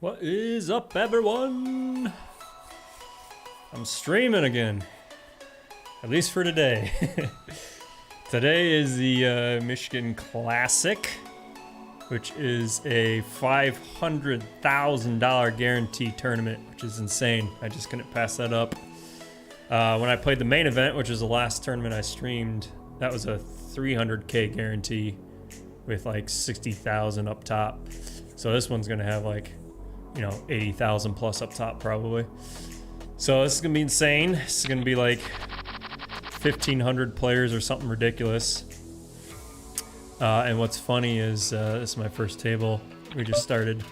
What is up, everyone? I'm streaming again, at least for today. Today is the Michigan Classic, which is a $500,000 guarantee tournament, which is insane. I just couldn't pass that up. When I played the main event, which is the last tournament I streamed, that was a $300K guarantee with like 60,000 up top. So this one's gonna have like, you know, 80,000 plus up top probably. So this is gonna be insane. This is gonna be like 1,500 players or something ridiculous. And what's funny is this is my first table. We just started.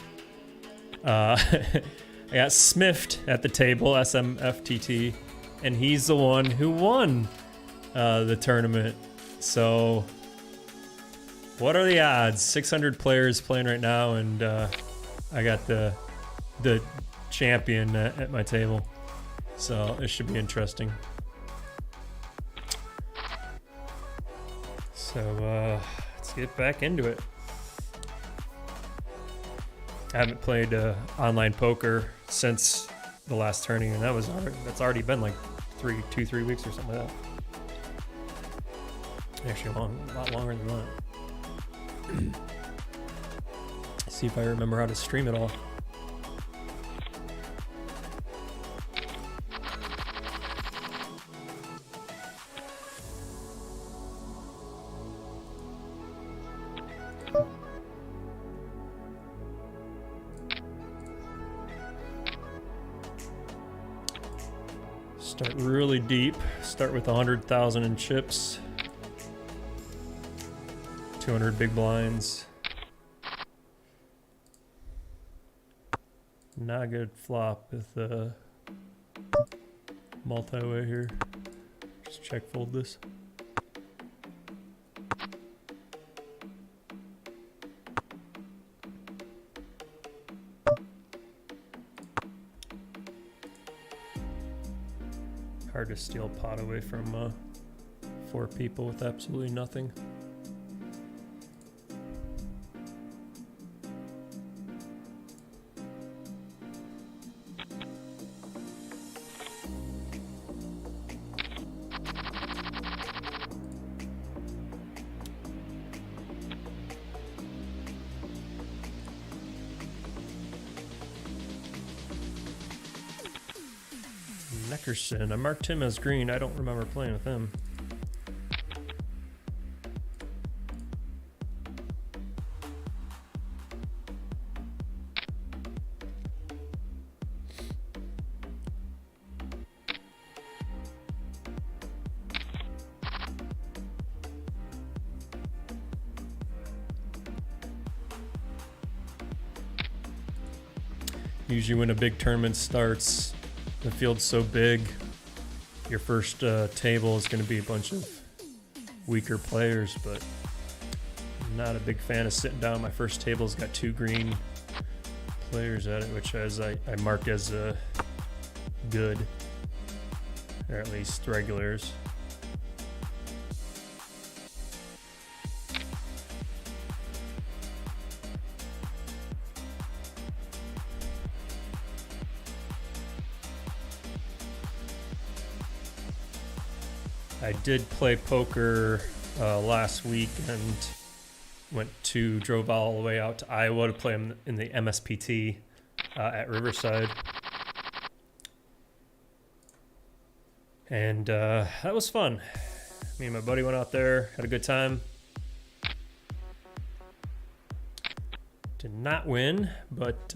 I got Smiffed at the table, SMFTT, and he's the one who won the tournament. So what are the odds? 600 players playing right now, and I got the champion at my table. So it should be interesting. So let's get back into it. I haven't played online poker since the last tournament, and that's already been like 3 weeks or something like that. Actually, a lot longer than that. See if I remember how to stream it all. Start really deep. Start with 100,000 in chips. 200 big blinds. Not a good flop with the multi-way here. Just check fold this. Hard to steal pot away from 4 people with absolutely nothing. Neckerson, I marked him as green. I don't remember playing with him. Usually when a big tournament starts, the field's so big, your first table is going to be a bunch of weaker players, but I'm not a big fan of sitting down. My first table's got 2 green players at it, which I mark as good, or at least regulars. I did play poker last week and drove all the way out to Iowa to play in the MSPT at Riverside. And that was fun. Me and my buddy went out there, had a good time. Did not win, but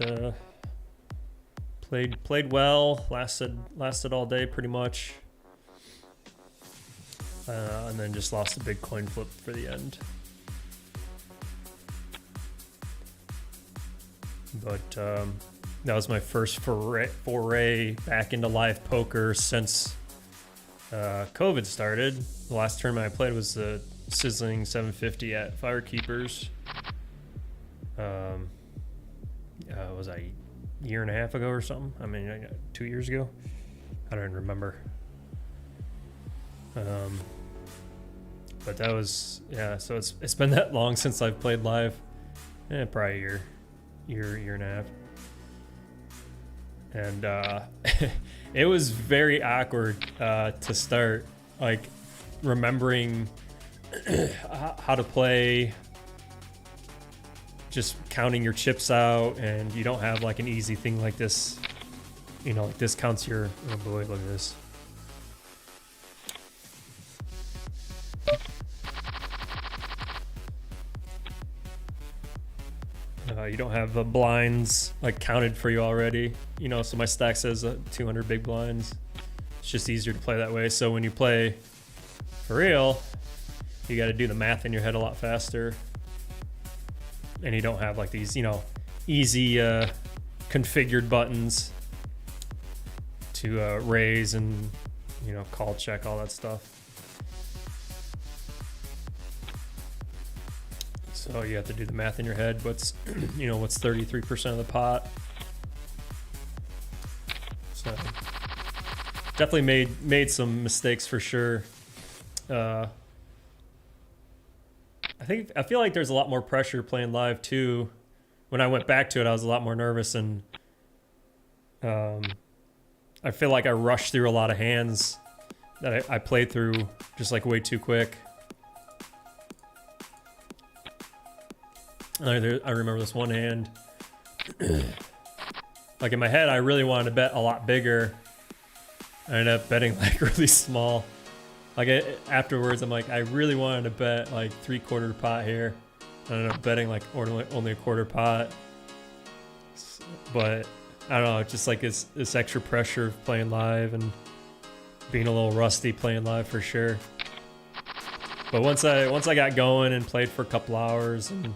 played well, lasted all day pretty much. And then just lost a big coin flip for the end. But that was my first foray back into live poker since COVID started. The last tournament I played was the sizzling 750 at Firekeepers. Was I a year and a half ago or something? I mean, 2 years ago? I don't even remember. But that was, yeah, so it's been that long since I've played live. Probably a year and a half. and it was very awkward to start, like remembering how to play, just counting your chips out, and you don't have like an easy thing like this, you know, like this counts your, oh boy, look at this. You don't have the blinds like counted for you already, you know, so my stack says 200 big blinds. It's just easier to play that way. So when you play for real, you got to do the math in your head a lot faster, and you don't have like these, you know, easy configured buttons to raise and, you know, call, check, all that stuff. So you have to do the math in your head. What's, you know, what's 33% of the pot? So definitely made some mistakes for sure. I feel like there's a lot more pressure playing live too. When I went back to it, I was a lot more nervous, and I feel like I rushed through a lot of hands that I played through just like way too quick. I remember this one hand, like in my head, I really wanted to bet a lot bigger. I ended up betting like really small. Like afterwards, I'm like, I really wanted to bet like 3/4 pot here. I ended up betting like only a 1/4 pot. But I don't know, it's just like this extra pressure of playing live and being a little rusty playing live for sure. But once I got going and played for a couple hours, and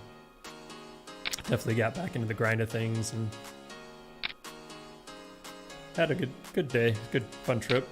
definitely got back into the grind of things, and had a good day, good fun trip.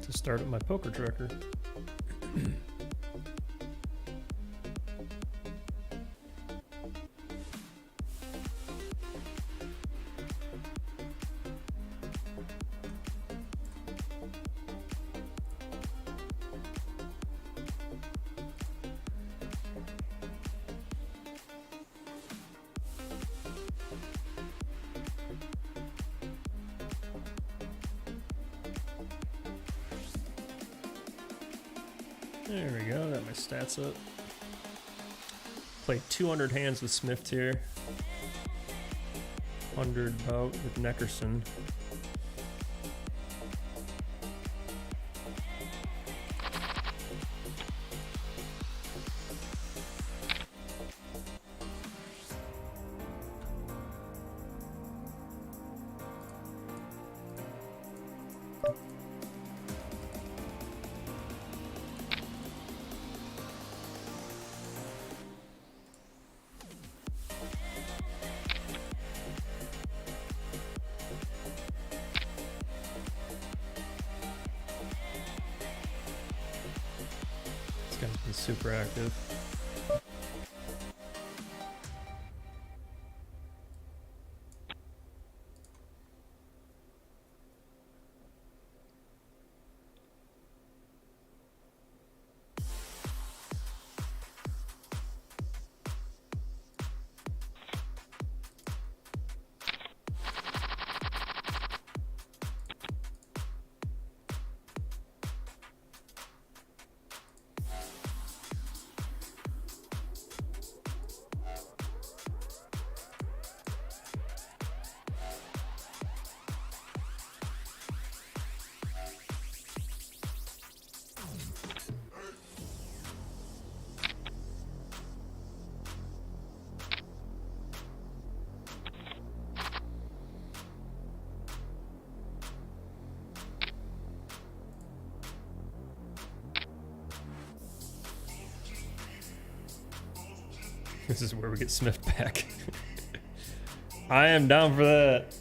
To start up my poker tracker. There we go, got my stats up. Played 200 hands with Smith here. 100 bout with Neckerson. guy's been super active. This is where we get sniffed back. I am down for that.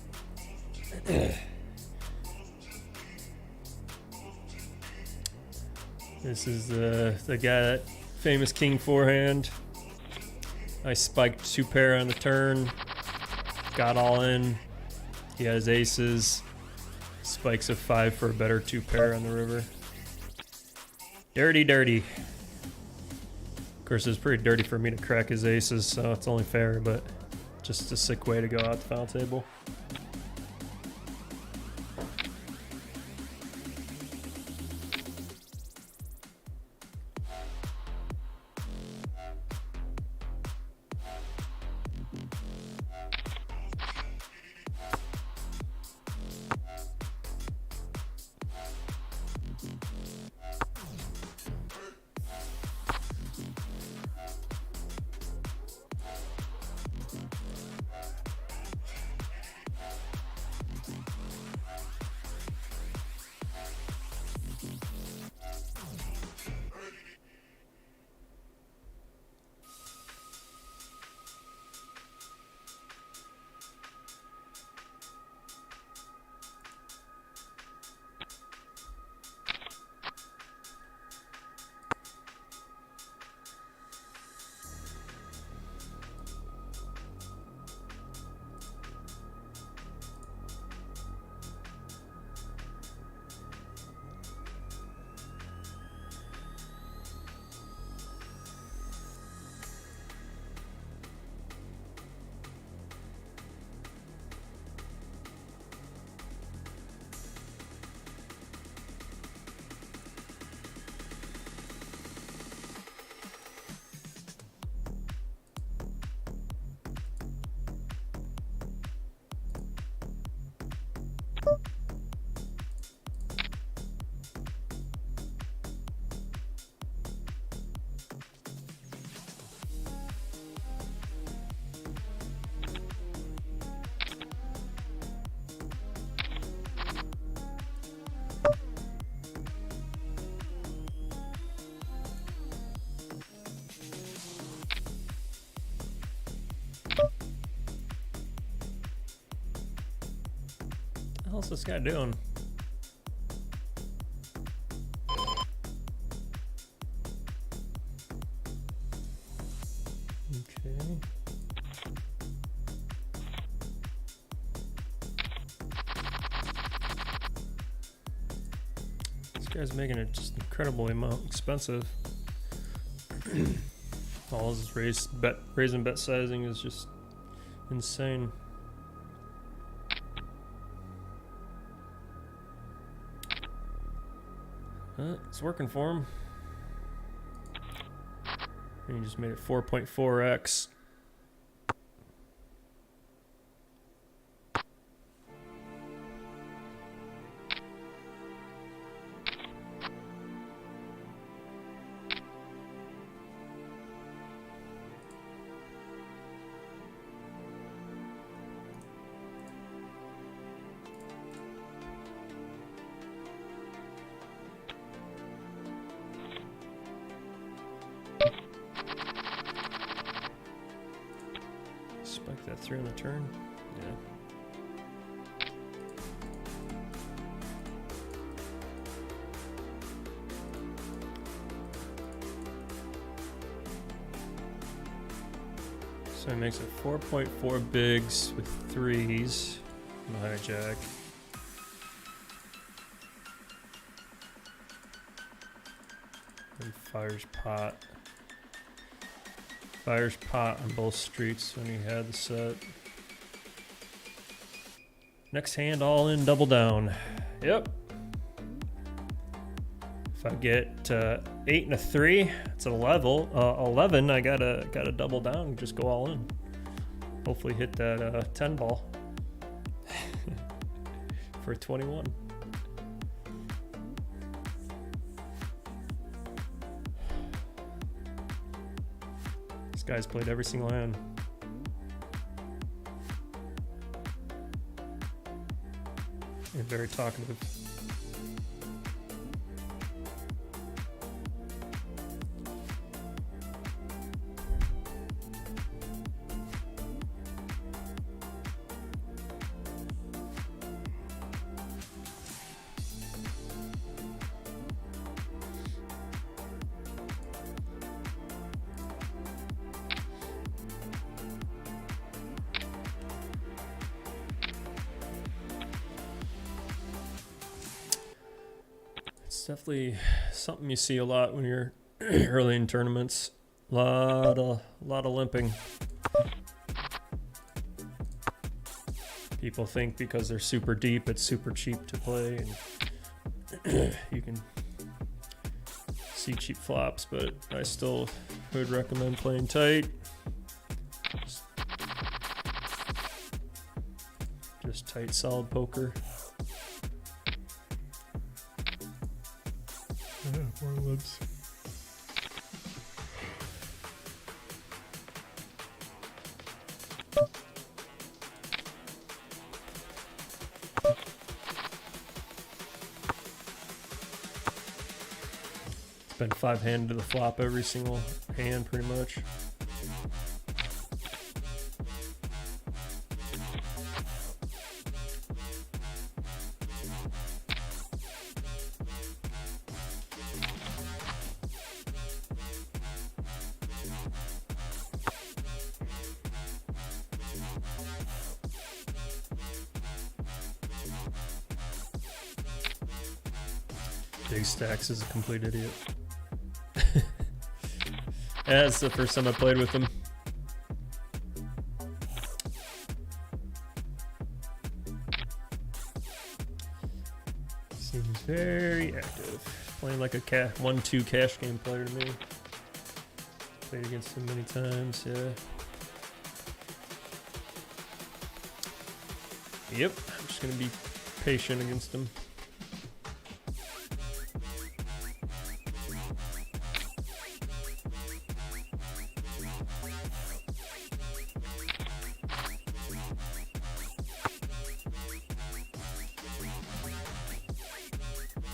This is the guy that famous king forehand. I spiked 2 pair on the turn, got all in. He has aces, spikes a 5 for a better 2 pair on the river. Dirty, dirty. Of course, it's pretty dirty for me to crack his aces, so it's only fair, but just a sick way to go out the final table. What's this guy doing? Okay. This guy's making it just incredibly expensive. All his raise and bet sizing is just insane. It's working for him. And he just made it 4.4x. Spike that 3 on the turn. Yeah. So he makes it 4.4 bigs with threes. No hijack. And fires pot. Fires pot on both streets when he had the set. Next hand, all in, double down. Yep. If I get 8 and a 3, it's a level. 11, I gotta double down and just go all in. Hopefully hit that 10 ball for 21. This guy's played every single hand. And very talkative. It's definitely something you see a lot when you're early in tournaments. Lot of limping. People think because they're super deep, it's super cheap to play, and you can see cheap flops. But I still would recommend playing tight. Just tight, solid poker. More lips. It's been 5-handed to the flop every single hand, pretty much. Big stacks is a complete idiot. That's the first time I played with him. Seems very active. Playing like a 1-2 cash game player to me. Played against him many times, yeah. Yep, I'm just gonna be patient against him.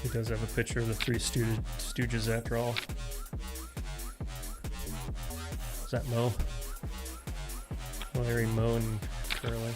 He does have a picture of the three stooges after all. Is that Mo? Larry, Mo, and Curly.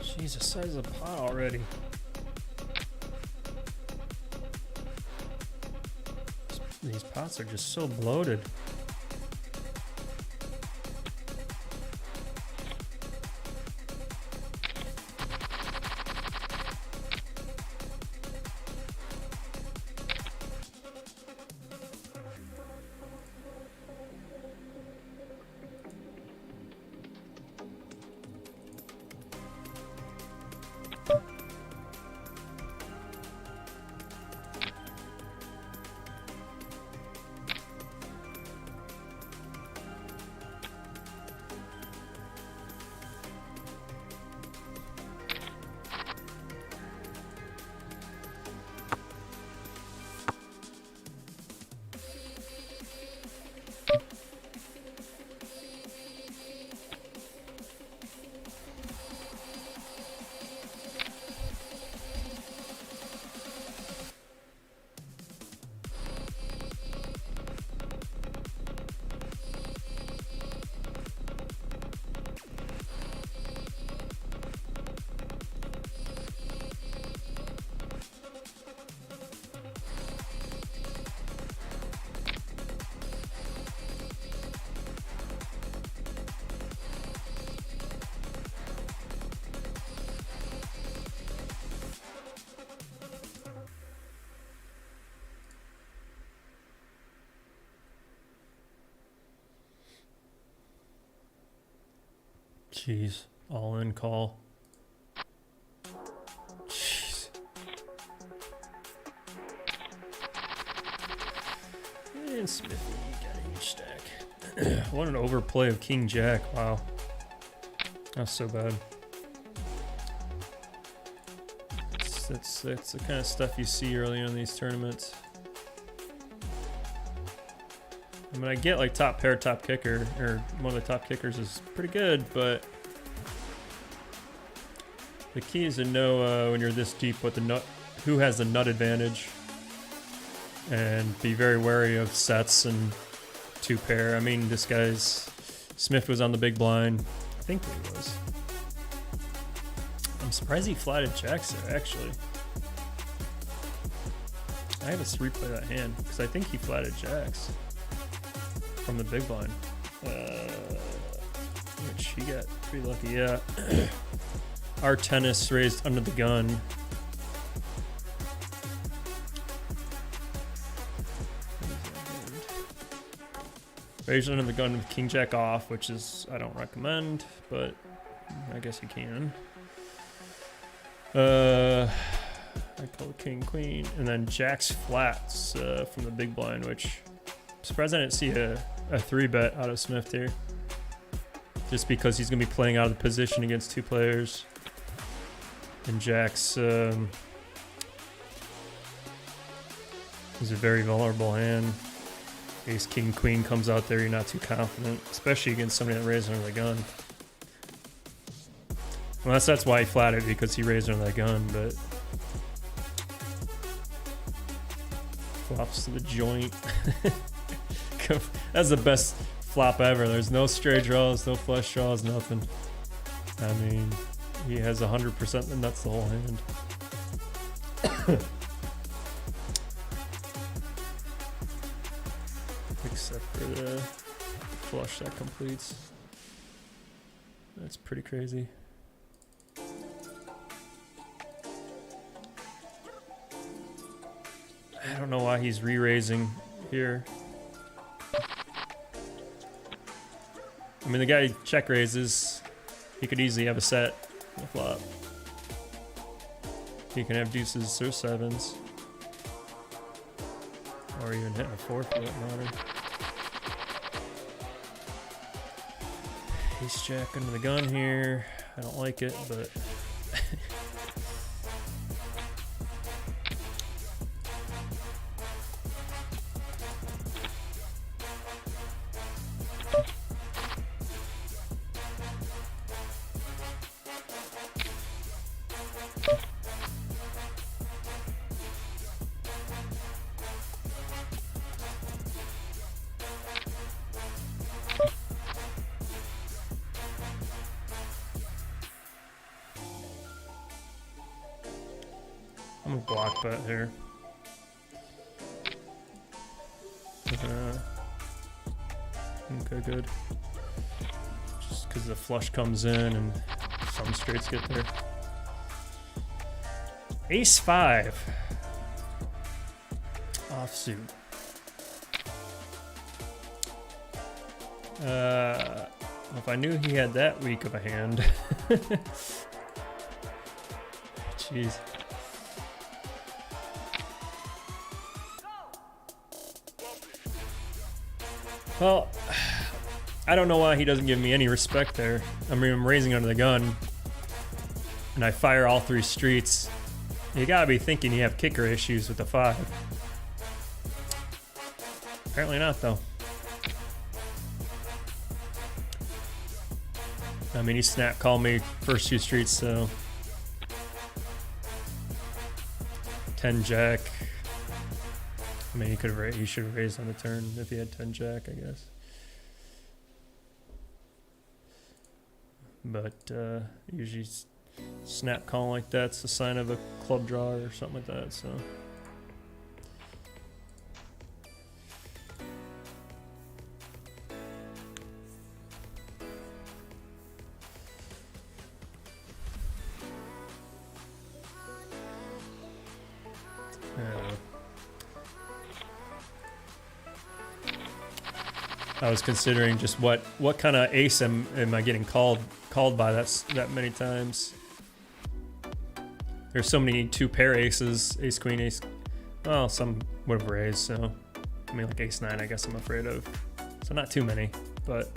Jeez, the size of the pot already. These pots are just so bloated. Jeez, all in call. Jeez. And Smithy got a huge stack. What an overplay of King Jack. Wow. That's so bad. That's the kind of stuff you see early in these tournaments. I mean, I get like top pair, top kicker, or one of the top kickers is pretty good, but the key is to know when you're this deep what the nut, who has the nut advantage, and be very wary of sets and two pair. I mean, this guy's Smith was on the big blind. I think he was. I'm surprised he flatted jacks there, actually. I have to replay that hand because I think he flatted jacks from the big blind, which he got pretty lucky. Yeah. Our tennis raised under the gun. Raised under the gun with king jack off, which is I don't recommend, but I guess you can. I call king queen, and then jacks flats from the big blind, which I'm surprised I didn't see a 3-bet out of Smith here. Just because he's gonna be playing out of the position against two players. And jacks is a very vulnerable hand. Ace king queen comes out there, you're not too confident, especially against somebody that raised under the gun. Unless that's why he flatted, because he raised under that gun, but flops to the joint. That's the best flop ever. There's no straight draws, no flush draws, nothing. I mean, he has 100% and that's the whole hand. Except for the flush that completes. That's pretty crazy. I don't know why he's re-raising here. I mean, the guy check raises. He could easily have a set on the flop. He can have deuces or sevens. Or even hit a four for that matter. Ace jack under the gun here. I don't like it, but I'm gonna block bet here. Okay, good. Just because the flush comes in and some straights get there. Ace 5. Offsuit. If I knew he had that weak of a hand. Jeez. Well, I don't know why he doesn't give me any respect there. I mean, I'm raising under the gun, and I fire all three streets. You gotta be thinking you have kicker issues with the 5. Apparently not, though. I mean, he snap called me first 2 streets, so 10 jack. I mean, he should have raised on the turn if he had 10 jack, I guess. But usually snap call like that's a sign of a club draw or something like that. So. I was considering just what kind of ace am I getting called called by that many times. There's so many 2-pair aces, ace queen, ace. Well, some would have raised, so I mean like ace 9. I guess I'm afraid of. So not too many, but.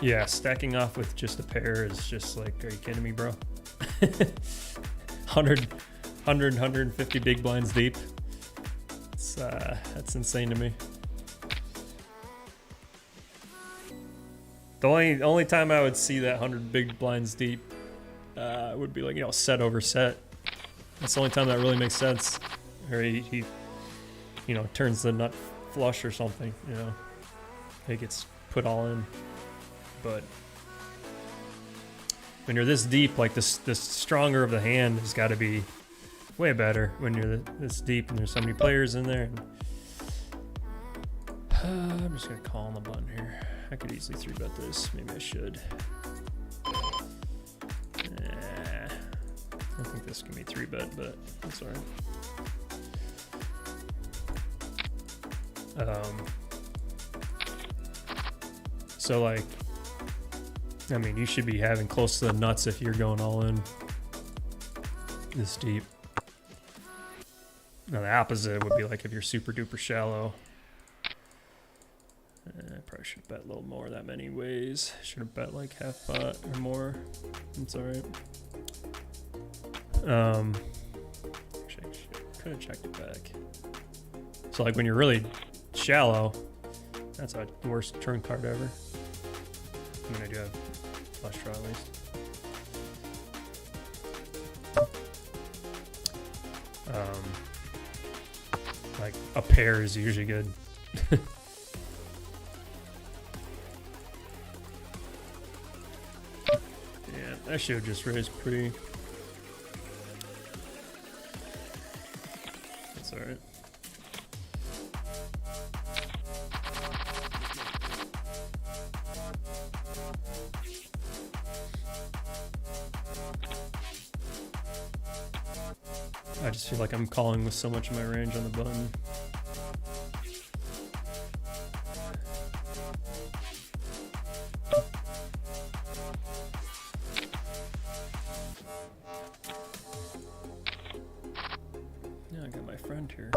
Yeah, stacking off with just a pair is just like, are you kidding me, bro? 150 big blinds deep. It's, that's insane to me. The only time I would see that 100 big blinds deep would be like, you know, set over set. That's the only time that really makes sense. Or he you know, turns the nut flush or something, you know. He gets put all in. But when you're this deep, like this stronger of the hand has got to be way better when you're this deep and there's so many players in there. I'm just gonna call on the button here. I could easily 3-bet this. Maybe I should. I think this can be 3-bet, but that's alright. So like, I mean, you should be having close to the nuts if you're going all in this deep. Now the opposite would be like if you're super duper shallow. I probably should have bet a little more that many ways. Should have bet like half pot or more. It's alright. Could have checked it back. So like when you're really shallow, that's a worst turn card ever. I mean, I do have flush draw at least. Like a pair is usually good. Yeah, I should have just raised pre. That's alright. I just feel like I'm calling with so much of my range on the button. Yeah, I got my friend here.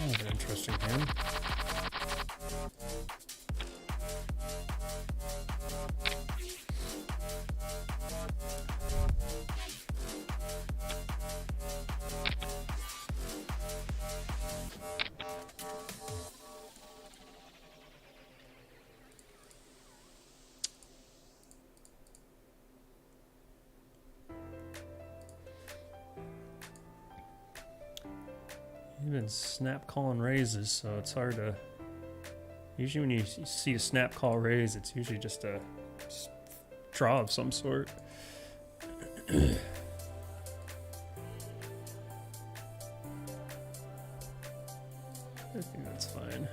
An interesting hand. Even snap calling raises, so it's hard to. Usually, when you see a snap call raise, it's usually just a draw of some sort. I think that's fine.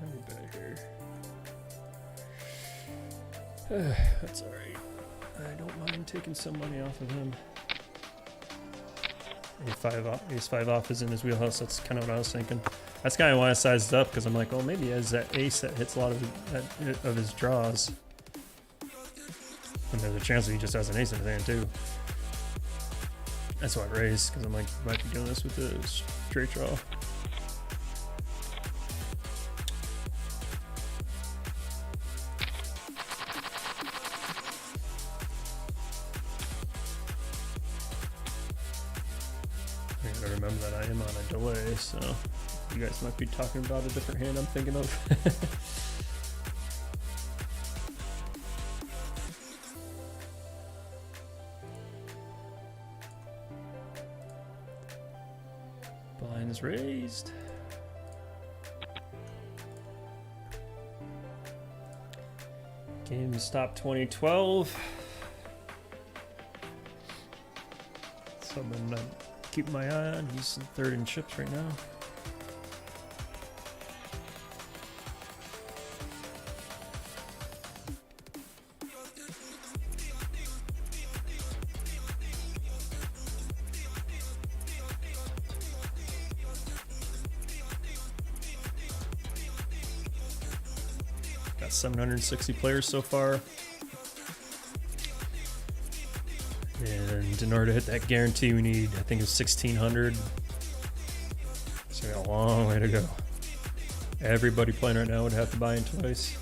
Let me bet here. That's alright. I don't mind taking some money off of him. Ace 5 off is in his wheelhouse. That's kind of what I was thinking. That's kind of why I sized up, because I'm like, well, maybe he has that ace that hits a lot of his draws. And there's a chance that he just has an ace in his hand too. That's why I raised, because I'm like, might be doing this with the straight draw. remember that I am on a delay, so you guys might be talking about a different hand I'm thinking of. Blinds raised. GameStop 2012. Someone I'm keeping my eye on. He's third in chips right now. Got 760 players so far. And in order to hit that guarantee, we need, I think it's 1,600. So we got a long way to go. Everybody playing right now would have to buy in twice.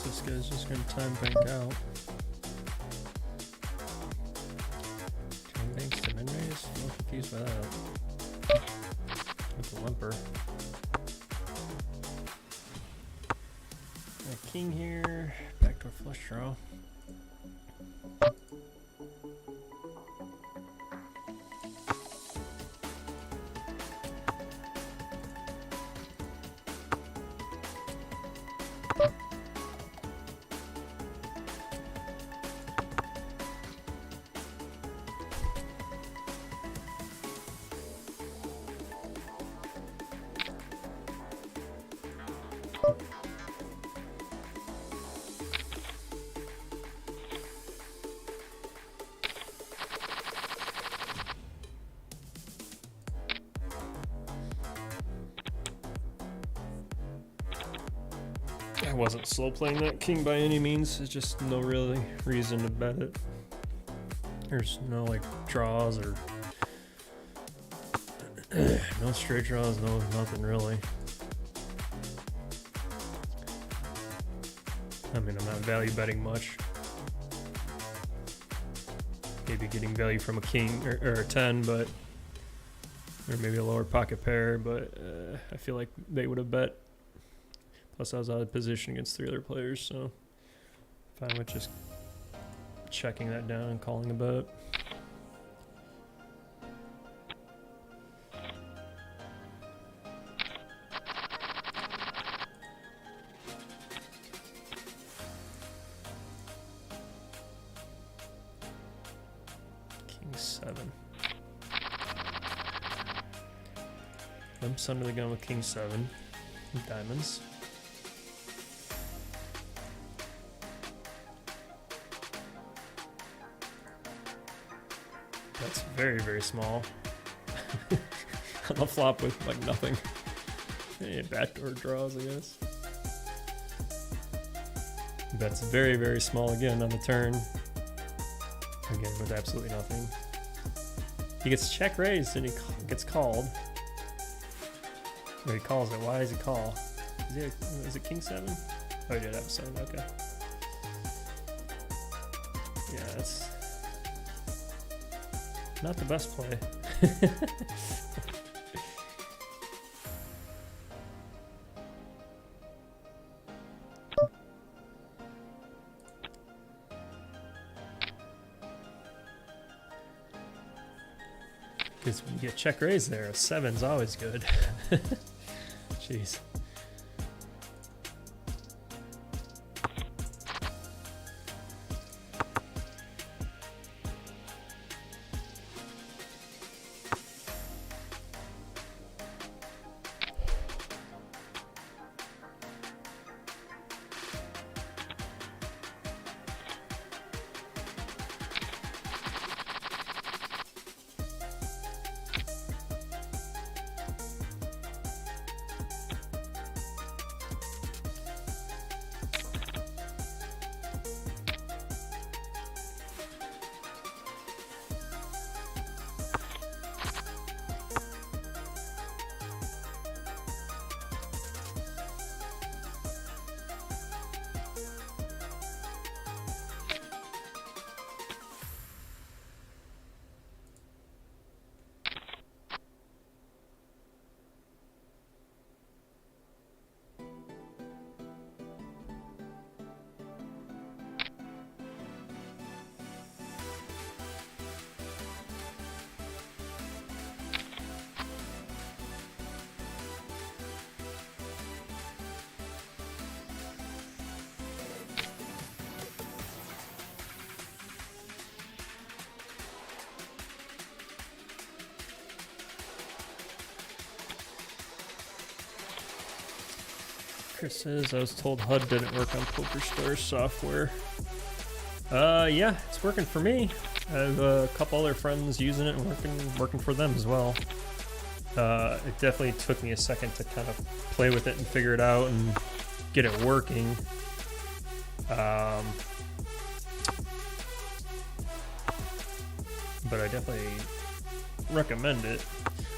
This guy's just gonna time bank out. Time banks to min raise? I'm confused by that. With a limper. A king here, backdoor flush draw. I wasn't slow playing that king by any means. It's just no really reason to bet it. There's no like draws or no straight draws, no nothing really. I mean, I'm not value betting much. Maybe getting value from a king or a 10, but or maybe a lower pocket pair, but I feel like they would have bet. Plus I was out of position against 3 other players, so fine with just checking that down and calling a bet. King 7. Limps under the gun with King 7. Diamonds. That's very, very small. On the flop with like nothing. Yeah, backdoor draws, I guess. That's very, very small again on the turn. Again, with absolutely nothing. He gets check raised and he gets called. Or he calls it. Why does he call? Is it King 7? Oh, he did have 7. Okay. Yeah, that's not the best play. Because when you get check raised there, a 7's always good. Jeez. Chris says, I was told HUD didn't work on PokerStars software. Yeah, it's working for me. I have a couple other friends using it and working for them as well. It definitely took me a second to kind of play with it and figure it out and get it working. But I definitely recommend it.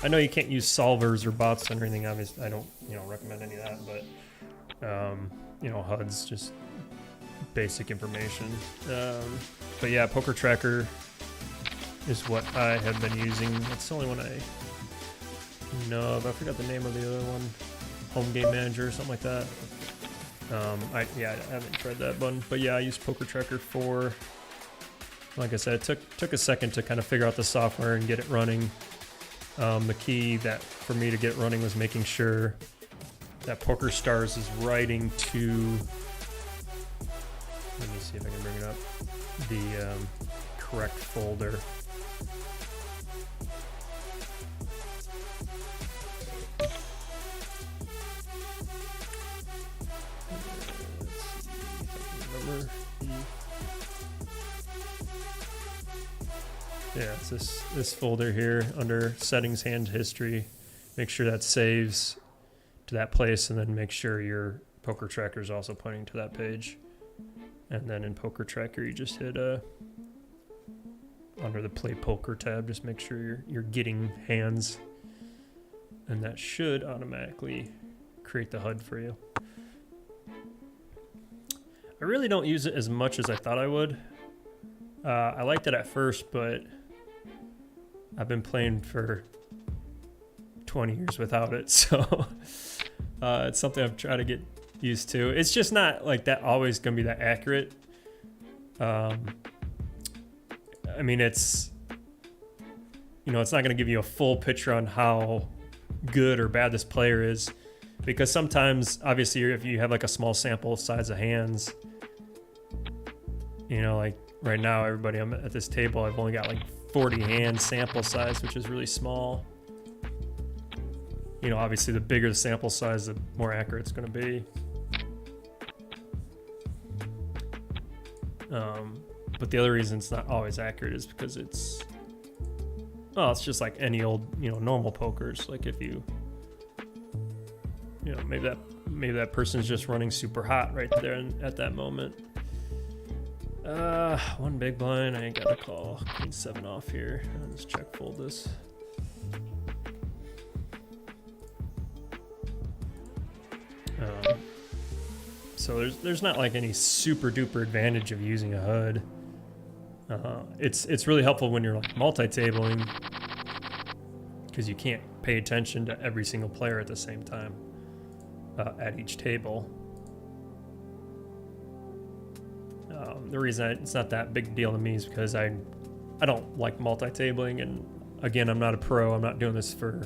I know you can't use solvers or bots or anything. Obviously, I don't, recommend any of that. But HUD's just basic information. But yeah, Poker Tracker is what I have been using. That's the only one I know of. I forgot the name of the other one. Home Game Manager or something like that. I haven't tried that one. But yeah, I use Poker Tracker 4. Like I said, it took a second to kind of figure out the software and get it running. The key that for me to get it running was making sure that PokerStars is writing to, let me see if I can bring it up, the correct folder. Yeah, it's this folder here under settings, hand history. Make sure that saves to that place, and then make sure your Poker Tracker is also pointing to that page. And then in Poker Tracker, you just hit under the Play Poker tab, just make sure you're getting hands, and that should automatically create the HUD for you. I really don't use it as much as I thought I would. I liked it at first, but I've been playing for 20 years without it, so it's something I've tried to get used to. It's just not like that always gonna be that accurate. I mean, it's, you know, it's not gonna give you a full picture on how good or bad this player is, because sometimes, obviously, if you have like a small sample size of hands, you know, like right now, everybody I'm at this table, I've only got like 40 hand sample size, which is really small. You know, obviously the bigger the sample size, the more accurate it's going to be. But the other reason it's not always accurate is because it's just like any old, you know, normal pokers. Like if you know, maybe that person's just running super hot right there at that moment. One big blind. I ain't got to call Queen 7 off here. I'll just check fold this. So there's not like any super duper advantage of using a HUD. It's really helpful when you're like multi-tabling, because you can't pay attention to every single player at the same time at each table. The reason it's not that big deal to me is because I don't like multi-tabling, and again, I'm not a pro. I'm not doing this for,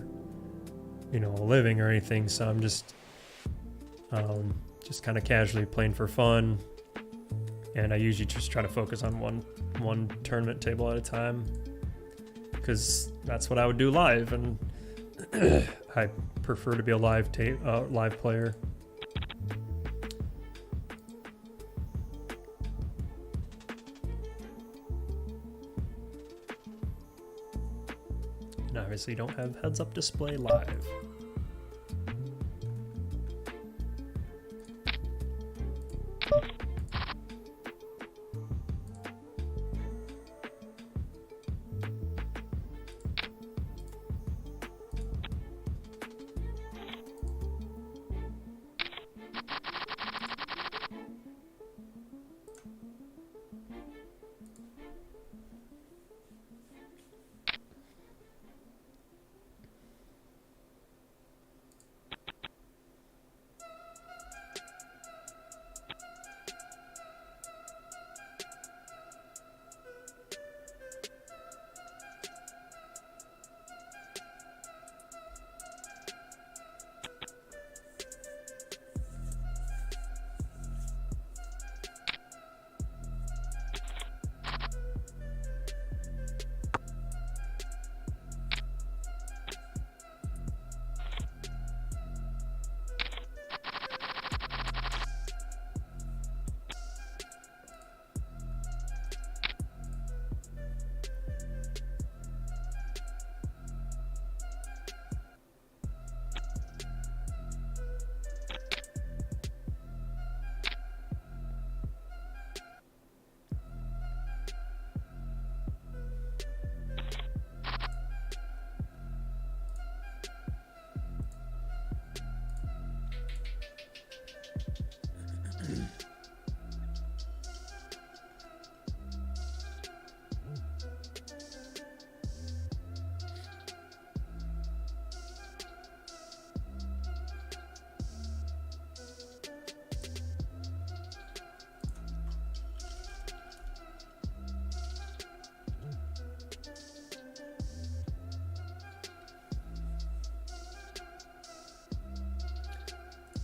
you know, a living or anything. So I'm just kind of casually playing for fun, and I usually just try to focus on one tournament table at a time, because that's what I would do live, and I prefer to be a live player. And obviously, you don't have heads-up display live.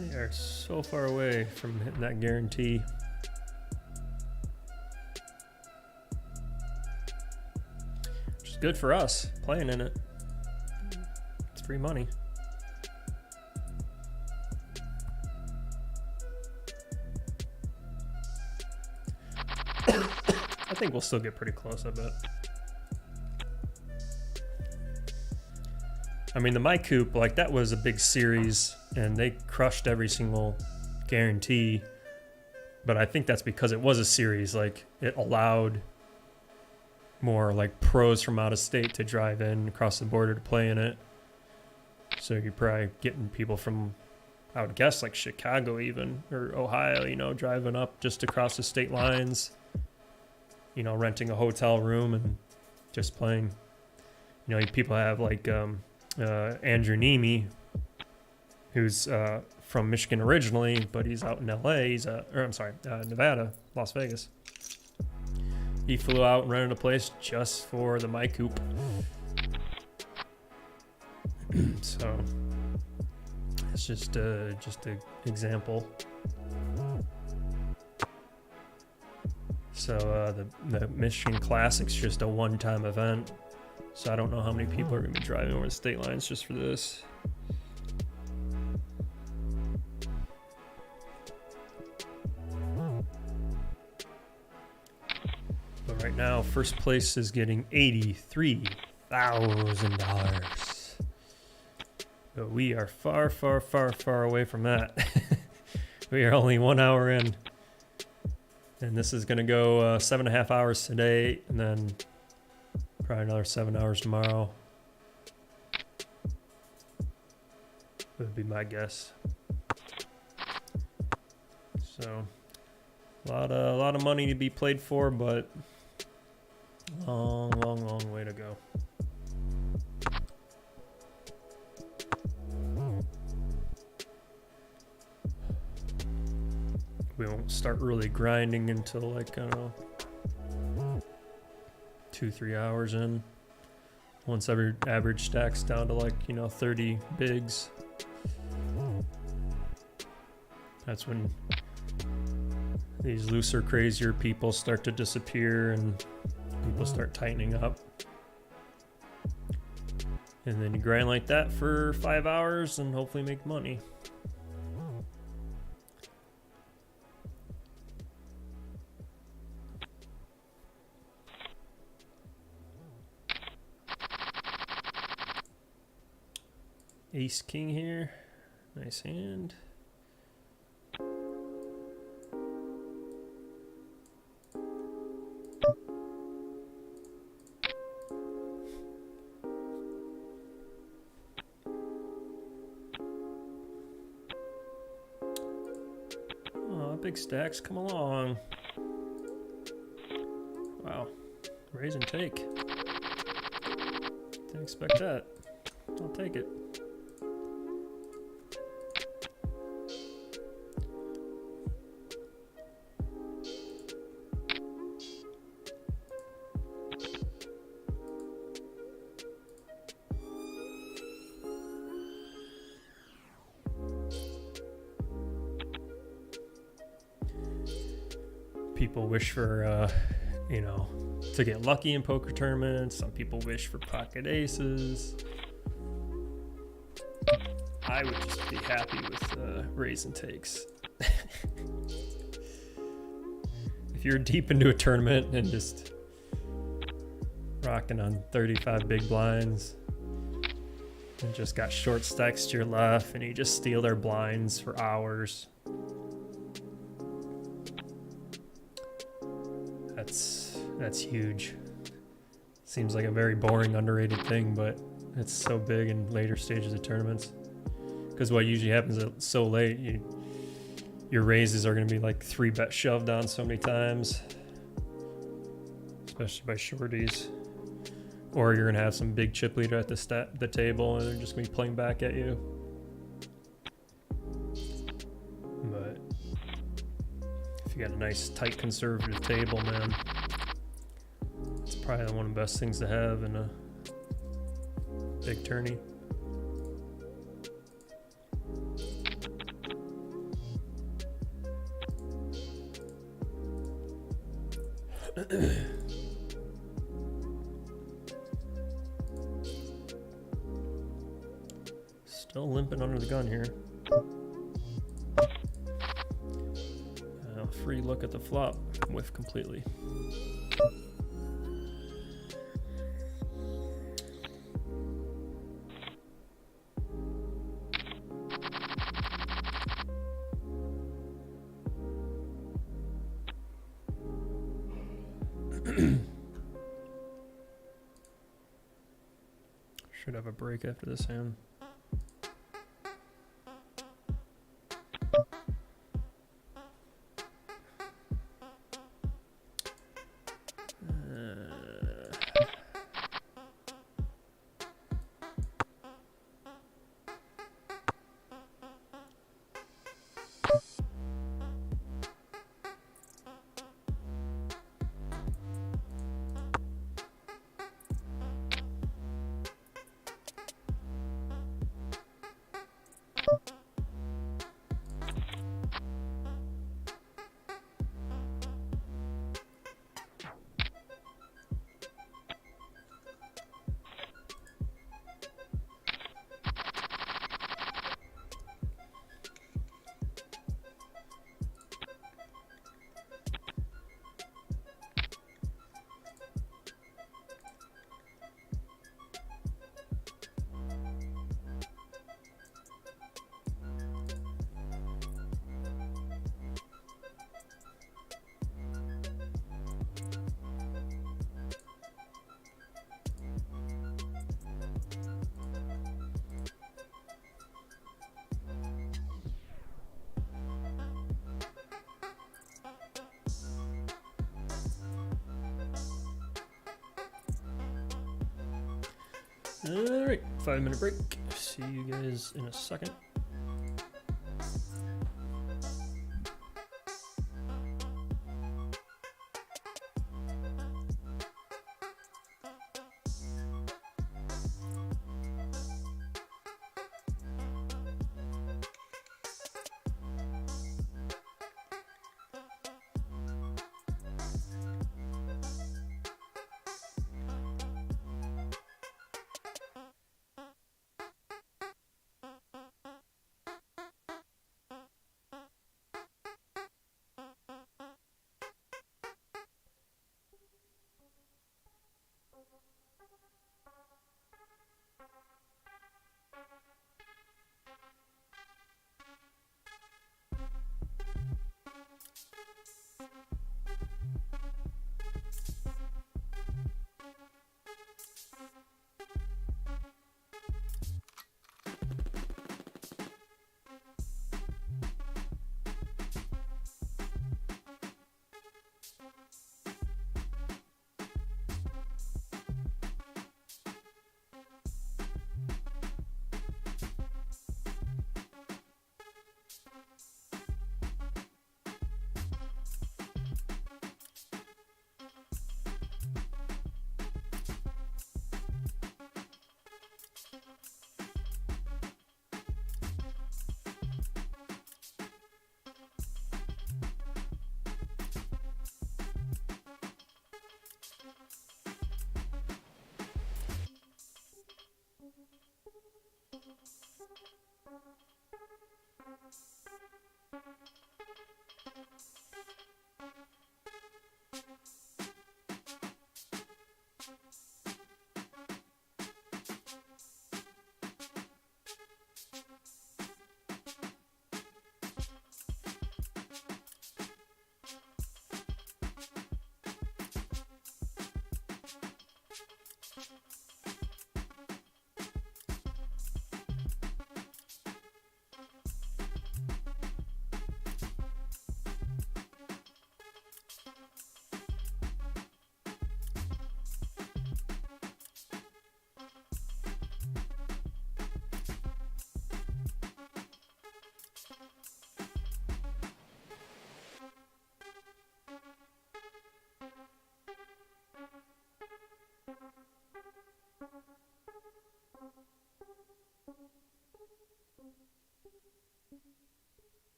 They are so far away from hitting that guarantee. Which is good for us playing in it. It's free money. I think we'll still get pretty close, I bet. I mean, the My Coop, like, that was a big series, and they crushed every single guarantee. But I think that's because it was a series. Like, it allowed more, like, pros from out of state to drive in across the border to play in it. So you're probably getting people from, I would guess, like Chicago even, or Ohio, you know, driving up just across the state lines. You know, renting a hotel room and just playing. You know, people have like Andrew Nemi, who's from Michigan originally, but he's out in LA. He's Nevada, Las Vegas. He flew out and rented a place just for the My Coop. So it's just an example. So the Michigan Classic's just a one-time event. So I don't know how many people are going to be driving over the state lines just for this. But right now, first place is getting $83,000. But we are far, far, far, far away from that. We are only 1 hour in. And this is going to go 7.5 hours today, and then probably another 7 hours tomorrow. Would be my guess. So, a lot of money to be played for, but long, long, long way to go. We won't start really grinding until like, I don't know, 2-3 hours in. Once every average stacks down to like, you know, 30 bigs. That's when these looser, crazier people start to disappear and people start tightening up. And then you grind like that for 5 hours and hopefully make money. Ace King here. Nice hand. Oh, big stacks, come along. Wow. Raise and take. Didn't expect that. I'll take it. People wish for, you know, to get lucky in poker tournaments. Some people wish for pocket aces. I would just be happy with raise and takes. If you're deep into a tournament and just rocking on 35 big blinds and just got short stacks to your left and you just steal their blinds for hours, that's huge. Seems like a very boring, underrated thing, but it's so big in later stages of tournaments. Because what usually happens is so late, your raises are going to be like 3-bet shoved on so many times, especially by shorties. Or you're going to have some big chip leader at the table and they're just going to be playing back at you. But if you got a nice, tight, conservative table, man, it's probably one of the best things to have in a big tourney. Still limping under the gun here. Free look at the flop. Whiff completely. Should have a break after this hand. Alright, 5-minute break. See you guys in a second.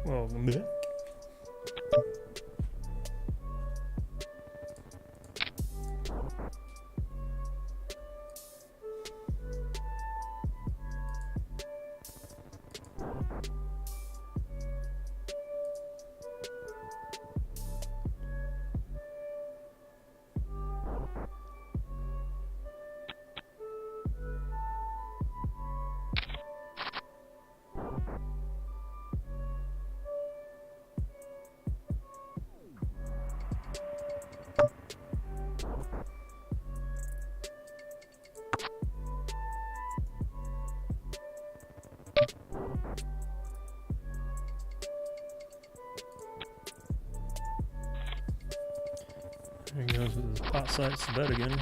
Well, bleh. There he goes with his pot sights to bed again.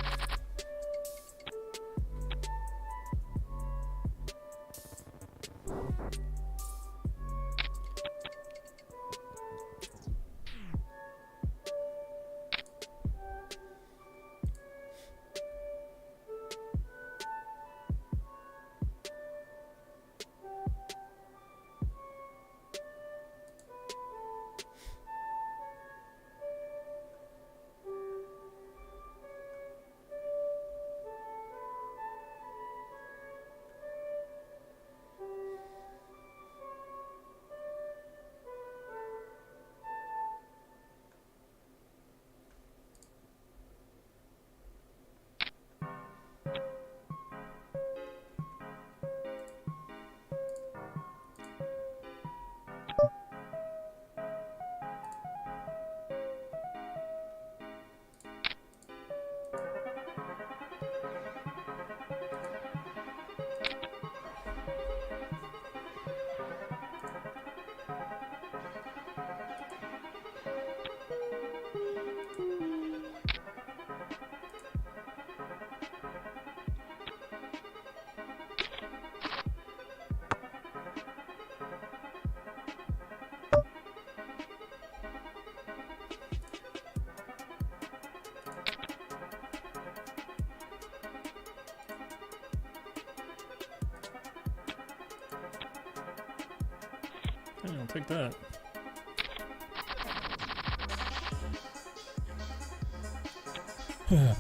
Hey, I'll take that.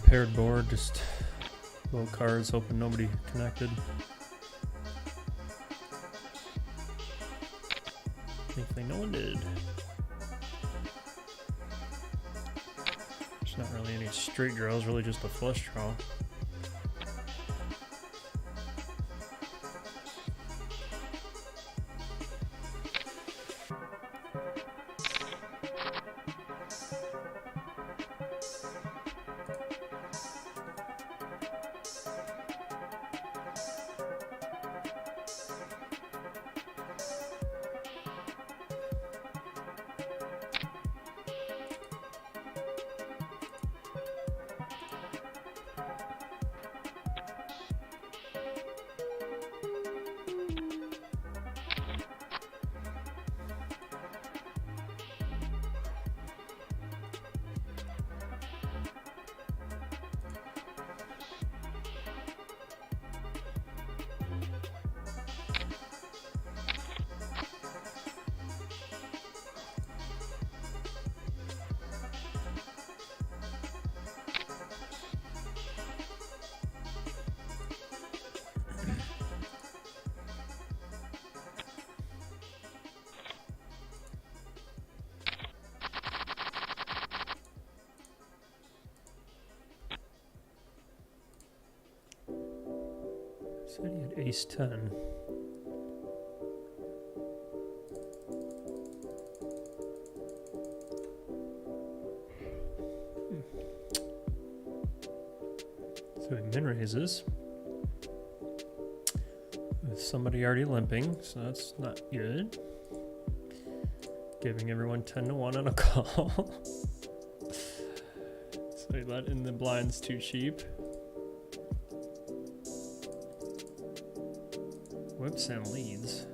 Paired board, just low cards, hoping nobody connected. Thankfully no one did. There's not really any straight draws, really just a flush draw. Said he had ace 10. So he min raises with somebody already limping, so that's not good. Giving everyone 10-1 on a call. So he let in the blinds too cheap. Whips and leads.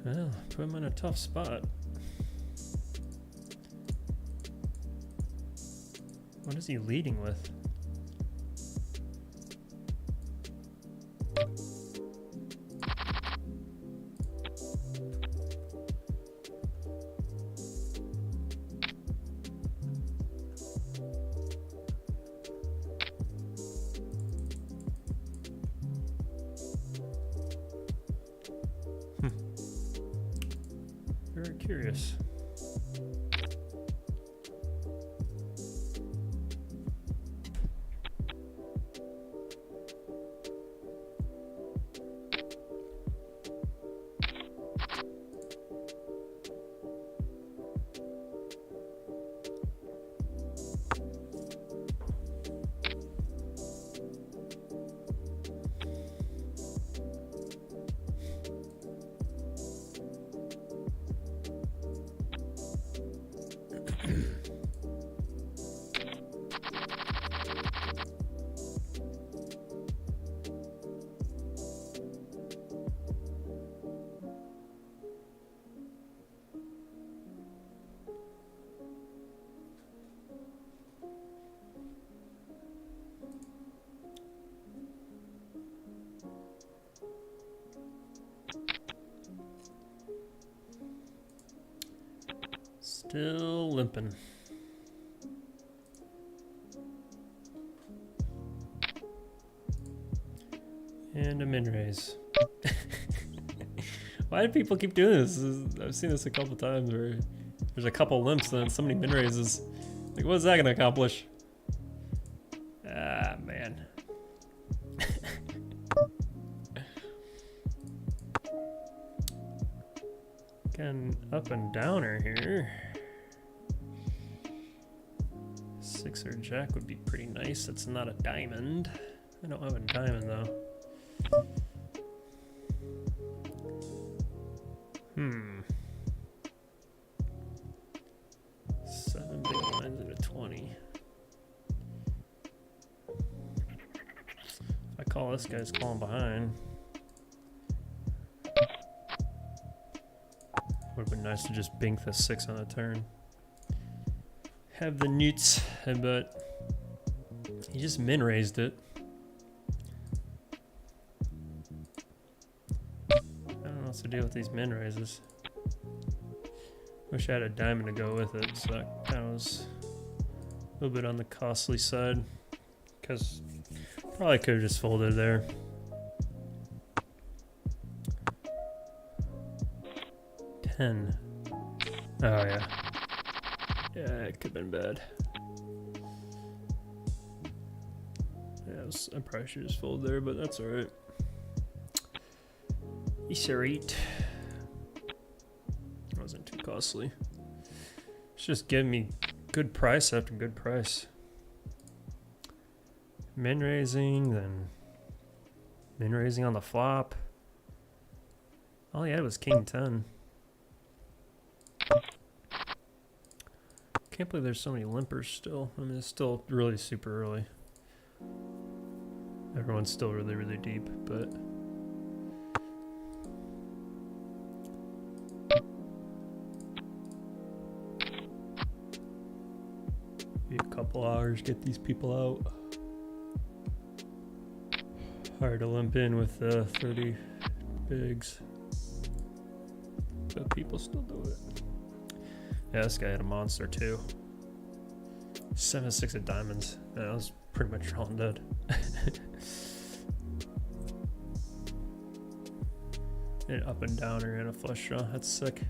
Well, put him in a tough spot. What is he leading with? Very curious. Still limping. And a min raise. Why do people keep doing this? I've seen this a couple times where there's a couple limps and then so many min raises. Like, what is that gonna accomplish? Ah, man. Getting up and downer here. Six or jack would be pretty nice. It's not a diamond. I don't have a diamond though. Seven big blinds and a 20. If I call this guy's calling behind. Would have been nice to just bink the 6 on the turn. Have the newts, but he just min raised it. I don't know what to do with these min raises. Wish I had a diamond to go with it, so that kind of was a little bit on the costly side. Because probably could have just folded there. Oh yeah. Yeah, it could have been bad. Yeah, I probably should just fold there, but that's alright. It's alright. It wasn't too costly. It's just giving me good price after good price. Min raising, then min raising on the flop. All he had was king 10. Can't believe there's so many limpers still. I mean, it's still really super early. Everyone's still really, really deep, but be a couple hours, get these people out. Hard to limp in with 30 bigs, but people still do it. Yeah, this guy had a monster too. 7-6 of diamonds. Yeah, that was pretty much drawn dead. And up and downer and a flush draw. That's sick.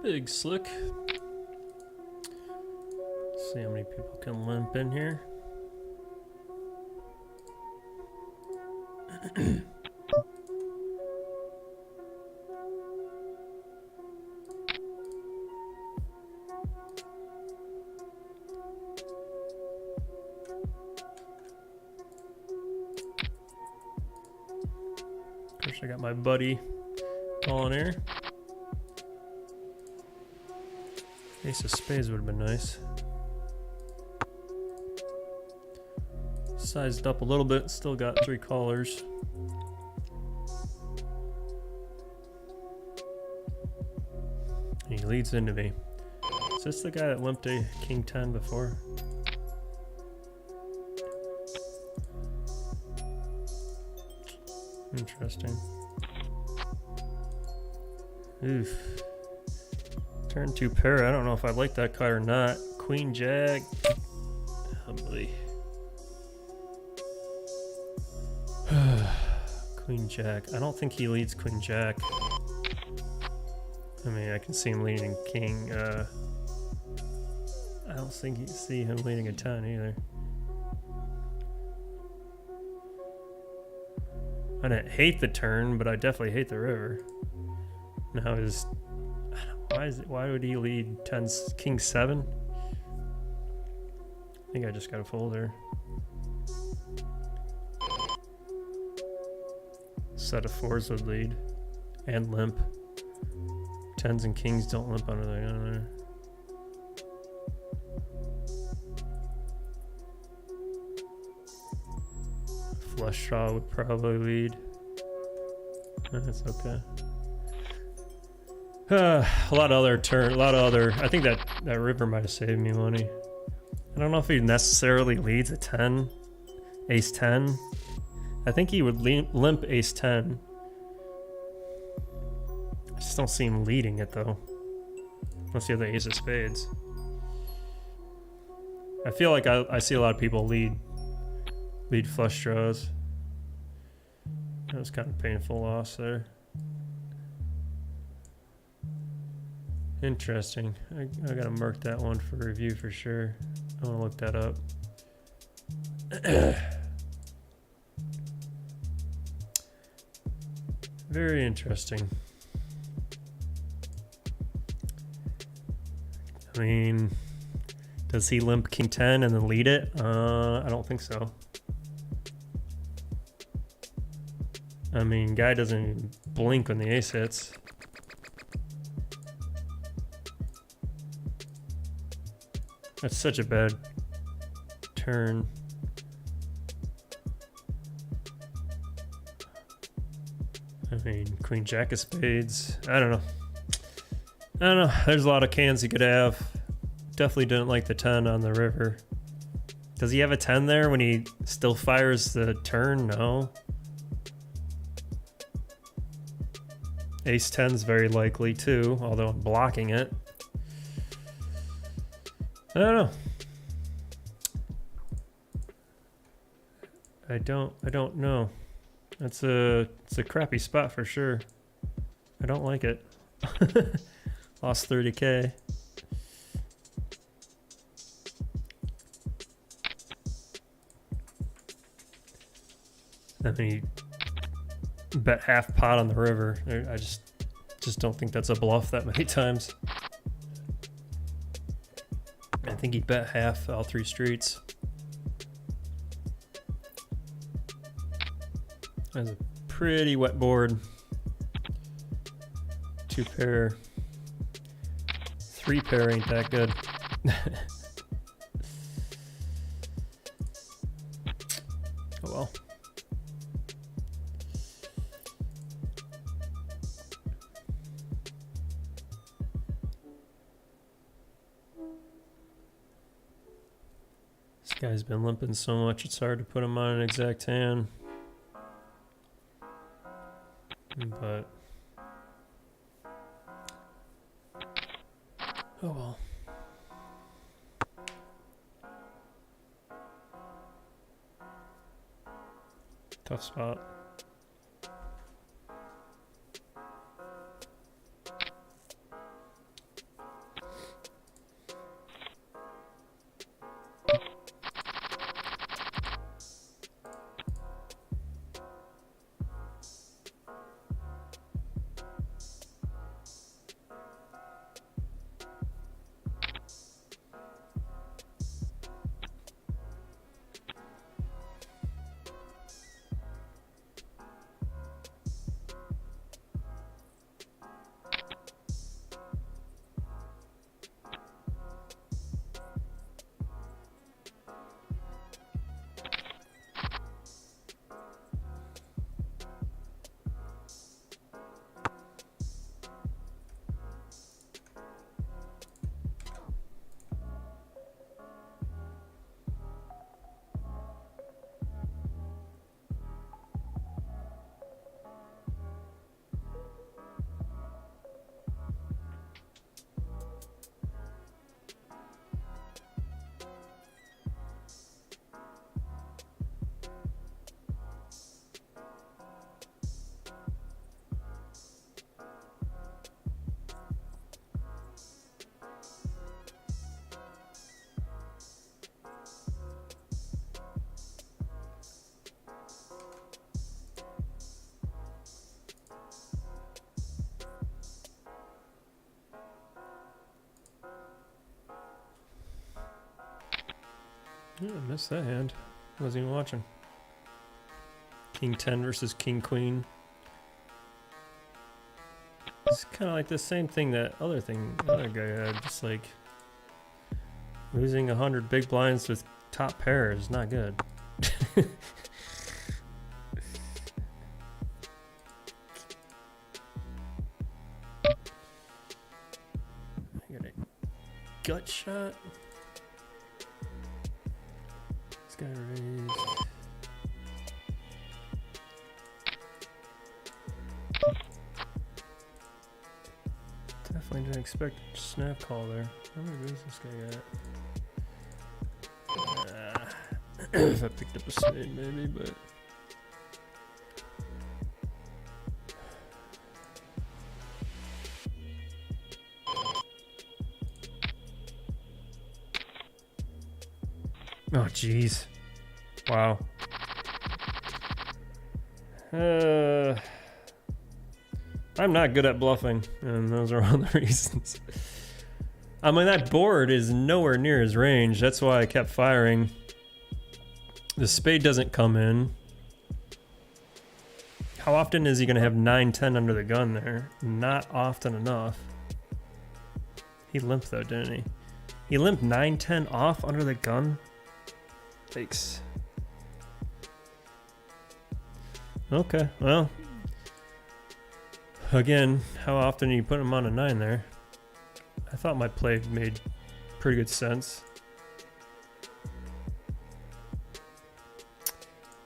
Big slick. See how many people can limp in here. Of course, I got my buddy calling here. Ace of spades would have been nice. Sized up a little bit, still got 3 callers. He leads into me. Is this the guy that limped a king 10 before? Interesting. Oof. Turn 2 pair. I don't know if I like that card or not. Queen Jack. Oh boy. Queen Jack. I don't think he leads Queen Jack. I mean, I can see him leading King. I don't think you see him leading a 10 either. I didn't hate the turn, but I definitely hate the river. Now is why would he lead 10s King 7? I think I just got a fold there. Set of 4s would lead and limp. 10s and kings don't limp under the gun there. Flush draw would probably lead. That's okay. A lot of other I think that river might have saved me money. I don't know if he necessarily leads a 10, ace 10. I think he would limp ace 10. I just don't see him leading it though. Unless you have the ace of spades. I feel like I see a lot of people lead flush draws. That was kind of painful loss there. Interesting. I gotta mark that one for review for sure. I wanna look that up. Very interesting. I mean, does he limp king 10 and then lead it? I don't think so. I mean, guy doesn't even blink when the ace hits. That's such a bad turn. I mean, queen jack of spades. I don't know. There's a lot of cans he could have. Definitely didn't like the 10 on the river. Does he have a 10 there when he still fires the turn? No. Ace 10's very likely too, although I'm blocking it. I don't know. I don't know. It's a crappy spot for sure. I don't like it. Lost 30K. I mean, bet half pot on the river. I just don't think that's a bluff that many times. I think he bet half all 3 streets. That's a pretty wet board. 2 pair. 3 pair ain't that good. Oh well. This guy's been limping so much it's hard to put him on an exact hand. But oh well. Tough spot. Yeah, I missed that hand. Wasn't even watching. King 10 versus King Queen. It's kind of like the same thing that other guy had. Just like losing 100 big blinds with top pairs is not good. I got a gut shot. This guy raised. Definitely didn't expect a snap call there. How many goes this guy got? If I picked up a spade, maybe, but. Oh, jeez. Wow. I'm not good at bluffing, and those are all the reasons. I mean, that board is nowhere near his range. That's why I kept firing. The spade doesn't come in. How often is he going to have 9-10 under the gun there? Not often enough. He limped though, didn't he? He limped 9-10 off under the gun? Thanks. Okay, well. Again, how often are you putting him on a 9 there? I thought my play made pretty good sense.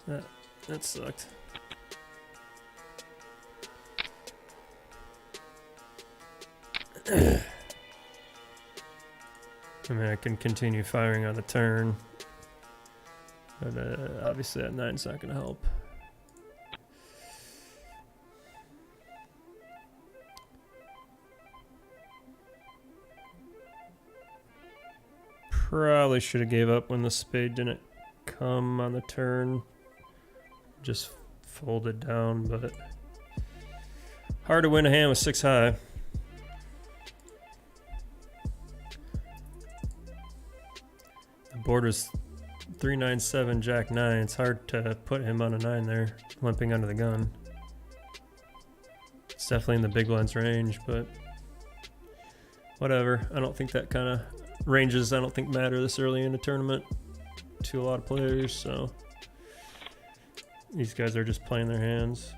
That sucked. I mean, I can continue firing on the turn, but obviously that 9's not going to help. Probably should have gave up when the spade didn't come on the turn. Just folded down, but hard to win a hand with 6 high. The board is 3-9-7 Jack 9. It's hard to put him on a 9 there, limping under the gun. It's definitely in the big blinds range, but whatever. I don't think that kind of ranges I don't think matter this early in the tournament to a lot of players, so these guys are just playing their hands.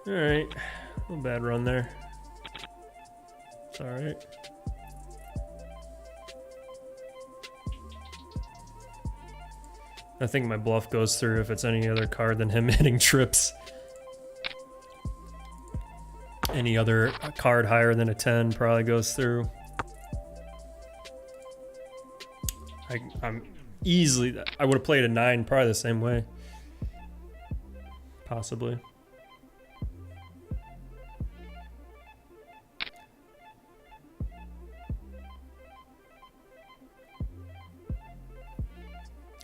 Alright, no bad run there. It's alright. I think my bluff goes through if it's any other card than him hitting trips. Any other card higher than a 10 probably goes through. I'm easily, I would have played a 9 probably the same way. Possibly.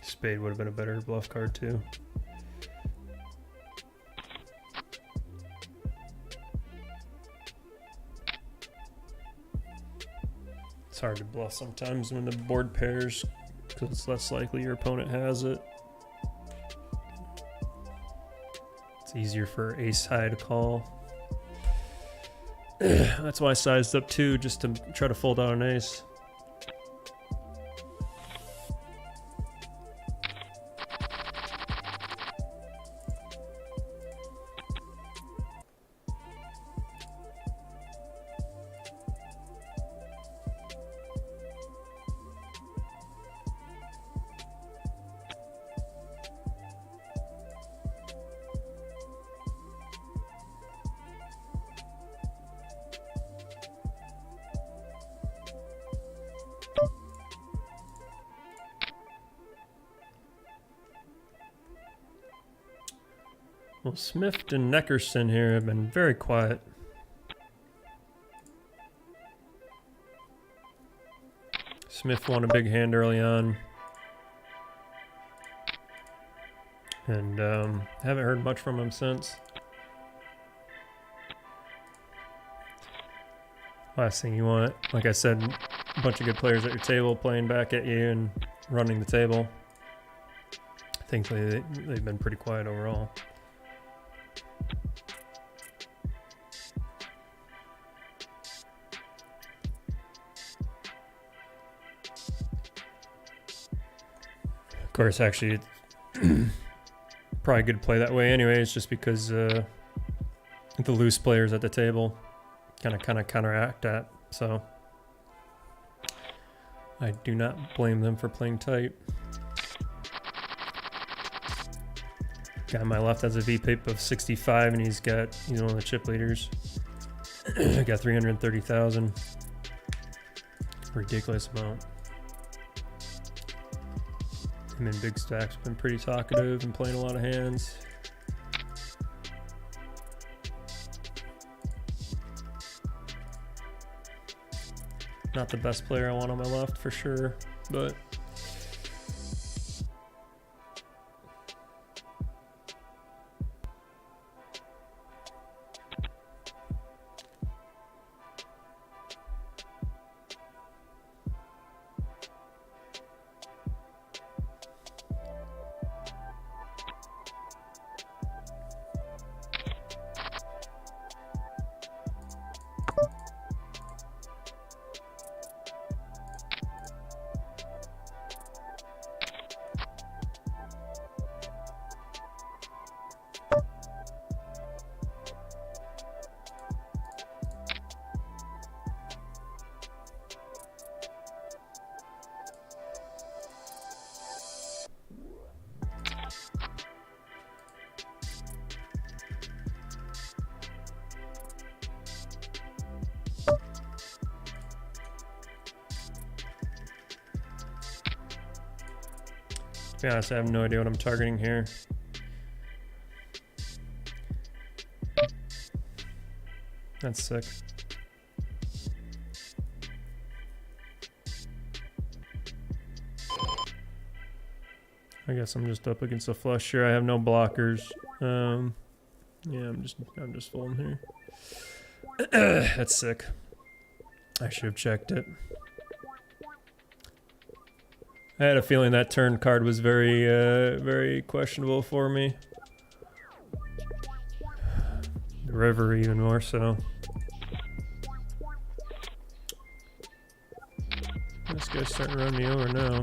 Spade would have been a better bluff card too. It's hard to bluff sometimes when the board pairs because it's less likely your opponent has it. It's easier for ace high to call. That's why I sized up too, just to try to fold out an ace. Well, Smith and Neckerson here have been very quiet. Smith won a big hand early on. And haven't heard much from him since. Last thing you want, like I said, a bunch of good players at your table playing back at you and running the table. Thankfully, they've been pretty quiet overall. Of course, actually, probably good to play that way anyways, just because the loose players at the table kind of counteract that. So I do not blame them for playing tight. Guy on my left has a VPIP of 65, and he's one of the chip leaders. Got 330,000. Ridiculous amount. Him in big stacks been pretty talkative and playing a lot of hands. Not the best player I want on my left for sure, but to be honest, I have no idea what I'm targeting here. That's sick. I guess I'm just up against a flush here. I have no blockers. Yeah, I'm just folding here. That's sick. I should have checked it. I had a feeling that turn card was very questionable for me. The river even more so. This guy's starting to run me over now.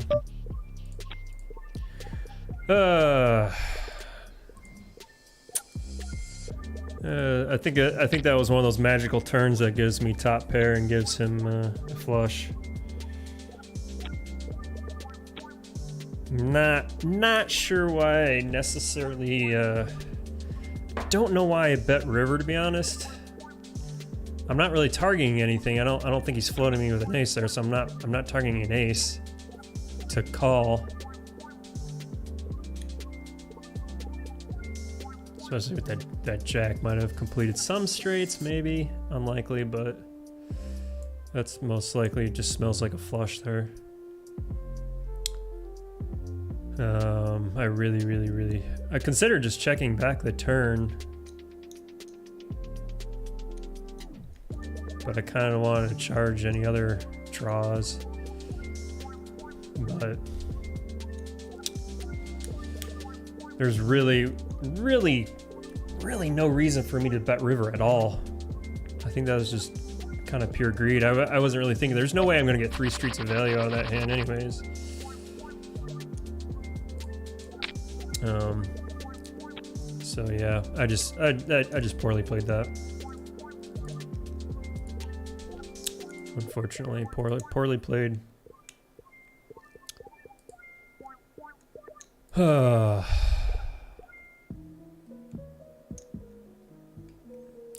I think that was one of those magical turns that gives me top pair and gives him a flush. Not sure why I necessarily don't know why I bet river, to be honest. I'm not really targeting anything. I don't think he's floating me with an ace there, so I'm not targeting an ace to call. Especially with that jack, might have completed some straights, maybe. Unlikely, but that's most likely. It just smells like a flush there. I considered just checking back the turn, but I kind of wanted to charge any other draws, but there's really no reason for me to bet river at all. I think that was just kind of pure greed. I wasn't really thinking there's no way I'm going to get 3 streets of value out of that hand anyways. So yeah, I just poorly played that. Unfortunately, poorly played.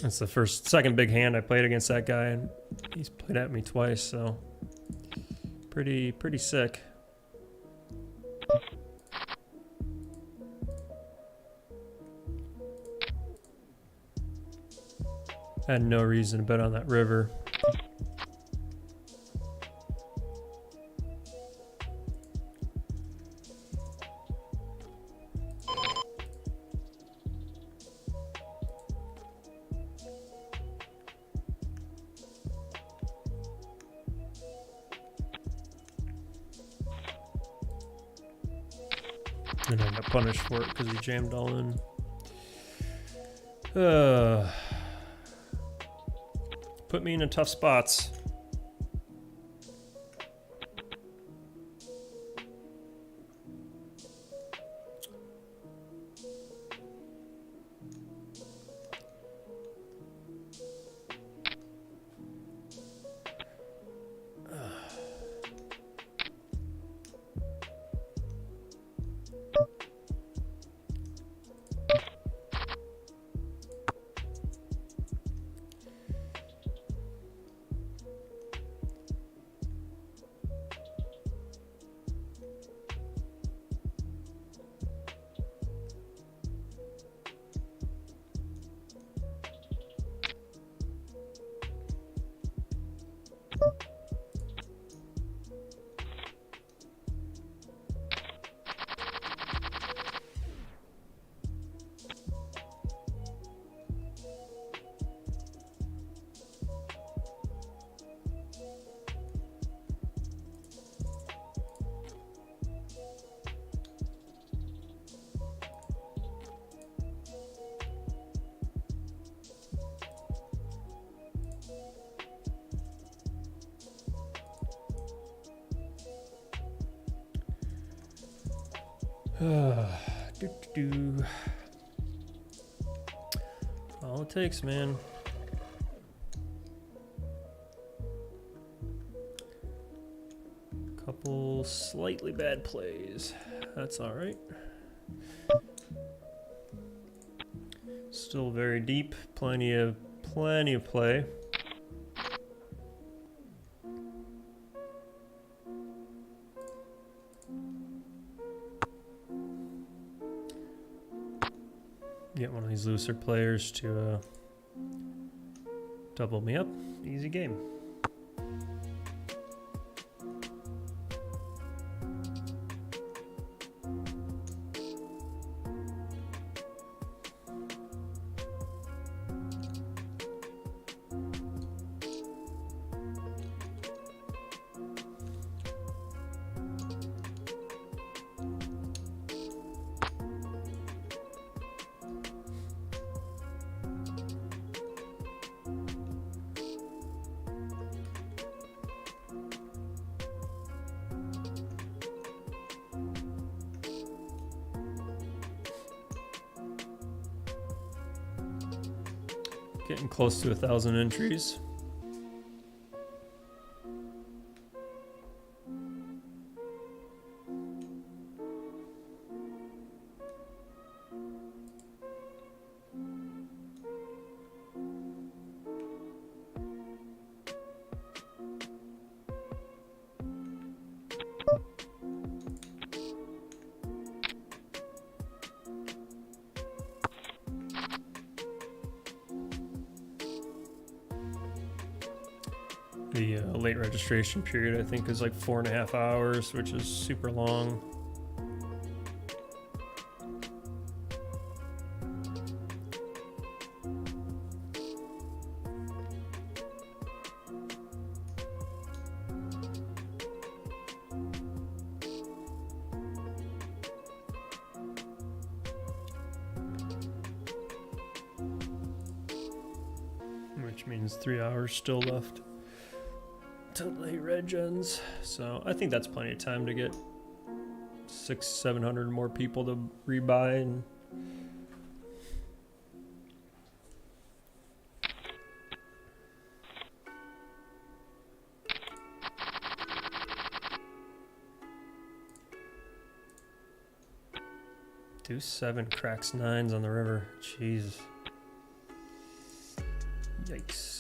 That's the second big hand I played against that guy, and he's played at me twice, so pretty sick. I had no reason to bet on that river. And I got punished for it because he jammed all in. Put me in tough spots. All it takes, man. Couple slightly bad plays. That's all right. Still very deep. Plenty of play. Get one of these looser players to double me up. Easy game. Getting close to 1,000 entries. The late registration period, I think, is like 4.5 hours, which is super long. Which means 3 hours still left to late reg gens, so I think that's plenty of time to get 600-700 more people to rebuy. And Deuce 7 cracks 9s on the river. Jeez. Yikes.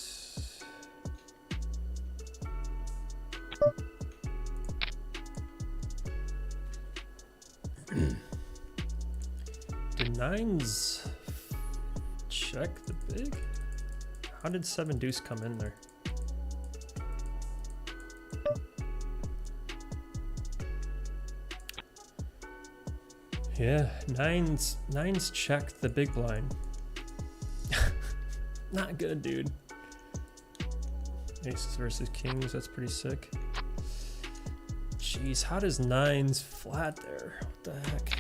Did 9s check the big? How did 7 deuce come in there? Yeah, nines check the big blind. Not good, dude. Aces versus kings, that's pretty sick. Jeez, how does 9s flat there? What the heck?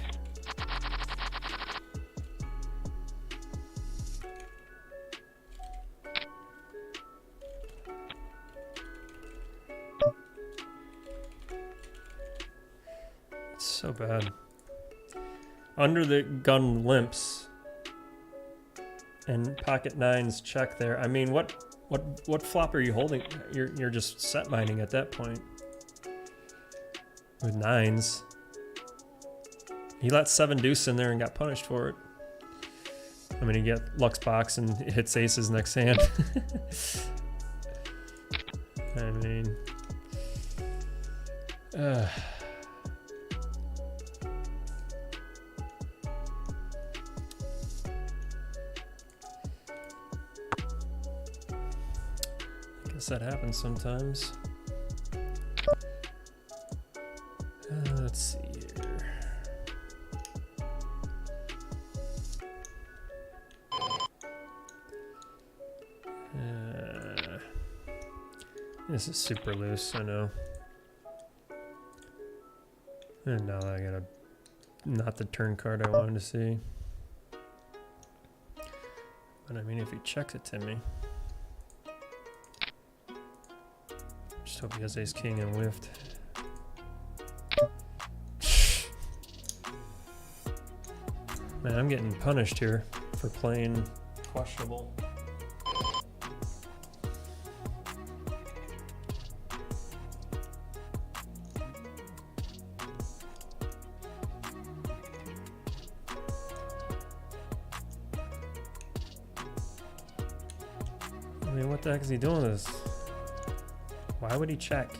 So bad. Under the gun limps and pocket nines check there. I mean, what flop are you holding? You're just set mining at that point with nines. He let 7 deuce in there and got punished for it. I mean, he get Lux box and hits aces next hand. I mean, I guess that happens sometimes. Let's see here. This is super loose, I know. And now I gotta, not the turn card I wanted to see. But I mean, if he checks it to me. Just hope he has ace king and whiffed. Man, I'm getting punished here for playing questionable. I mean, what the heck is he doing this? Why would he check?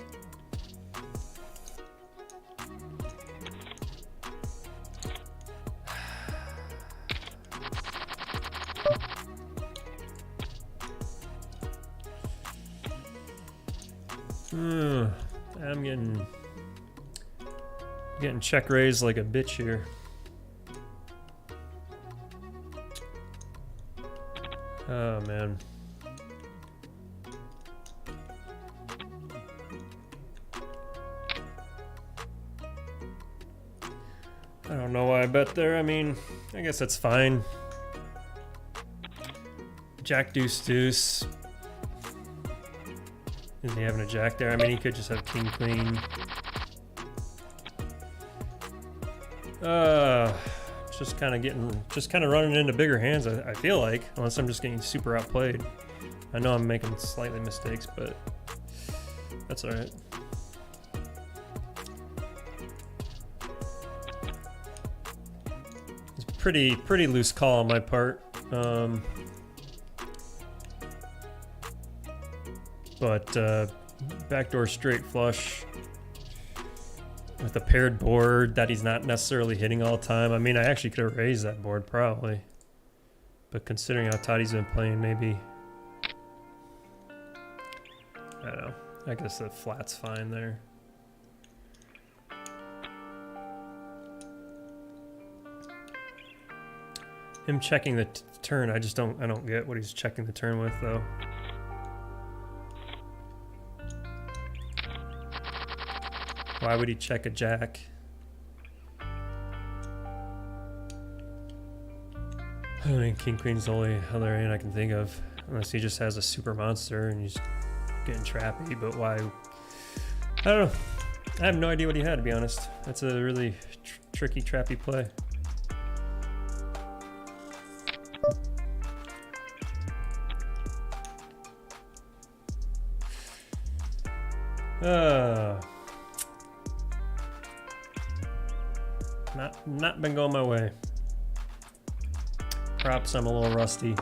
I'm getting check raised like a bitch here. Oh man. I don't know why I bet there. I mean, I guess that's fine. Jack deuce deuce. Is he having a jack there? I mean, he could just have king queen. Just kind of running into bigger hands. I feel like, unless I'm just getting super outplayed. I know I'm making slightly mistakes, but that's all right. It's pretty loose call on my part. But backdoor straight flush with a paired board that he's not necessarily hitting all the time. I mean, I actually could have raised that board probably, but considering how tight he's been playing, maybe, I don't know. I guess the flat's fine there. Him checking the turn, I don't get what he's checking the turn with though. Why would he check a jack? I mean, king queen's the only other hand I can think of, unless he just has a super monster and he's getting trappy. But why? I don't know. I have no idea what he had, to be honest. That's a really tricky, trappy play. Not been going my way. Perhaps I'm a little rusty.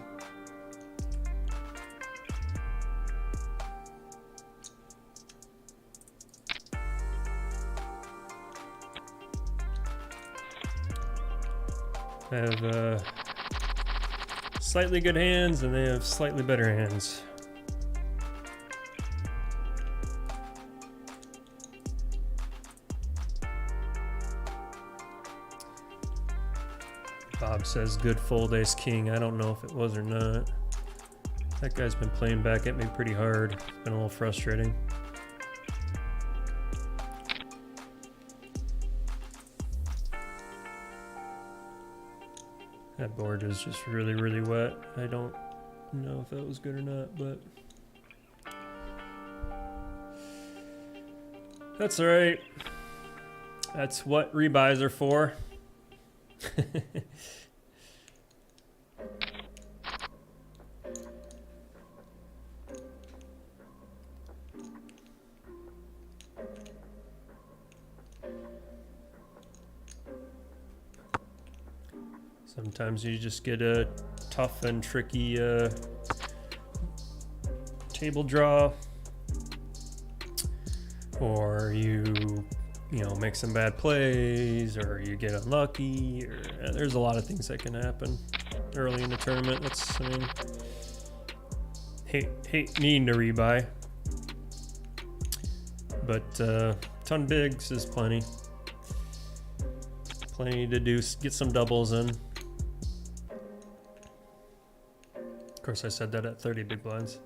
I have slightly good hands and they have slightly better hands. Bob says good fold ace king. I don't know if it was or not. That guy's been playing back at me pretty hard. It's been a little frustrating. That board is just really, really wet. I don't know if that was good or not, but that's all right. That's what rebuys are for. Sometimes you just get a tough and tricky table draw, or you know, make some bad plays, or you get unlucky, or there's a lot of things that can happen early in the tournament. I mean, hate needing to rebuy, but ton bigs is plenty to do. Get some doubles in. Of course, I said that at 30 big blinds.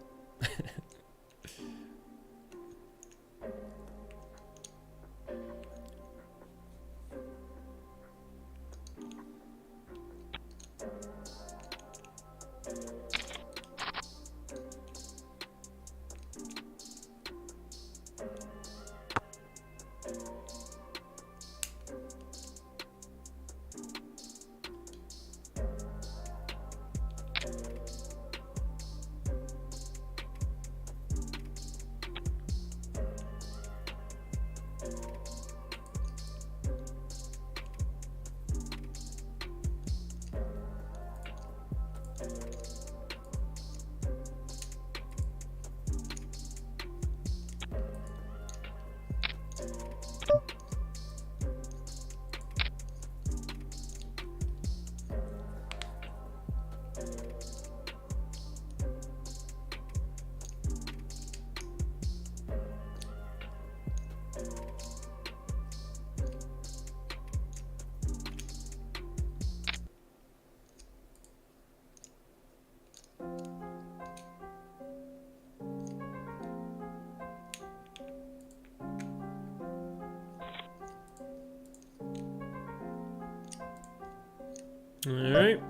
All right.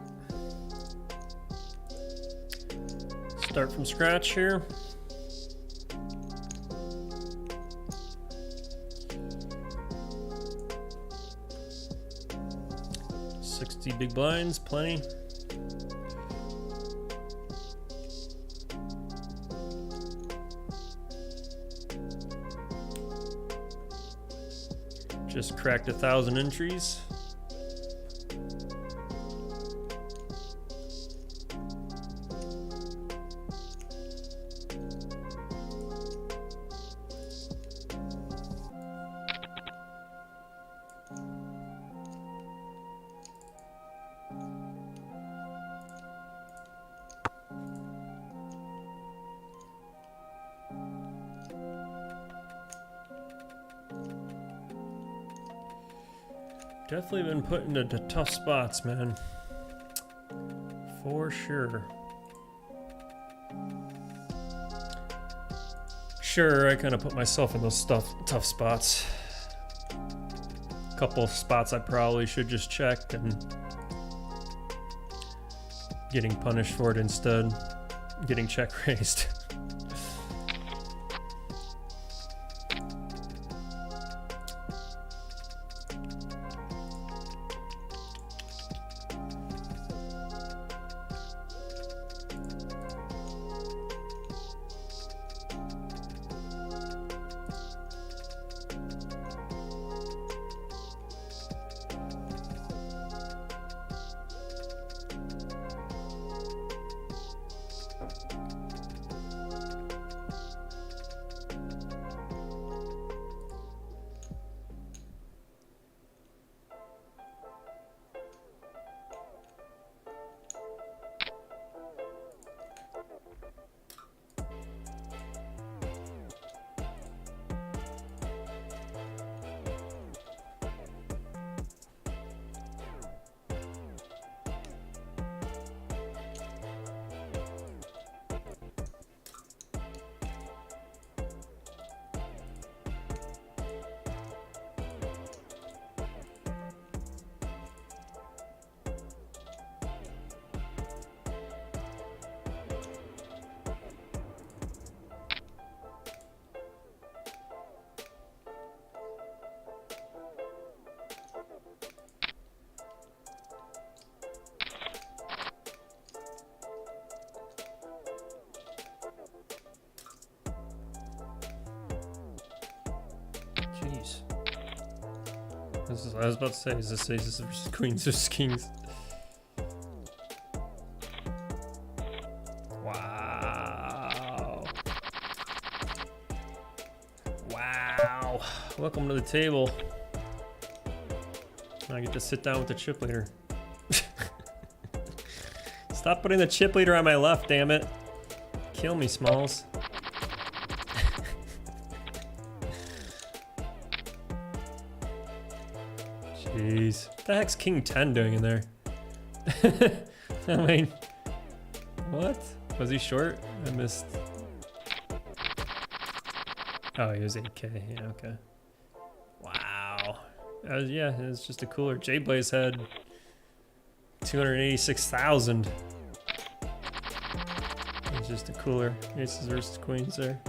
Start from scratch here. $60 big blinds, plenty. Just cracked 1,000 entries. Definitely been put into tough spots, man. For sure. Sure, I kind of put myself in those tough spots. A couple of spots I probably should just check, and getting punished for it instead. Getting check raised. This is, I was about to say, is this aces versus queens versus kings? Wow. Wow. Welcome to the table. I get to sit down with the chip leader. Stop putting the chip leader on my left, damn it. Kill me, Smalls. Jeez. What the heck's King 10 doing in there? I mean, what? Was he short? I missed. Oh, he was 8K. Yeah, okay. Wow. Yeah, it's just a cooler. J-Blaze had 286,000. It's just a cooler. Aces versus queens there.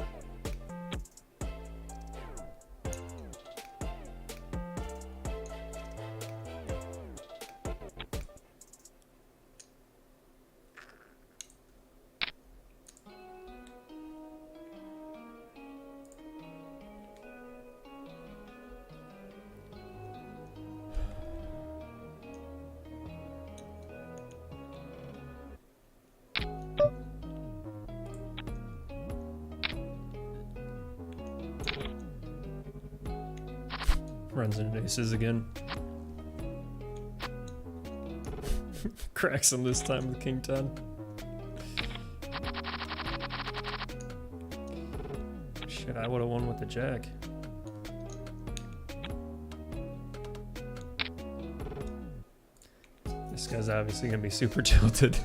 Runs into aces again. Cracks him this time with King 10. Shit, I would have won with the jack. This guy's obviously gonna be super tilted.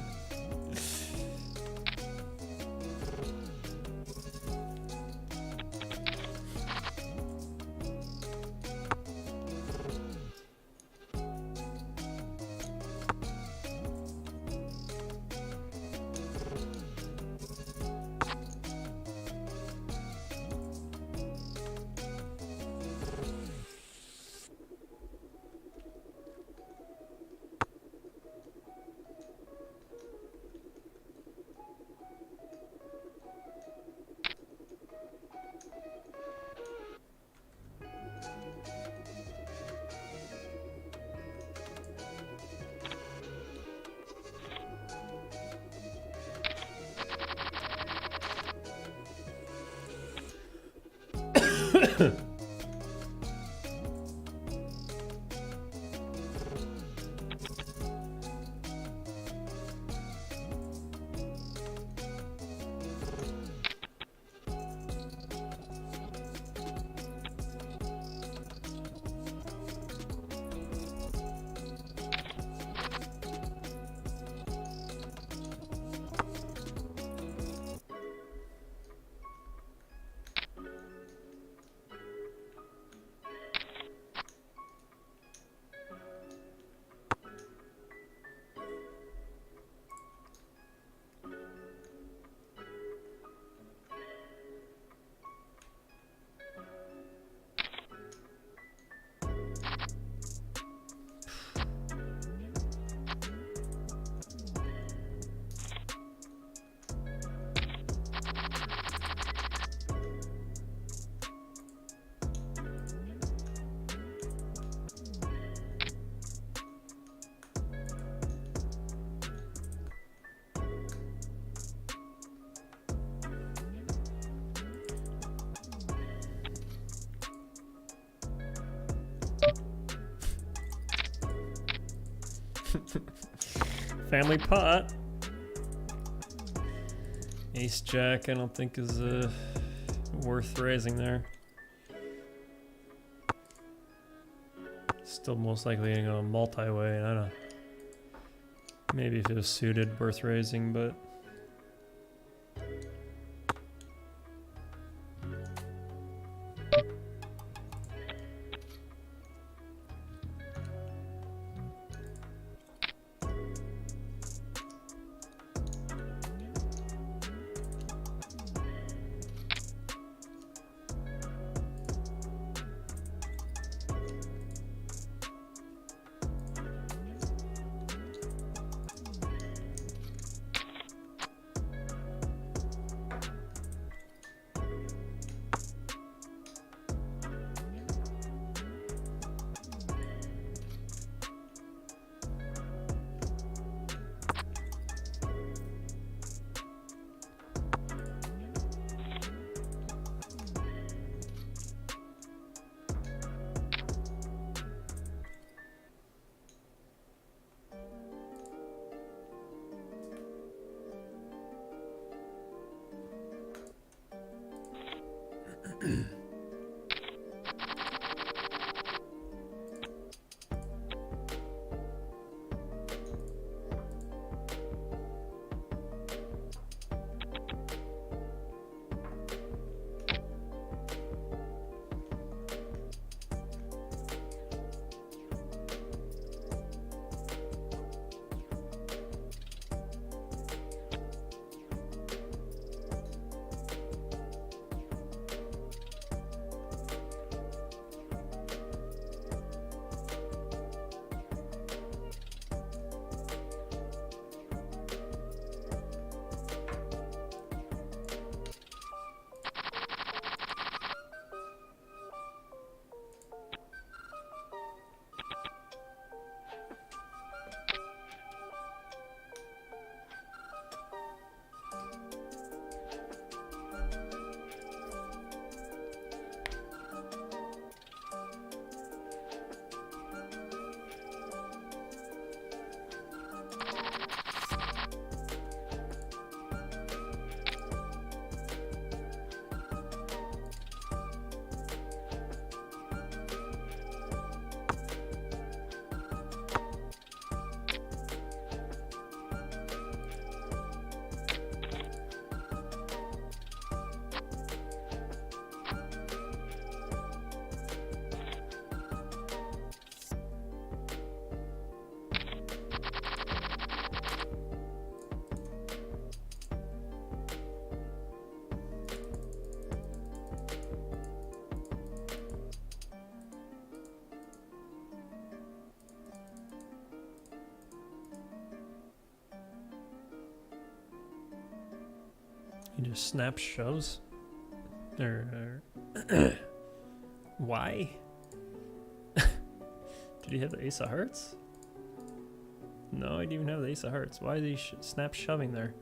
Family pot. Ace jack I don't think is worth raising there. Still most likely gonna go multi-way. I don't know. Maybe if it was suited, worth raising, but He just snap shoves? Or why? Did he have the ace of hearts? No, he didn't even have the ace of hearts. Why is he snap shoving there?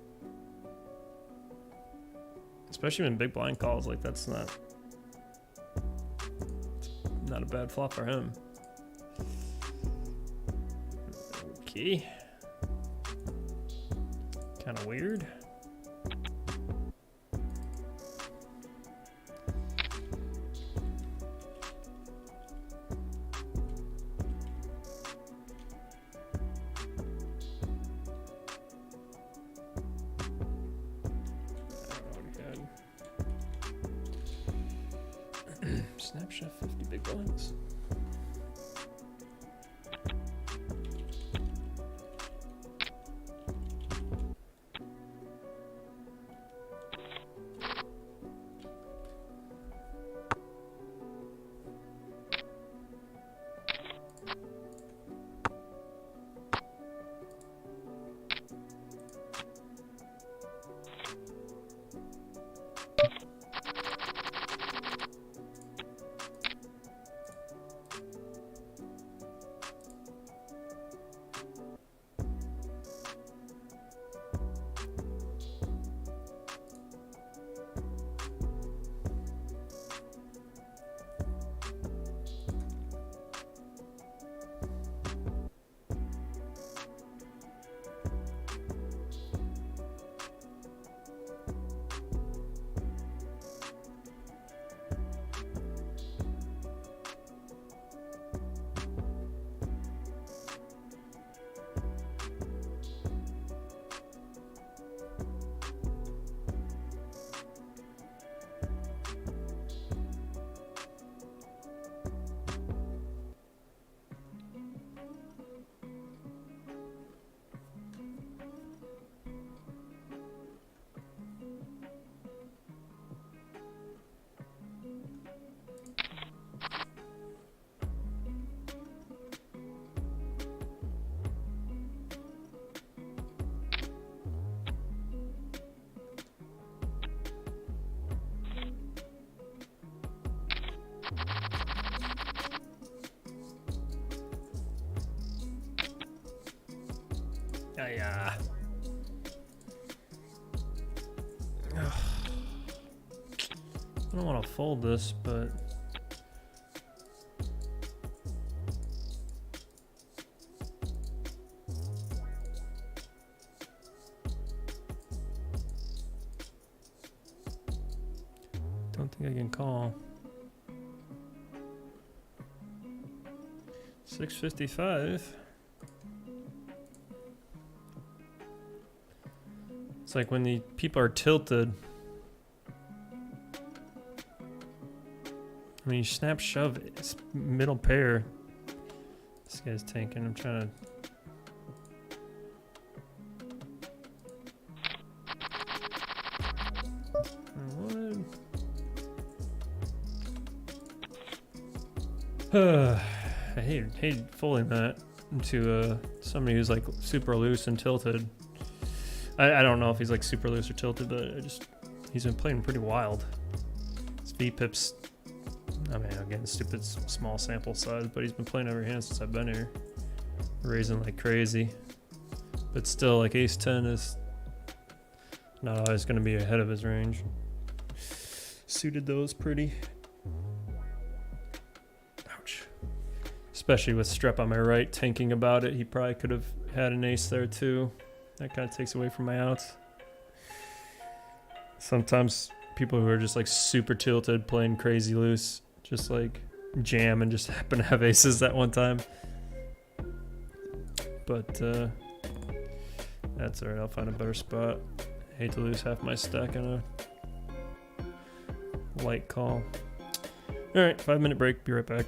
Especially when big blind calls, like that's not a bad flop for him. Okay. Kind of weird. Snapshot 50 big blinds. Yeah. I don't want to fold this, but don't think I can call. 655. It's like when the people are tilted. I mean, you snap shove, it's middle pair. This guy's tanking. I'm trying to. I hate folding that into somebody who's like super loose and tilted. I don't know if he's like super loose or tilted, but he's been playing pretty wild. His V-pips, I mean, again, stupid small sample size, but he's been playing every hand since I've been here. Raising like crazy. But still, like ace 10 is not always going to be ahead of his range. Suited those pretty. Ouch. Especially with Strep on my right, tanking about it. He probably could have had an ace there too. That kind of takes away from my outs. Sometimes people who are just like super tilted, playing crazy loose, just like jam and just happen to have aces that one time. But that's alright, I'll find a better spot. Hate to lose half my stack on a light call. Alright, 5-minute break, be right back.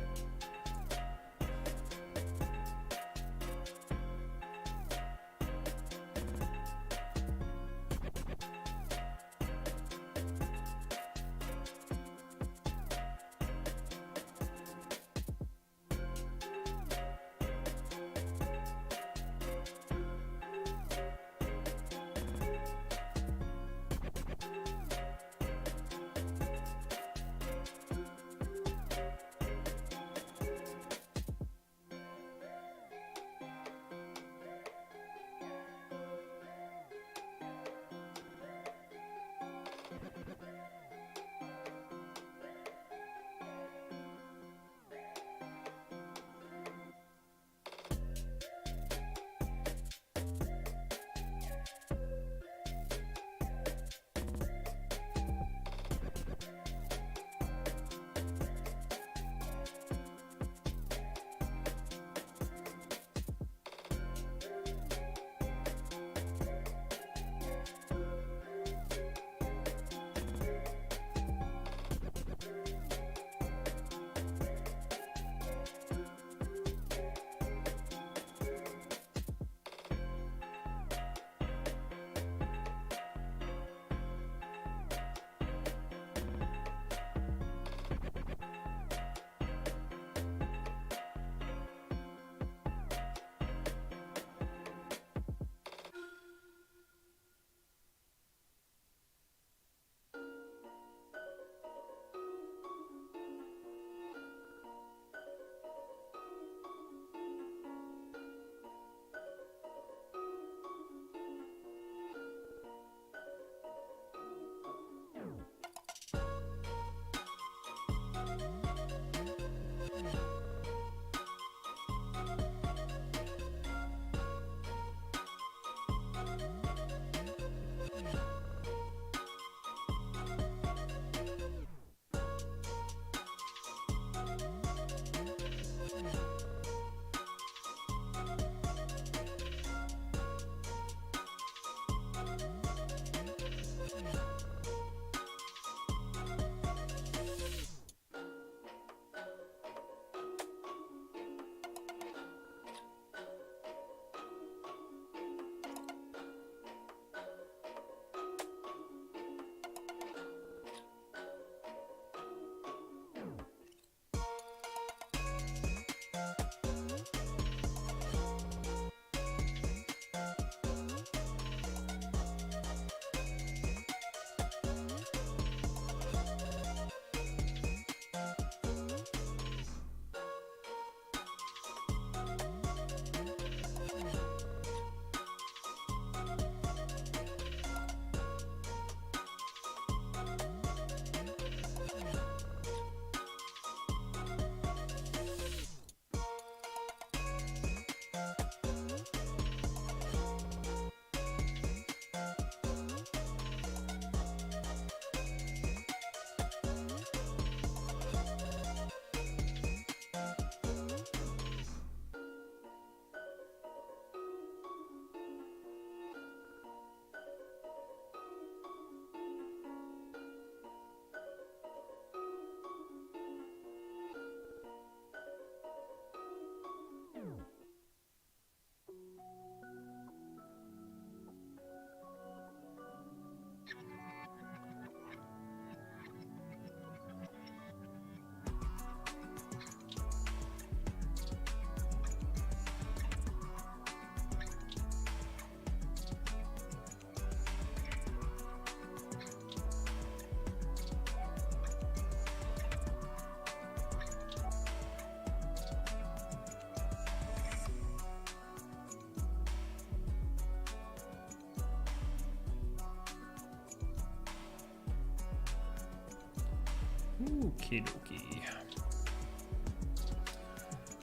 Okie dokie.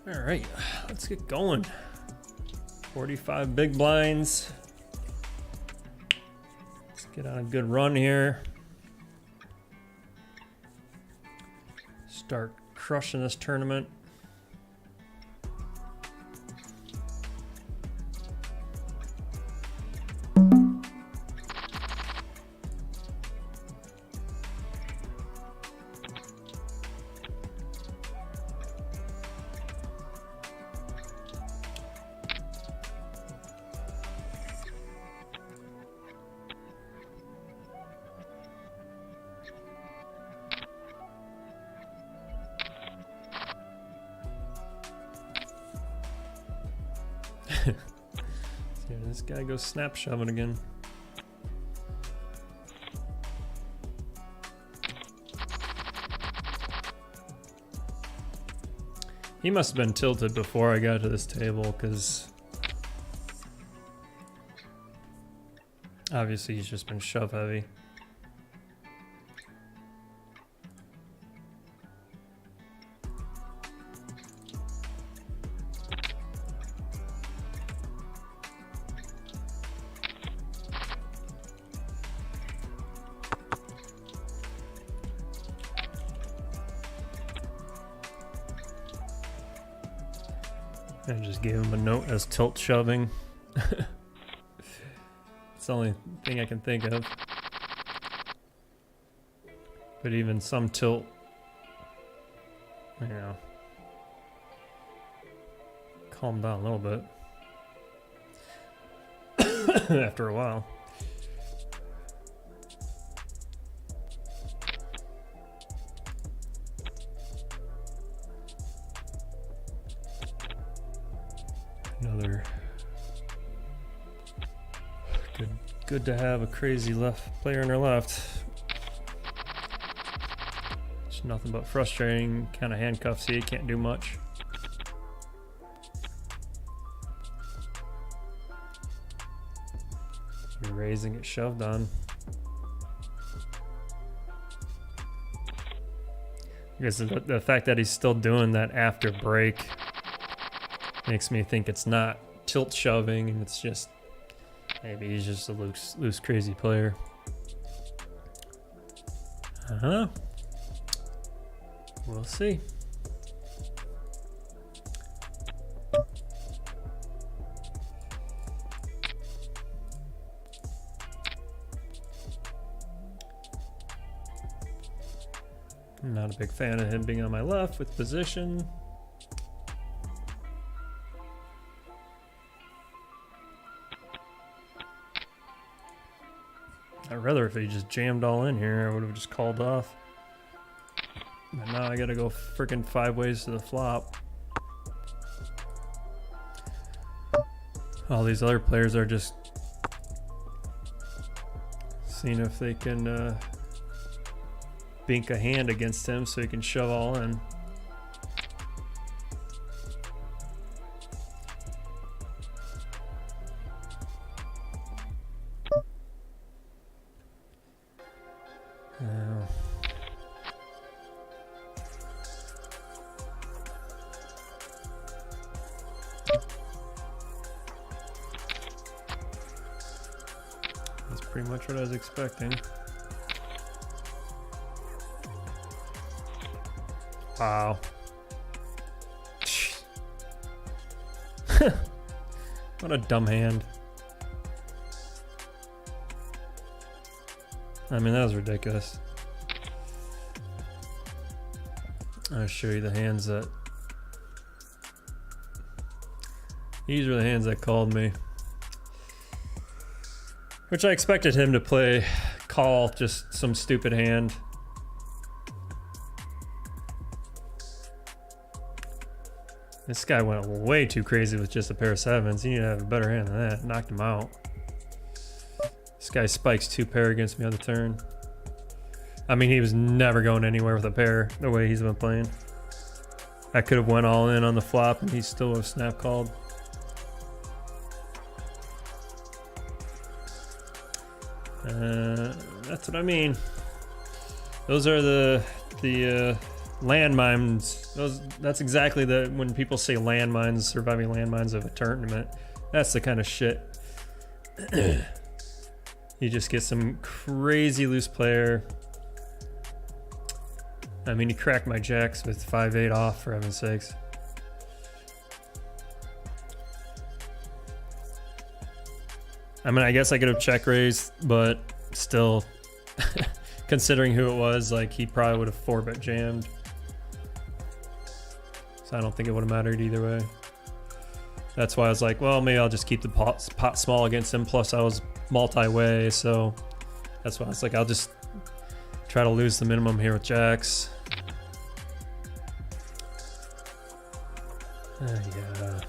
All right, let's get going. 45 big blinds. Let's get on a good run here. Start crushing this tournament. Yeah, this guy goes snap shoving again. He must have been tilted before I got to this table, because obviously he's just been shove heavy. I just gave him a note as tilt shoving. It's the only thing I can think of. But even some tilt, you know, calm down a little bit after a while. Another good to have a crazy left player in our left. It's nothing but frustrating. Kind of handcuffs you, can't do much. You're raising it shoved on. I guess the fact that he's still doing that after break makes me think it's not tilt shoving, and it's just maybe he's just a loose crazy player. We'll see. I'm not a big fan of him being on my left with position. I'd rather if he just jammed all in here, I would have just called off. But now I gotta go freaking 5 ways to the flop. All these other players are just seeing if they can bink a hand against him so he can shove all in. That's pretty much what I was expecting. Wow. What a dumb hand. I mean, that was ridiculous. I'll show you the hands that... These were the hands that called me. Which I expected him to play, call just some stupid hand. This guy went way too crazy with just a pair of sevens. He needed to have a better hand than that. Knocked him out. This guy spikes 2 pair against me on the turn. I mean, he was never going anywhere with a pair the way he's been playing. I could have went all in on the flop and he still would have snap called. That's what I mean. Those are the landmines. That's exactly when people say landmines, surviving landmines of a tournament. That's the kind of shit. You just get some crazy loose player. I mean, he cracked my jacks with 5-8 off, for heaven's sakes. I mean, I guess I could have check raised, but still, considering who it was, like, he probably would have 4-bet jammed. So I don't think it would have mattered either way. That's why I was like, well, maybe I'll just keep the pot small against him. Plus, I was multi-way, so that's why I was like, I'll just try to lose the minimum here with jacks. Yeah.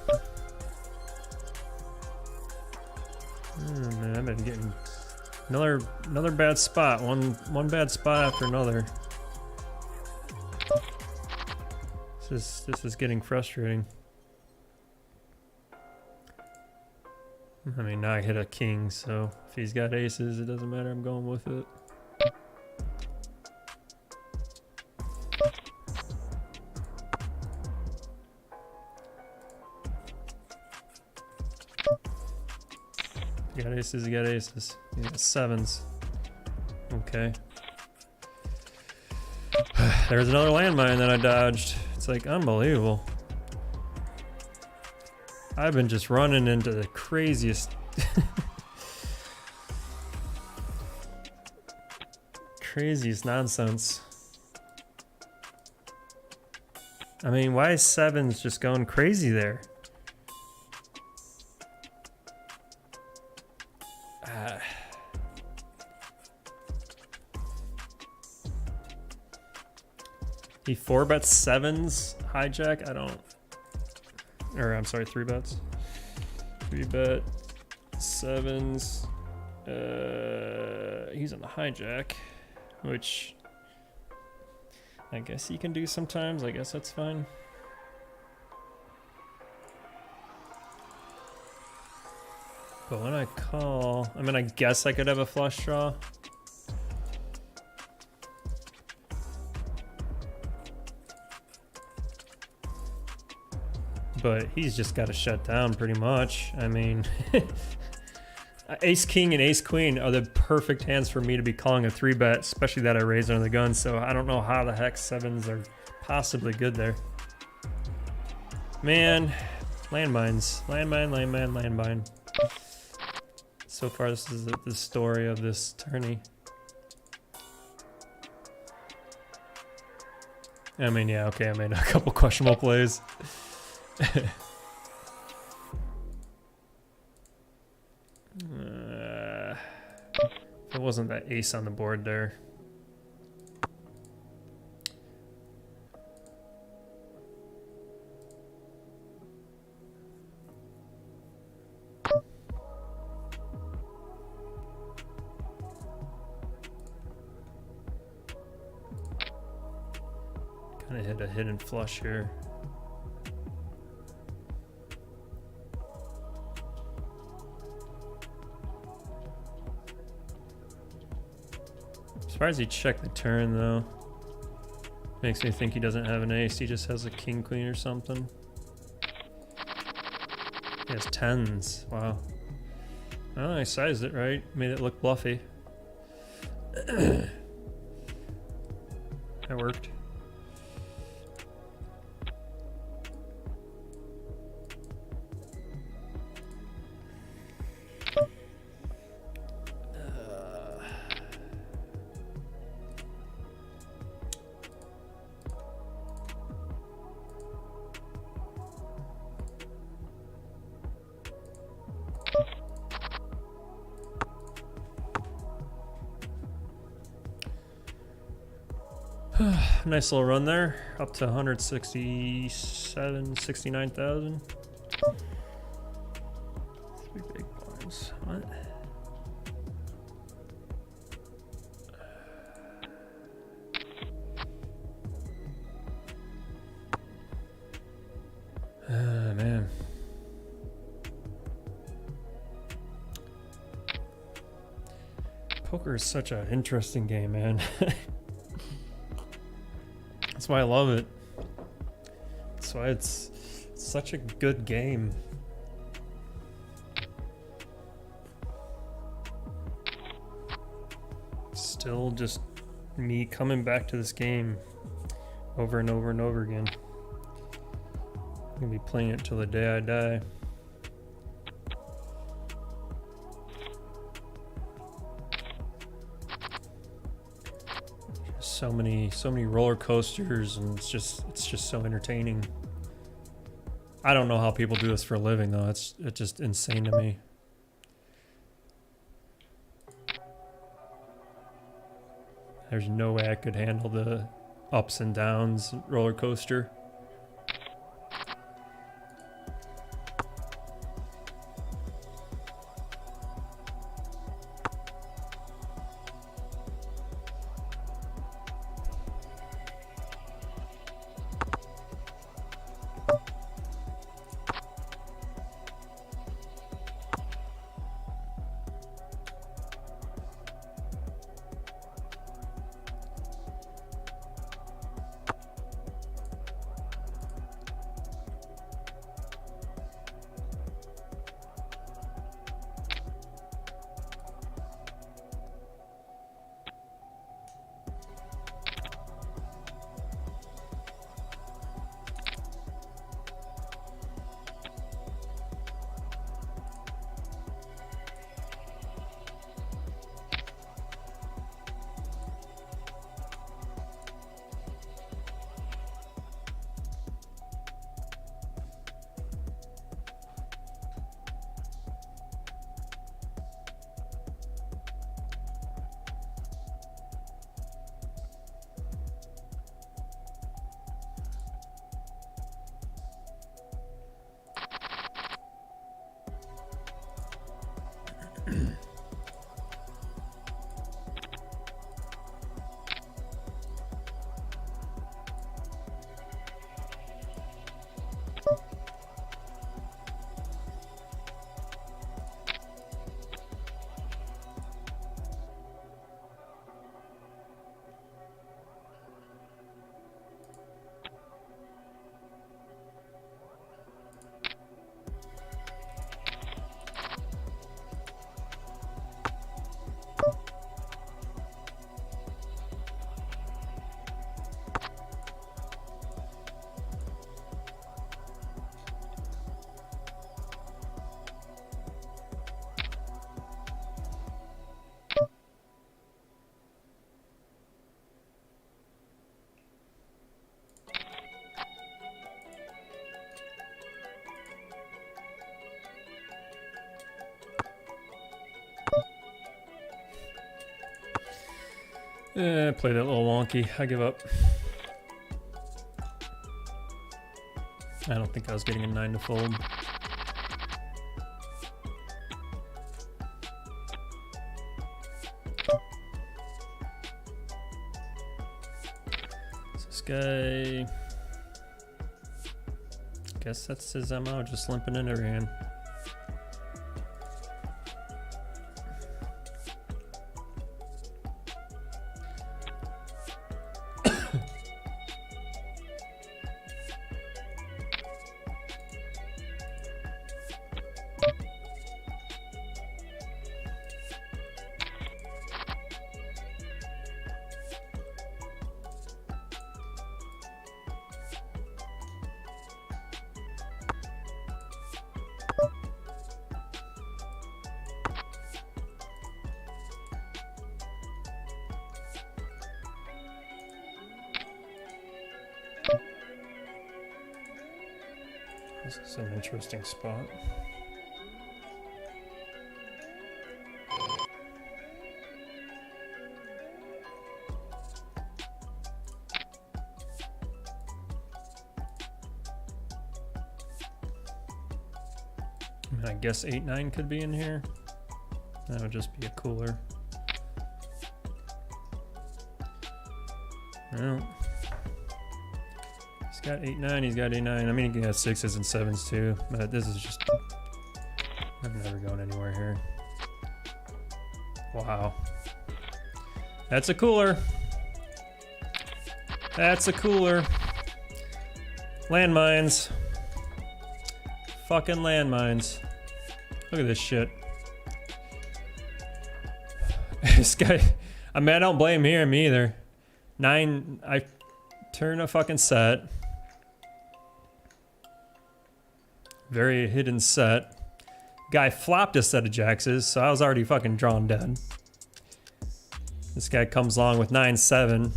Oh, man, I've been getting another bad spot. One bad spot after another. This is getting frustrating. I mean, now I hit a king, so if he's got aces, it doesn't matter. I'm going with it. You got aces, you got aces. You got sevens. Okay. There's another landmine that I dodged. It's like unbelievable. I've been just running into the craziest craziest nonsense. I mean, why is sevens just going crazy there? He 4-bets sevens hijack. I don't. Or I'm sorry, 3-bets. 3-bet sevens. He's on the hijack, which I guess he can do sometimes. I guess that's fine. But when I call, I mean, I guess I could have a flush draw. But he's just got to shut down pretty much. I mean, ace king and ace queen are the perfect hands for me to be calling a 3-bet, especially that I raised under the gun. So I don't know how the heck sevens are possibly good there. Man, landmines, landmine. So far, this is the story of this tourney. I mean, yeah, okay, I made a couple questionable plays. It wasn't that ace on the board there. Kind of hit a hidden flush here. Surprised he checked the turn though. Makes me think he doesn't have an ace, he just has a king queen or something. He has tens, wow. Oh, I sized it right, made it look bluffy. That worked. Nice little run there, up to 167, 69,000. 3 big blinds. What? Man. Poker is such an interesting game, man. That's why I love it. That's why it's such a good game. Still just me coming back to this game over and over and over again. I'm gonna be playing it till the day I die. So many roller coasters, and it's just so entertaining. I don't know how people do this for a living though. It's just insane to me. There's no way I could handle the ups and downs roller coaster. Played that a little wonky. I give up. I don't think I was getting a 9 to fold. This guy, guess that's his MO, just limping in every hand. This is an interesting spot. I guess 8-9 could be in here. That would just be a cooler. Well, he's got 8-9, he's got 8-9. I mean, he can have 6s and 7s too, but this is just, I'm never going anywhere here. Wow. That's a cooler. That's a cooler. Landmines. Fucking landmines. Look at this shit. This guy, I mean, I don't blame him either. 9, I turn a fucking set. Very hidden set. Guy flopped a set of jackses, so I was already fucking drawn dead. This guy comes along with 9-7.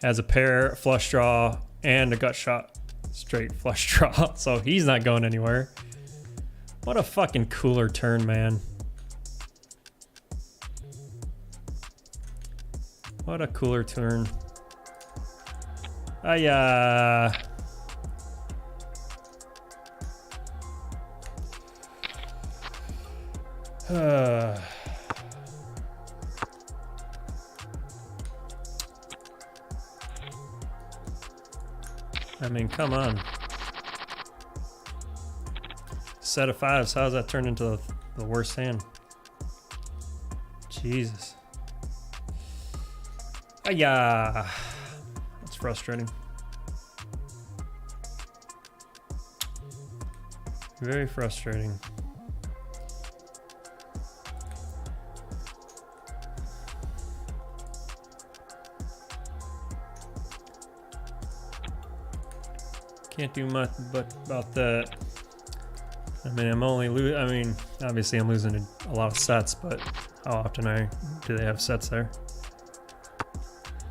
Has a pair, flush draw, and a gut shot. Straight flush draw, so he's not going anywhere. What a fucking cooler turn, man. What a cooler turn. I mean, come on. Set of 5s, how does that turn into the worst hand? Jesus. Yeah, that's frustrating. Very frustrating. Can't do much but about that. I mean, obviously I'm losing a lot of sets, but how often do they have sets there?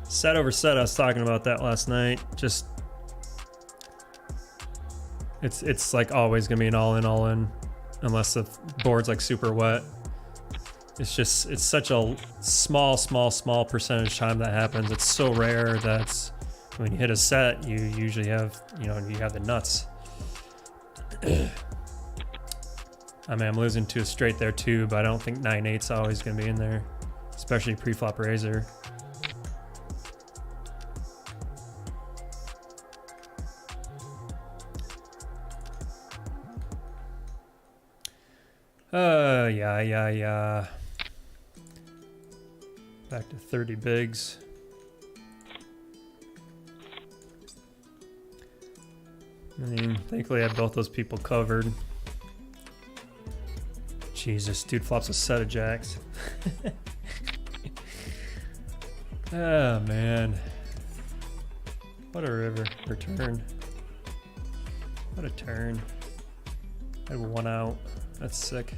Set over set, I was talking about that last night. Just, it's like always gonna be an all in, unless the board's like super wet. It's such a small percentage time that happens. It's so rare that when you hit a set, you usually have, you have the nuts. I mean, I'm losing to a straight there too, but I don't think 9-8's always gonna be in there, especially pre-flop razor. Yeah. Back to 30 bigs. I mean, thankfully I had both those people covered. Jesus, dude flops a set of jacks. Oh man. What a river. Or turn. What a turn. I had 1 out. That's sick.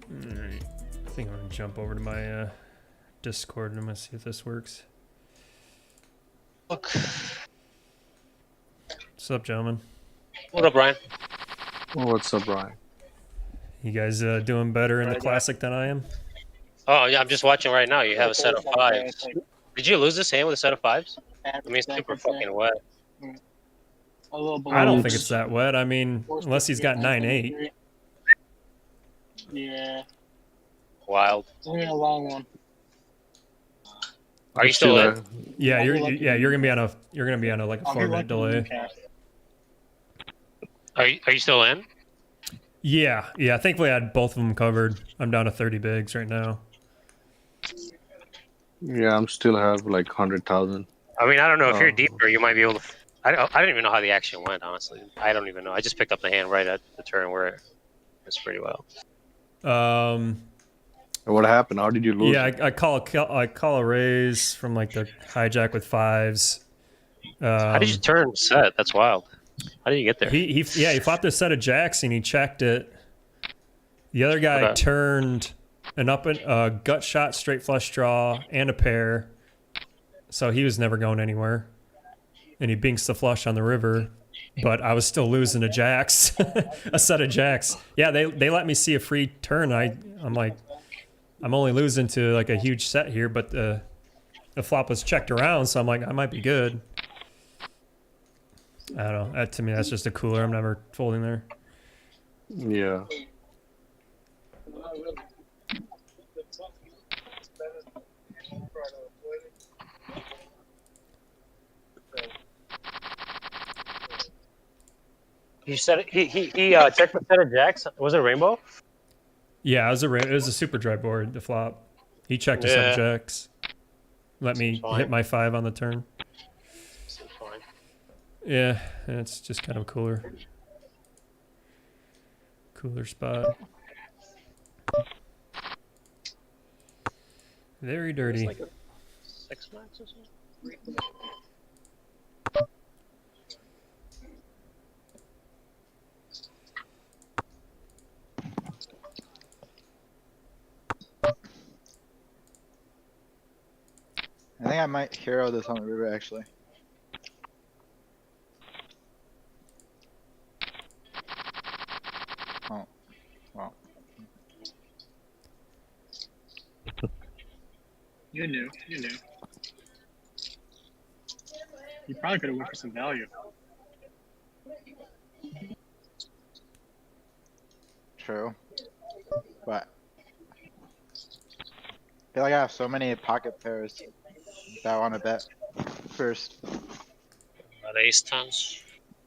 Alright. I think I'm gonna jump over to my Discord and I'm gonna see if this works. Look. What's up, gentlemen? What up, Brian? What's up, Brian? You guys doing better in the classic than I am? Oh, yeah, I'm just watching right now. You have a set of 5s. Did you lose this hand with a set of 5s? I mean, it's super fucking wet. I don't think it's that wet. I mean, unless he's got 9-8. Yeah. Wild. It's only a long one. Are you still in? Yeah, you're gonna be on a like a 4-minute delay. Are you still in? Yeah. Thankfully, I had both of them covered. I'm down to 30 bigs right now. Yeah, I'm still have like 100,000. I mean, I don't know if you're deeper, you might be able to. I don't even know how the action went, honestly. I don't even know. I just picked up the hand right at the turn where it was pretty well. What happened? How did you lose? Yeah, I call a raise from like the hijack with 5s. How did you turn set? That's wild. How did you get there? He flopped a set of jacks and he checked it. The other guy turned a gut shot, straight flush draw, and a pair. So he was never going anywhere. And he binks the flush on the river, but I was still losing to jacks, a set of jacks. Yeah, they let me see a free turn. I'm like, I'm only losing to like a huge set here, but the flop was checked around, so I'm like, I might be good. I don't know. To me, that's just a cooler. I'm never folding there. Yeah. You said he checked the set of jacks. Was it a rainbow? Yeah, it was a super dry board. The flop. He checked a set of jacks. let me Seems fine. hit my 5 on the turn. Seems fine. Yeah, and it's just kind of cooler spot. Very It's dirty. like a 6 max or something. I think I might hero this on the river actually. Oh, well. You knew. You probably could have went for some value. True. But I feel like I have so many pocket pairs that I want to bet first. About ace tens,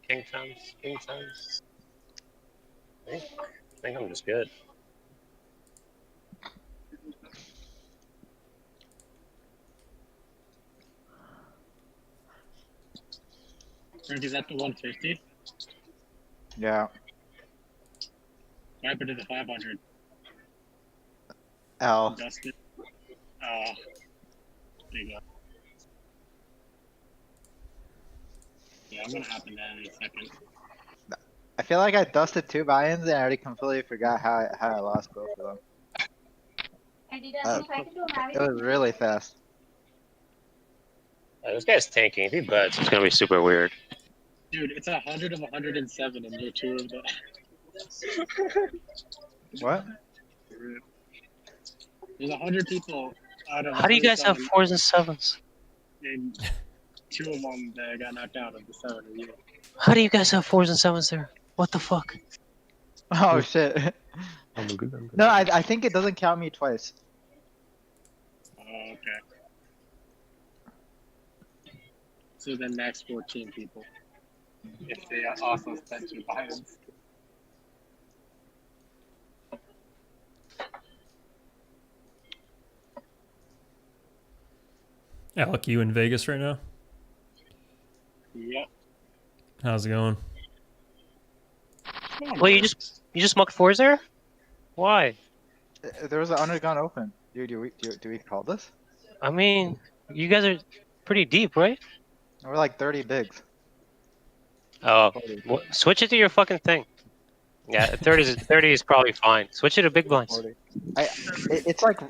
king tens, king tens. I think I'm just good. Frank, is that the 150? Yeah. What happened to the 500? L. Dusted? Oh, there you go. Yeah, I'm gonna hop in that in a second. I feel like I dusted 2 buy-ins and I already completely forgot how I lost both of them. It was really fast. This guy's tanking. If he bets, it's gonna be super weird. Dude, it's 100 of 107 and you're 2 of the. What? There's 100 people out of How do you guys have 107, fours and sevens? and 2 of them that got knocked out of the 7 of you. How do you guys have fours and sevens there? What the fuck? Oh shit. I'm good. No, I think it doesn't count me twice. Oh, okay. So then max 14 people. If they also spent 2 buy-ins. Alec, you in Vegas right now? Yep. How's it going? Well, you just mucked fours there? Why? There was an undergone open. Do we call this? I mean, you guys are pretty deep, right? We're like 30 bigs. Oh, 40. switch it to your fucking thing. Yeah, 30 is probably fine. Switch it to big blinds. 40. It's like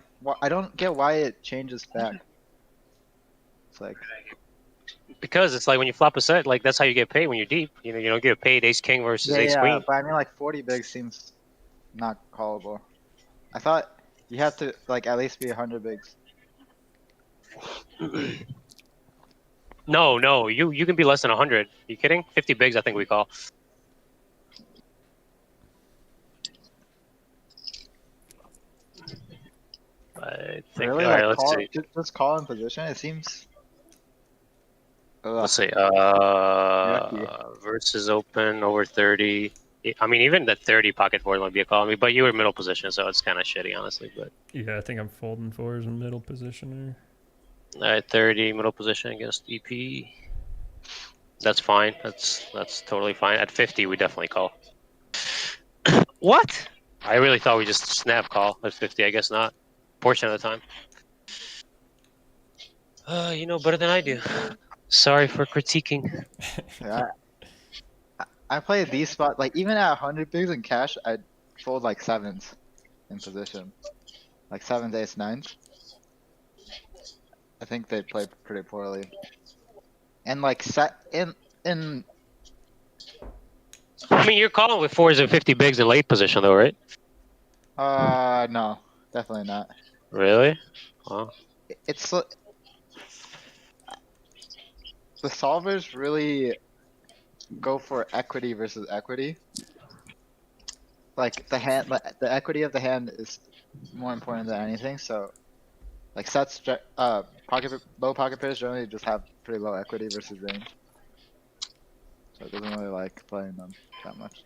I don't get why it changes back. It's like Because it's like when you flop a set, like that's how you get paid when you're deep. You know, you don't get paid ace king versus ace queen. but I mean like 40 bigs seems not callable. I thought you have to like at least be 100 bigs. No, you can be less than 100. You kidding? 50 bigs, I think we call. I think. Really? All right, Like let's see. just call in position. It seems. Let's see. Yucky. Versus open over 30. I mean, even the 30 pocket fours might be a call. I mean, but you were middle position, so it's kind of shitty, honestly. But Yeah, I think I'm folding 4s in middle position all right, 30 middle position against EP. That's fine. That's totally fine. At 50, we definitely call. What? I really thought we just snap call at 50. I guess not. Portion of the time. You know better than I do. Sorry for critiquing. Yeah. I play these spots like even at 100 bigs in cash, I'd fold like 7s in position, like 7s, 8s, 9s. I think they play pretty poorly. And like set in I mean, you're calling with 4s and 50 bigs in late position, though, right? no, definitely not. Really? Well, It's the solvers really go for equity versus equity. Like the equity of the hand is more important than anything. So, like sets, low pocket pairs generally just have pretty low equity versus range. So it doesn't really like playing them that much.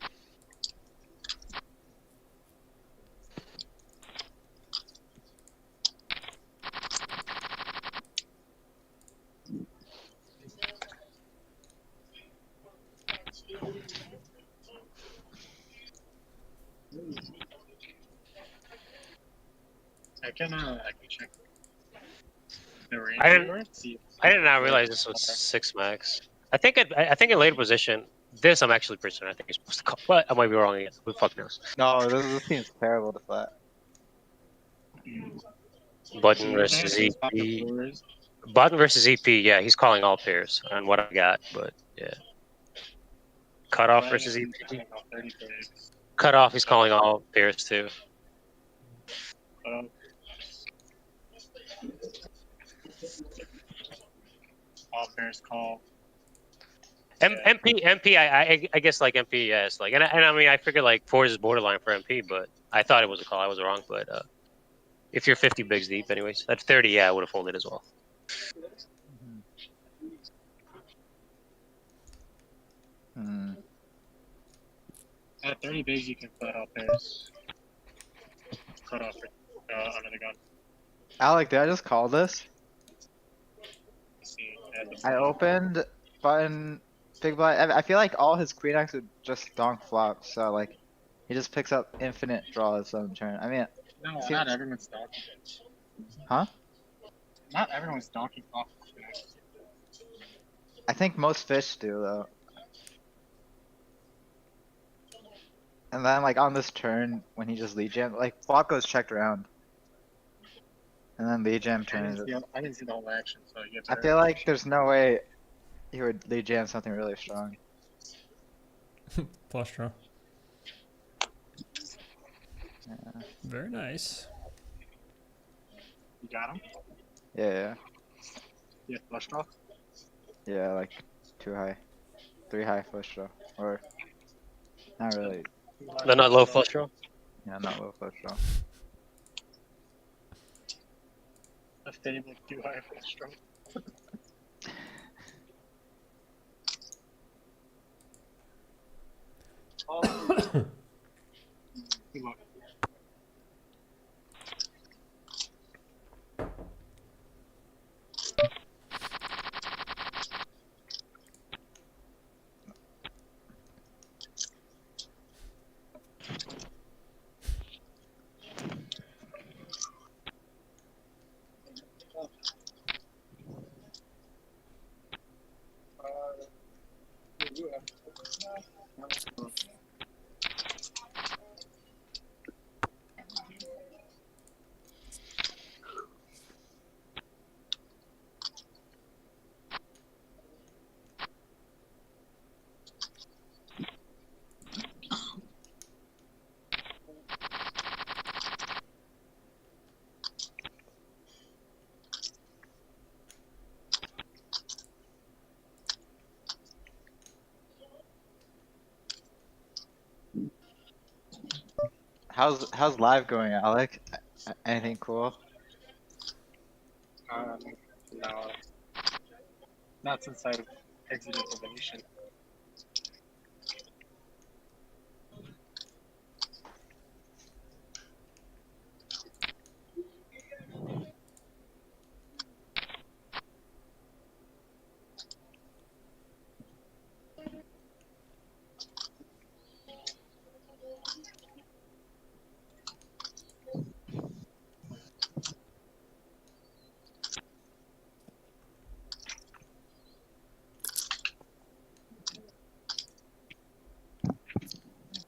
can check the range I didn't- viewer, see. I did not realize this was 6 max. I think in later position, this I'm actually pretty certain I think you're supposed to call, but I might be wrong again. Who the fuck knows? No, this seems terrible to flat. Button So versus there's pocket EP. blowers. Button versus EP, yeah, he's calling all pairs on what I got, but yeah. Cutoff Flatting versus is EP. calling all 30 pairs. Cutoff, he's calling all pairs too. Um, all pairs call. MP, I guess like MP, yes, like, and I mean, I figured like fours is borderline for MP, but I thought it was a call. I was wrong, but if you're 50 bigs deep, anyways, at 30, yeah, I would have folded as well. Hmm. At 30 bigs, you can flat all pairs. Cut off under the gun. Alec, did I just call this? See, at the I bottom. opened button big blind. I feel like all his queen X would just donk flop, so like he just picks up infinite draws on turn. I mean, No, see- not everyone's donking. Huh? Not everyone's donking off. I think most fish do though. And then like on this turn when he just lead jam, like flop goes checked around, and then lead jam turns. I didn't see the whole action, so you I feel like there's no way he would lead jam something really strong. Flush draw. Yeah, Very nice. You got him? yeah, Yeah, flush draw. yeah, like 2 high, 3 high flush draw, or not really. They're not low flush draw. Yeah, not low flush draw. A stable 2 high flush draw. Good luck. How's live going, Alec? Anything cool? No. Not since I exited the nation.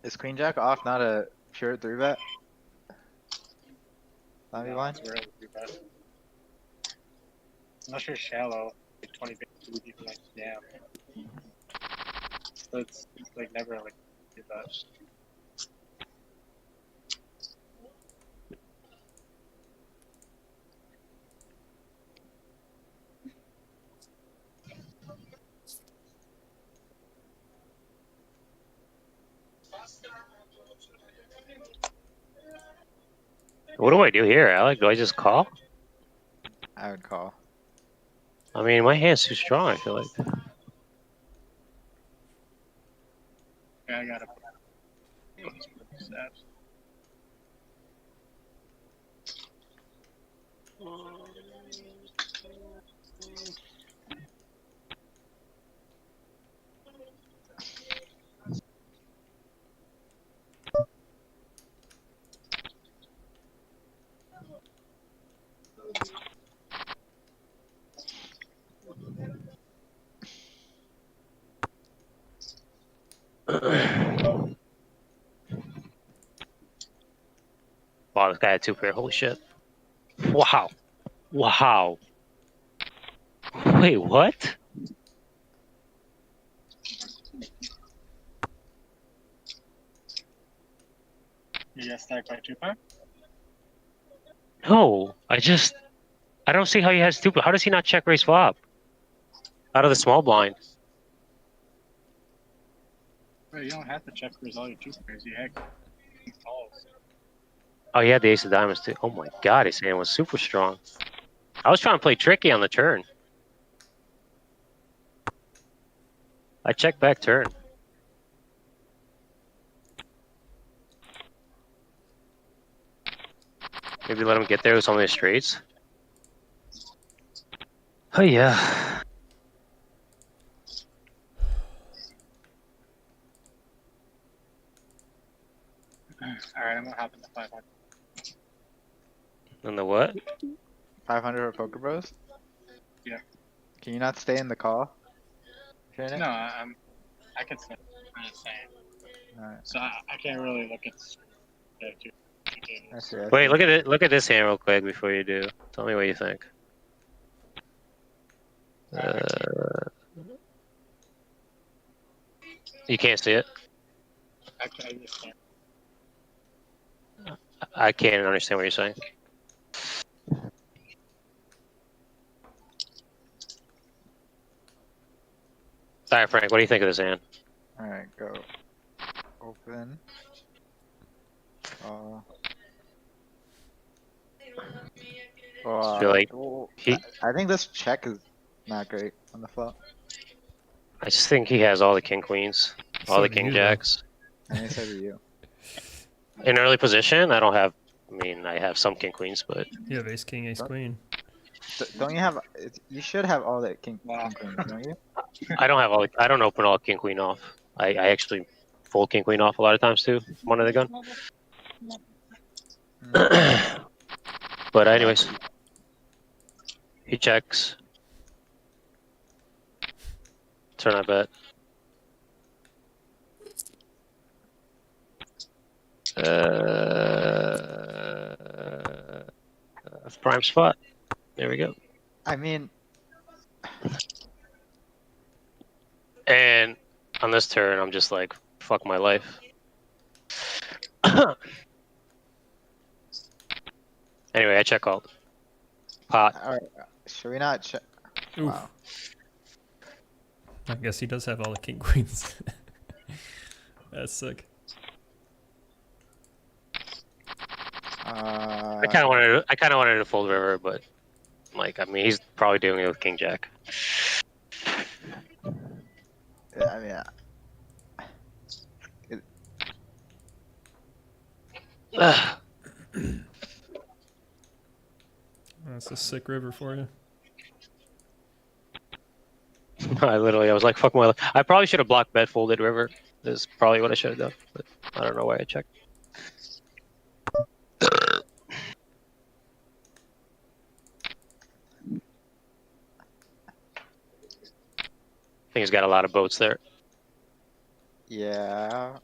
Is queen jack off not a pure 3-bet? Lobby line? It's really too bad. Unless you're shallow, like 20 big would be like, damn. So it's like never like do that. What do I do here, Alec? Do I just call? I would call. I mean, my hand's too strong, I feel like. Yeah, I gotta. Snaps. Wow, this guy had 2 pair. Holy shit. Wow. Wow. Wait, what? You got stacked by 2 pair? No, I don't see how he has 2 pair. How does he not check raise flop? Out of the small blind. Bro, you don't have to check raise all your 2 pairs. You had calls. Oh, he had the ace of diamonds too. Oh my god, his hand was super strong. I was trying to play tricky on the turn. I checked back turn. Maybe let him get there with some of his straights. Oh yeah. Alright, I'm gonna hop into 500. And the what? 500 for Poker Bros? Yeah. Can you not stay in the call? If you're in it? No, I can say. I'm just saying. Alright. So I can't really look at the 2 I see, I Wait, see. look at it. Look at this hand real quick before you do. Tell me what you think. You can't see it. I just can't. I can't understand what you're saying. All right, Frank. What do you think of this hand? Alright, go. Open. feel like well, he- I think this check is not great on the flop. I just think he has all the king queens, all So the do king you, though. jacks. I mean, so do you. In early position, I don't have. I mean, I have some king queens, but You have ace king, ace Huh? queen. Don't you have? You should have all that king Wow. queens, don't you? I don't have all. I don't open all king queen off. I actually fold king queen off a lot of times too. One of the gun. But anyways, he checks. Turn I bet. Prime spot. There we go. I mean, And on this turn, I'm just like, fuck my life. Anyway, I check called. Pot. alright. Should we not check? Oof. Wow. I guess he does have all the king queens. That's sick. I kind of wanted to fold river, but like, I mean, he's probably doing it with king jack. Yeah, I mean, That's a sick river for you. I was like, fuck my life. I probably should have blocked bet folded river. Is probably what I should have done, but I don't know why I checked. I think he's got a lot of boats there. yeah.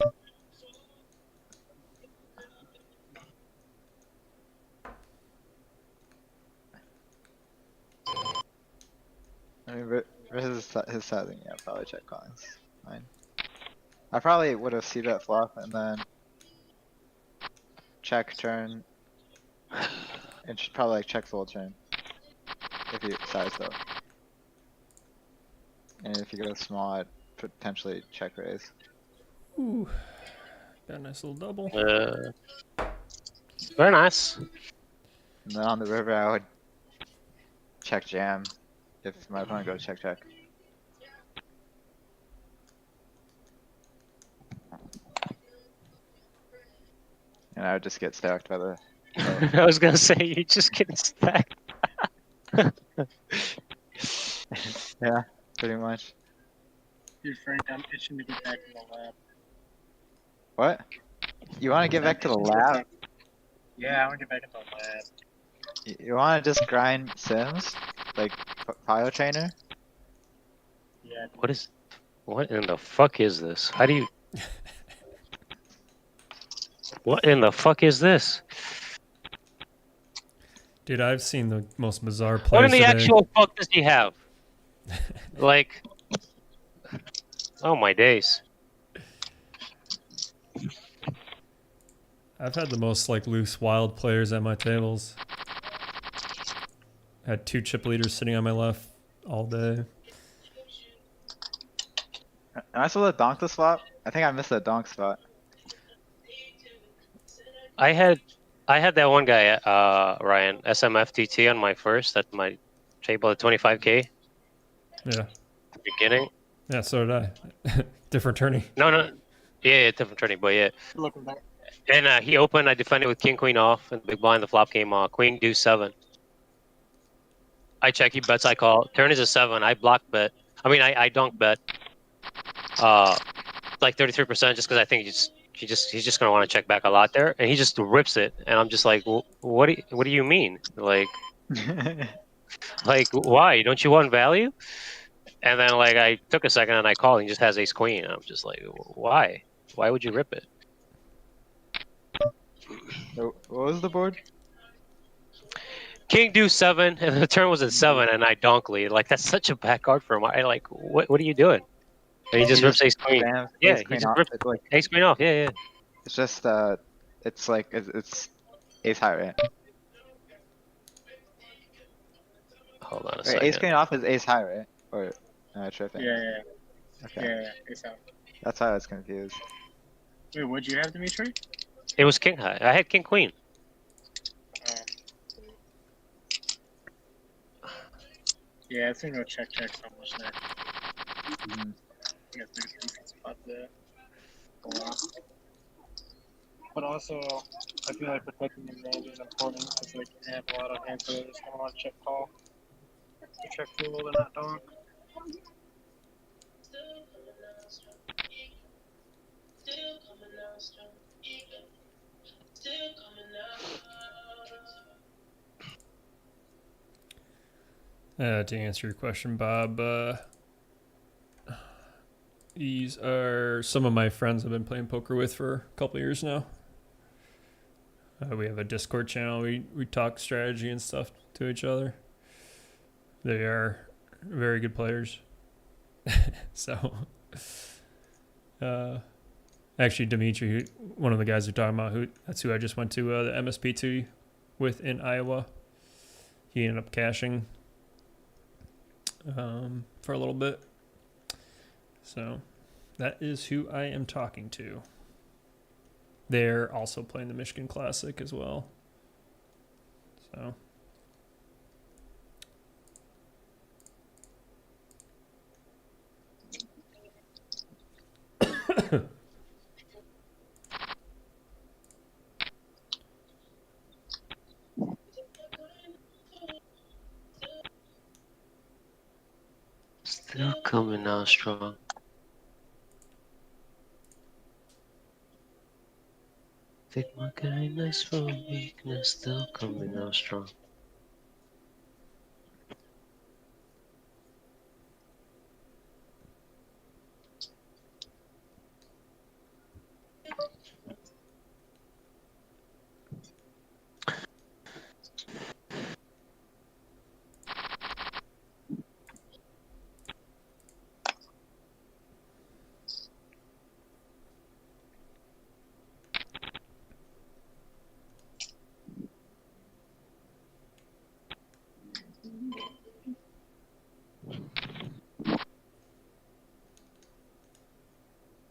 I mean, versus his sizing, yeah, probably check callings. Fine. I probably would have see bet flop and then check turn. And should probably like check full turn. If you size though. And if you go small, I'd potentially check raise. Ooh. Got a nice little double. Very nice. And then on the river, I would check jam if my opponent goes check check. And I would just get stacked by the. I was gonna say you just getting stacked. Yeah, pretty much. Dude, Frank, I'm itching to get back in the lab. What? You want to get back to the lab? Yeah, I want to get back into the lab. You want to just grind Sims? Like File Trainer? Yeah. What in the fuck is this? How do you? What in the fuck is this? Dude, I've seen the most bizarre What in players the today. actual fuck does he have? Like, oh my days. I've had the most like loose, wild players at my tables. Had 2 chip leaders sitting on my left all day. Am I supposed to donk the swap? I think I missed the donk spot. I had that one guy, Ryan, SMFTT on my first at my table at 25k Yeah. at the beginning. Yeah, so did I. Different tourney. No. Yeah, different turning, but yeah. Looking back. And he opened, I defended with king, queen off, and the big blind, the flop came queen, deuce, 7. I check, he bets, I call. Turn is a 7, I block bet. I mean, I dunk bet. Like 33% just because I think he's just gonna want to check back a lot there, and he just rips it, and I'm just like, what do you mean? Like why? Don't you want value? And then like I took a second and I called, and he just has ace queen, and I'm just like, why? Why would you rip it? What was the board? King deuce 7, and the turn was at 7, and I donk lead. Like that's such a bad card for him. I like, what are you doing? And he just rips ace queen. Spams Yeah, ace he queen just off. rips It's like ace queen off. Yeah. it's just it's like it's ace high, right? Hold on a Wait, second. ace queen off is ace high, right? Or am I tripping? Yeah. Okay, Yeah. It's out. that's why I was confused. Wait, what'd you have, Dimitri? It was king high. I had king queen. Yeah, I think I'll check so much there. Mhm. I guess there's a decent spot there. But also, I feel like protecting your range is important because like you have a lot of hands that are just gonna want to check call. You check fool and not donk. To answer your question, Bob, these are some of my friends I've been playing poker with for a couple years now. We have a Discord channel. We talk strategy and stuff to each other. They are very good players. So, actually, Dimitri, one of the guys you're talking about, that's who I just went to the MSP2 with in Iowa. He ended up cashing for a little bit. So that is who I am talking to. They're also playing the Michigan Classic as well. So Still coming out strong. Take my kindness for weakness, still coming out strong.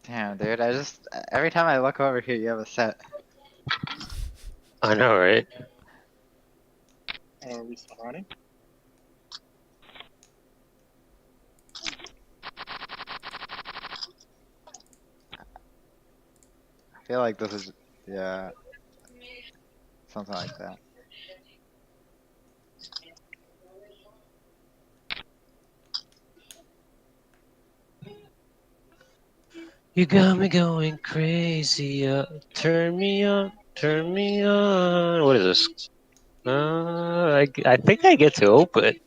Damn, dude, every time I look over here, you have a set. I know, right? Are we still running? I feel like this is, yeah, something like that. You got me going crazy, turn me on, turn me on. What is this? I think I get to open.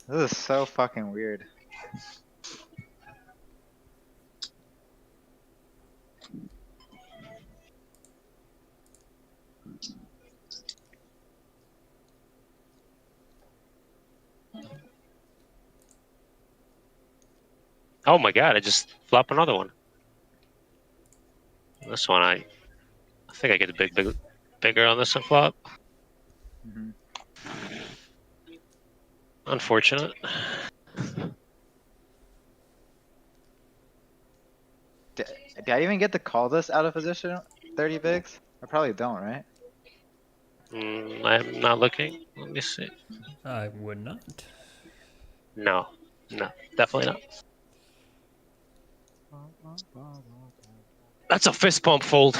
This is so fucking weird. Oh my god! I just flop another one. This one, I think I get a bigger on this one flop. Mhm. Unfortunate. Did I even get to call this out of position 30 bigs? I probably don't, right? I'm not looking. Let me see. I would not. No, no, definitely not. That's a fist pump fold.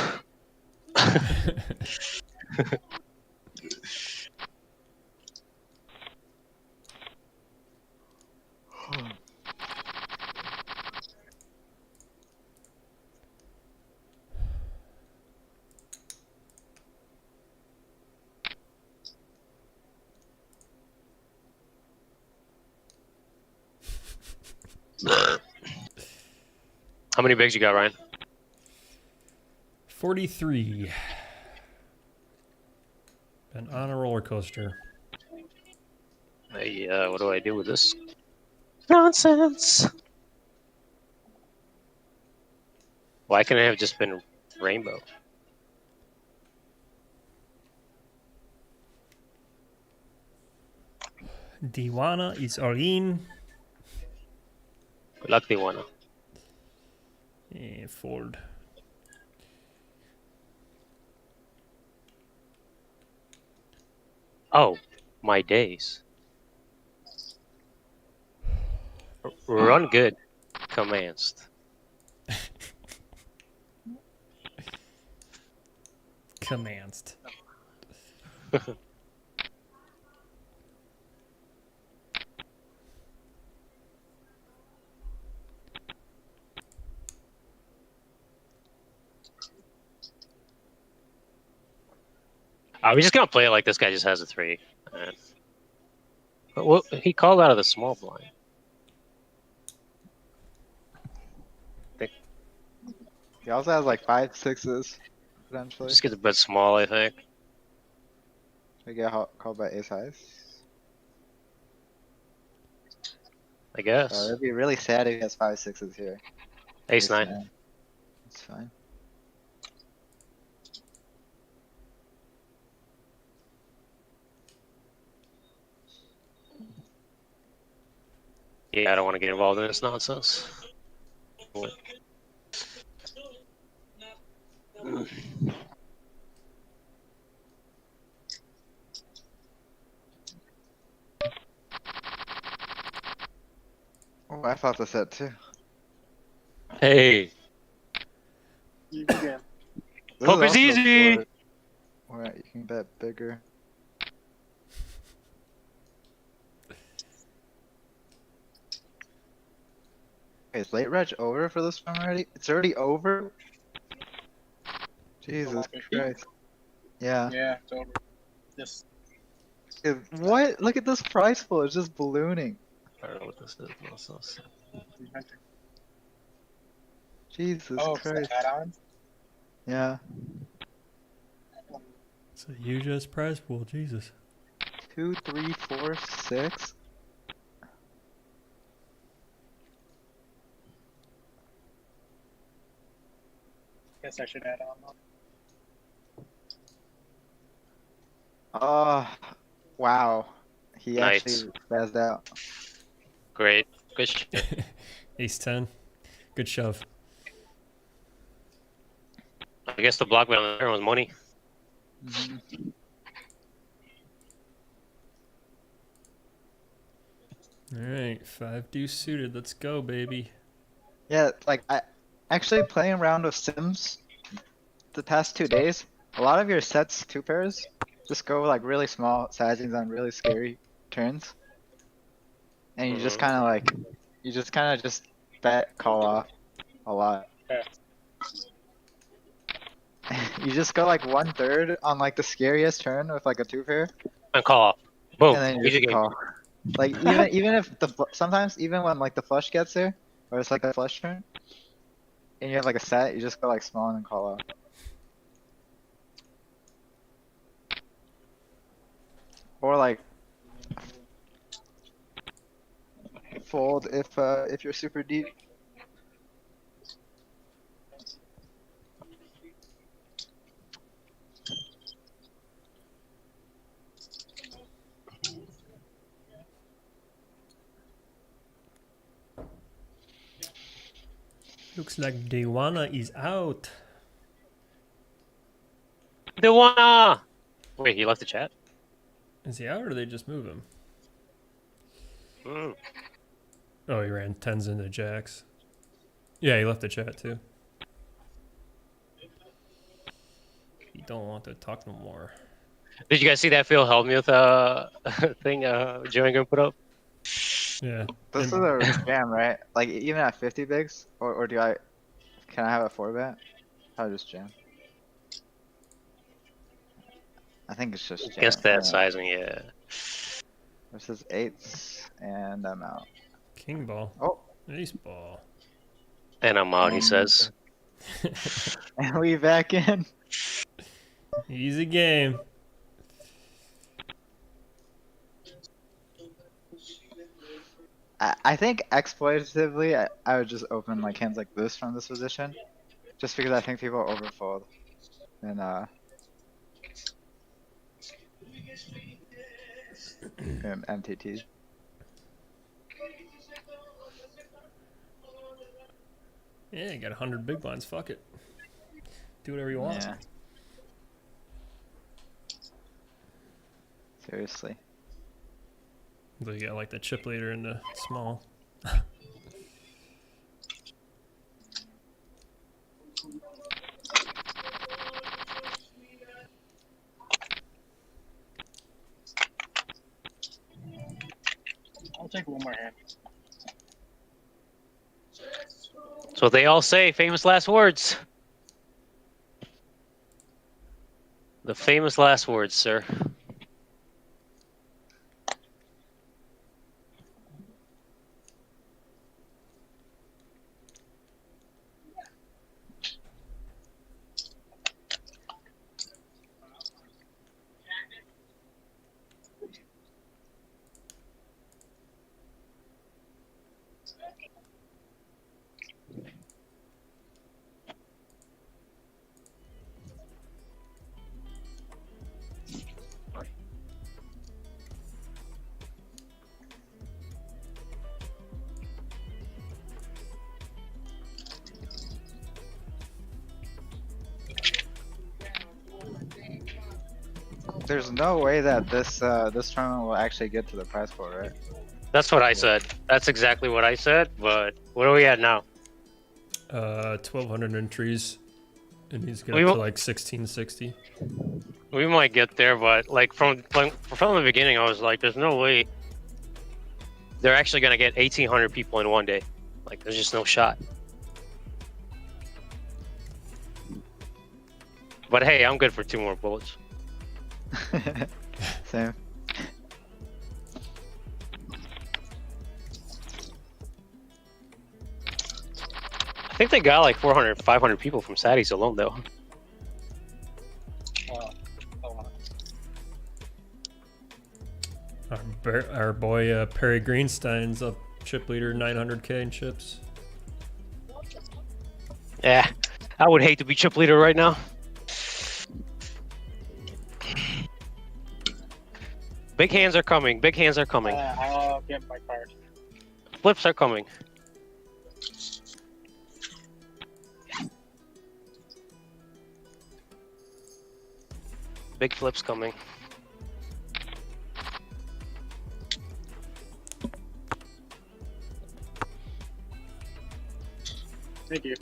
How many bigs you got, Ryan? 43. Been on a roller coaster. Hey, what do I do with this nonsense? Why can't it have just been rainbow? Diwana is all in. Good luck, Diwana. Fold. Oh, my days. Run good. Commenced. Commenced. Are we just gonna play it like this guy just has a 3? But what, he called out of the small blind. He also has like 5 6s potentially. Just gets a bit small, I think. We get called by ace highs. I guess. It'd be really sad if he has 5 6s here. Ace 9. It's fine. Yeah, I don't want to get involved in this nonsense. Oh, I thought this set too. Hey, Easy game. This is Poker's also easy. where you can bet bigger. Okay, is late reg over for this one already? It's already over? Jesus 150? Christ. Yeah. Yeah, it's over. Just What? Look at this price pool. It's just ballooning. I don't know what this is. Nonsense. 300. Jesus Oh, it's the Christ. add-on? Yeah. It's a huge ass prize pool, Jesus. 2, 3, 4, 6. Guess I should add on. Oh, wow. He Nice. actually spazzed out. Great. Good shit. Ace 10. Good shove. I guess the block bet on the turn was money. Mhm. Alright, 5 deuce suited. Let's go, baby. Yeah, like I actually playing around with Sims the past 2 days. A lot of your sets, 2 pairs, just go like really small sizings on really scary turns, and you just Mhm. kind of like, you just kind of just bet call off a lot. Yeah. You just go like 1/3 on like the scariest turn with like a 2 pair, And call off. Boom. and then you Easy just game. call. Like even if sometimes even when like the flush gets there, or it's like a flush turn, and you have like a set, you just go like small and then call off. Or like fold if you're super deep. Looks like Dewana is out. Dewana! Wait, he left the chat? Is he out or did they just move him? Mm. Oh, he ran 10s into jacks. Yeah, he left the chat too. He don't want to talk no more. Did you guys see that Phil Hellmuth thing Joey gonna put up? Yeah. This is a jam, right? Like even at 50 bigs, or can I have a 4-bet? I'll just jam. I think it's just jam. Against that sizing, yeah. Versus 8s, and I'm out. King ball. Oh, Ace ball. And I'm out, he says. and we back in. Easy game. I think exploitatively, I would just open like hands like this from this position, just because I think people overfold, and MTT. Yeah, you got 100 big blinds. Fuck it. Do whatever you want. Yeah. Seriously. Though you got like the chip leader and the small. I'll take one more hand. So they all say, famous last words. The famous last words, sir. There's no way that this tournament will actually get to the prize pool, right? That's what I said. That's exactly what I said, but what are we at now? 1,200 entries. It needs to get We up to will- like 1660. We might get there, but like from the beginning, I was like, there's no way they're actually going to get 1,800 people in one day. Like, there's just no shot. But hey, I'm good for 2 more bullets. Same. I think they got like 400, 500 people from Saddies alone, though. Our boy Perry Greenstein's up chip leader 900k in chips. Yeah, I would hate to be chip leader right now. Big hands are coming. Big hands are coming. I'll get my card. Flips are coming. Big flips coming. Thank you.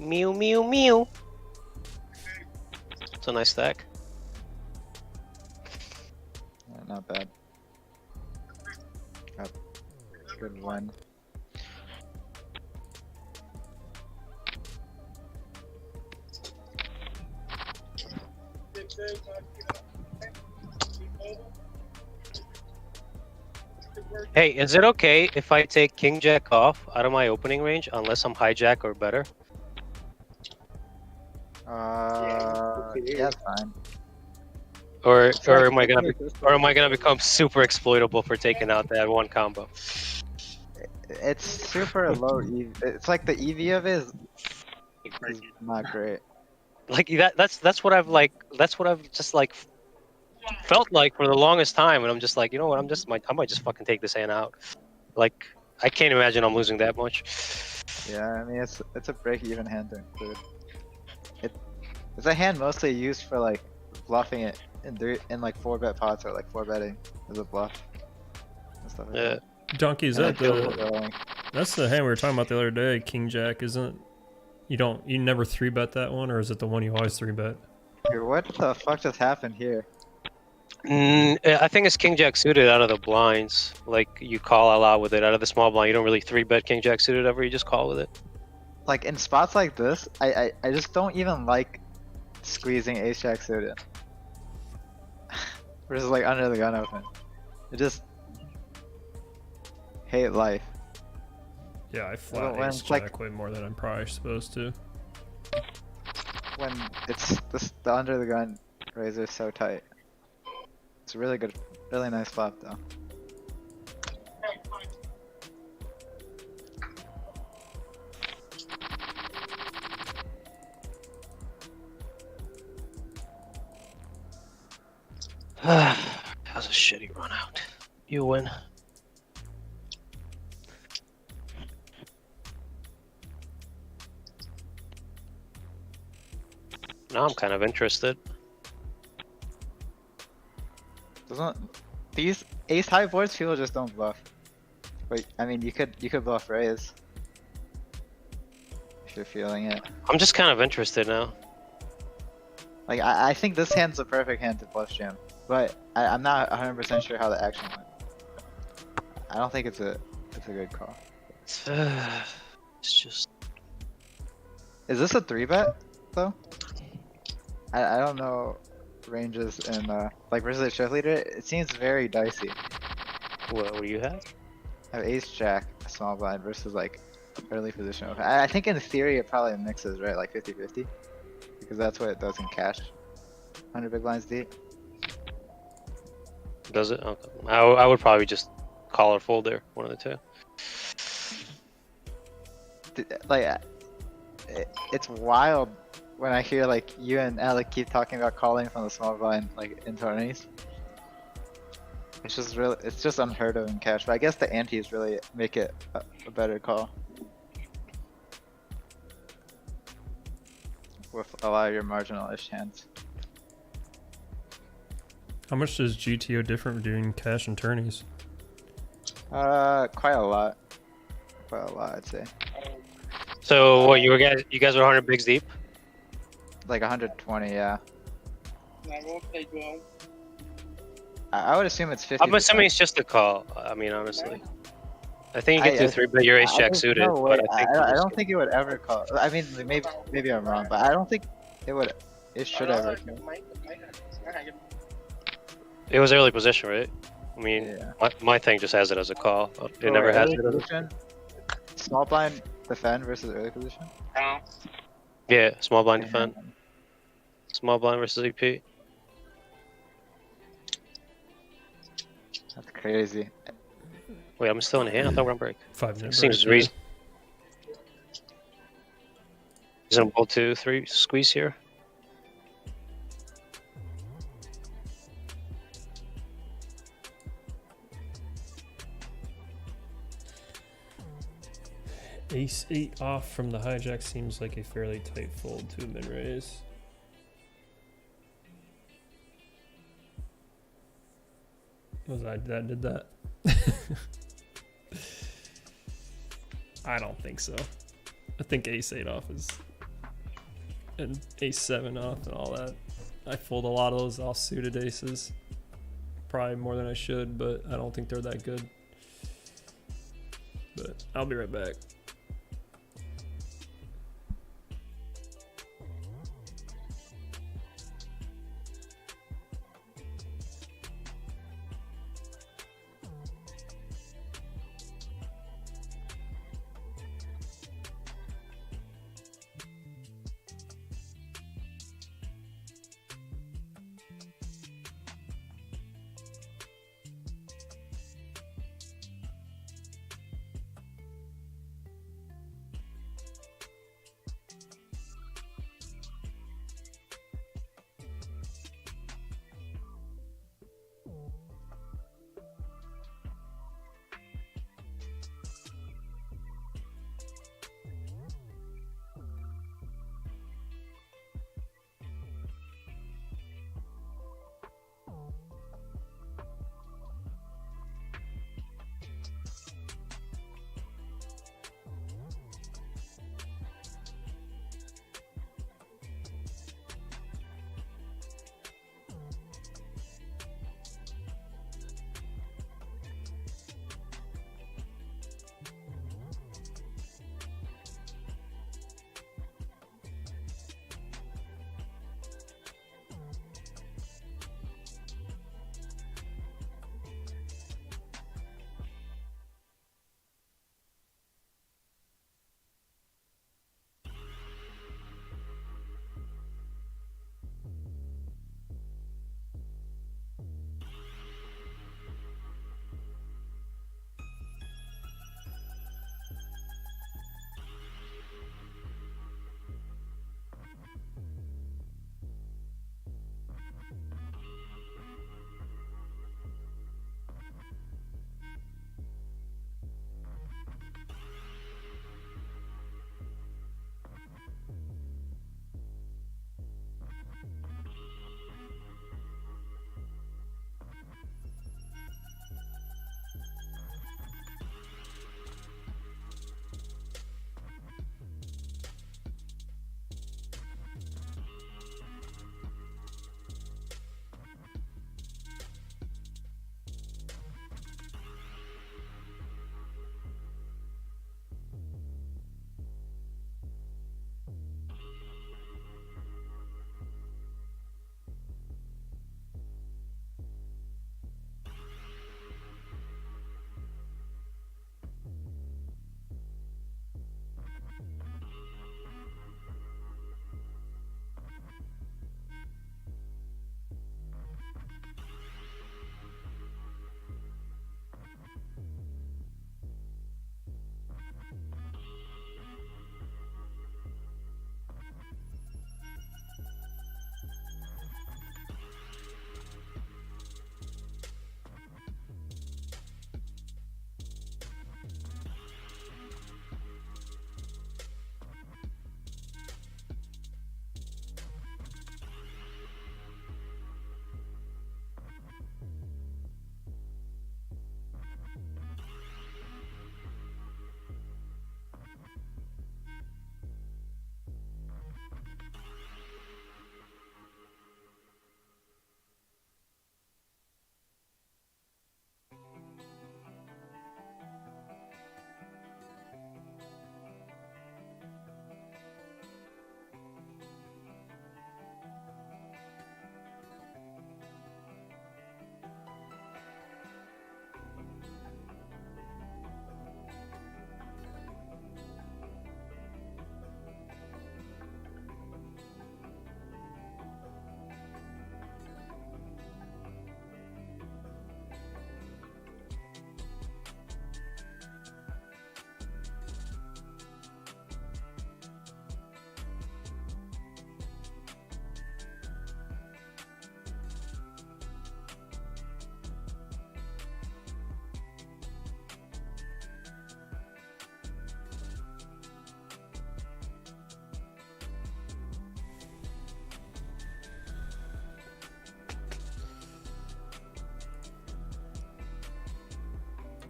Mew, mew, mew. It's a nice stack. Yeah, not bad. Got good one. Hey, is it okay if I take King Jack off out of my opening range unless I'm hijack or better? Yeah, it's fine. Or It's like, am I gonna it's, or am I gonna become super exploitable for taking out that one combo? it's super low EV. It's like the EV of it is not great. Like that's what I've just like felt like for the longest time, and I'm just like, you know what, I might just fucking take this hand out. Like I can't imagine I'm losing that much. Yeah, I mean it's a break-even hand to include. It's a hand mostly used for like bluffing it in like 4-bet pots or like 4-betting as a bluff and stuff like Yeah. that. Donkey, is And that then kill the? rolling. That's the hand we were talking about the other day. King Jack, isn't? You never 3-bet that one, or is it the one you always 3-bet? Dude, what the fuck just happened here? I think it's King Jack suited out of the blinds. Like you call a lot with it out of the small blind. You don't really 3-bet King Jack suited ever. You just call with it. Like in spots like this, I just don't even like squeezing ace jack suited. Versus like under the gun open. I just hate life. Yeah, I flat when ace it's like- jack way more than I'm probably supposed to. When it's the under the gun razor is so tight. It's a really good, really nice flop though. That was a shitty run out. You win. Now I'm kind of interested. Doesn't these ace high boards people just don't bluff. Wait, I mean you could bluff raise if you're feeling it. I'm just kind of interested now. Like I think this hand's the perfect hand to bluff jam, but I'm not 100% sure how the action went. I don't think it's a good call. It's just Is this a 3-bet though? I don't know ranges and like versus a chef leader. It seems very dicey. what do you have? I have ace jack small blind versus like early position open. I think in theory it probably mixes, right? Like 50-50. Because that's what it does in cash. 100 big blinds deep. Does it? Okay. I would probably just call or fold there. One of the two. Like, it's wild when I hear like you and Alec keep talking about calling from the small blind like in tourneys. It's just really, it's just unheard of in cash. But I guess the antes really make it a better call. With a lot of your marginal-ish hands. How much does GTO different between cash and tourneys? Quite a lot. Quite a lot, I'd say. So what you guys were 100 bigs deep? Like 120, yeah. I won't take well. I would assume it's 50. I'm assuming it's just a call. I mean, honestly, I think you I- can do 3-bet your ace jack suited. No way. But I think I don't think it would ever call. I mean, maybe I'm wrong, but I don't think it would. It should ever. Call. it was early position, right? I mean, Yeah. my thing just has it as a call. It So never has early it. As a, position, small blind defend versus early position. yeah, small blind Yeah. defend. Small blind versus EP. That's crazy. Wait, I'm still in the hand. I thought we're on break. 5-minute. Seems break, reasonable. Reasonable 2-3 squeeze here. Ace 8 off from the hijack seems like a fairly tight fold to a min raise. Was I that did that? I don't think so. I think ace 8 off is and ace 7 off and all that. I fold a lot of those off suited aces. Probably more than I should, but I don't think they're that good. But I'll be right back.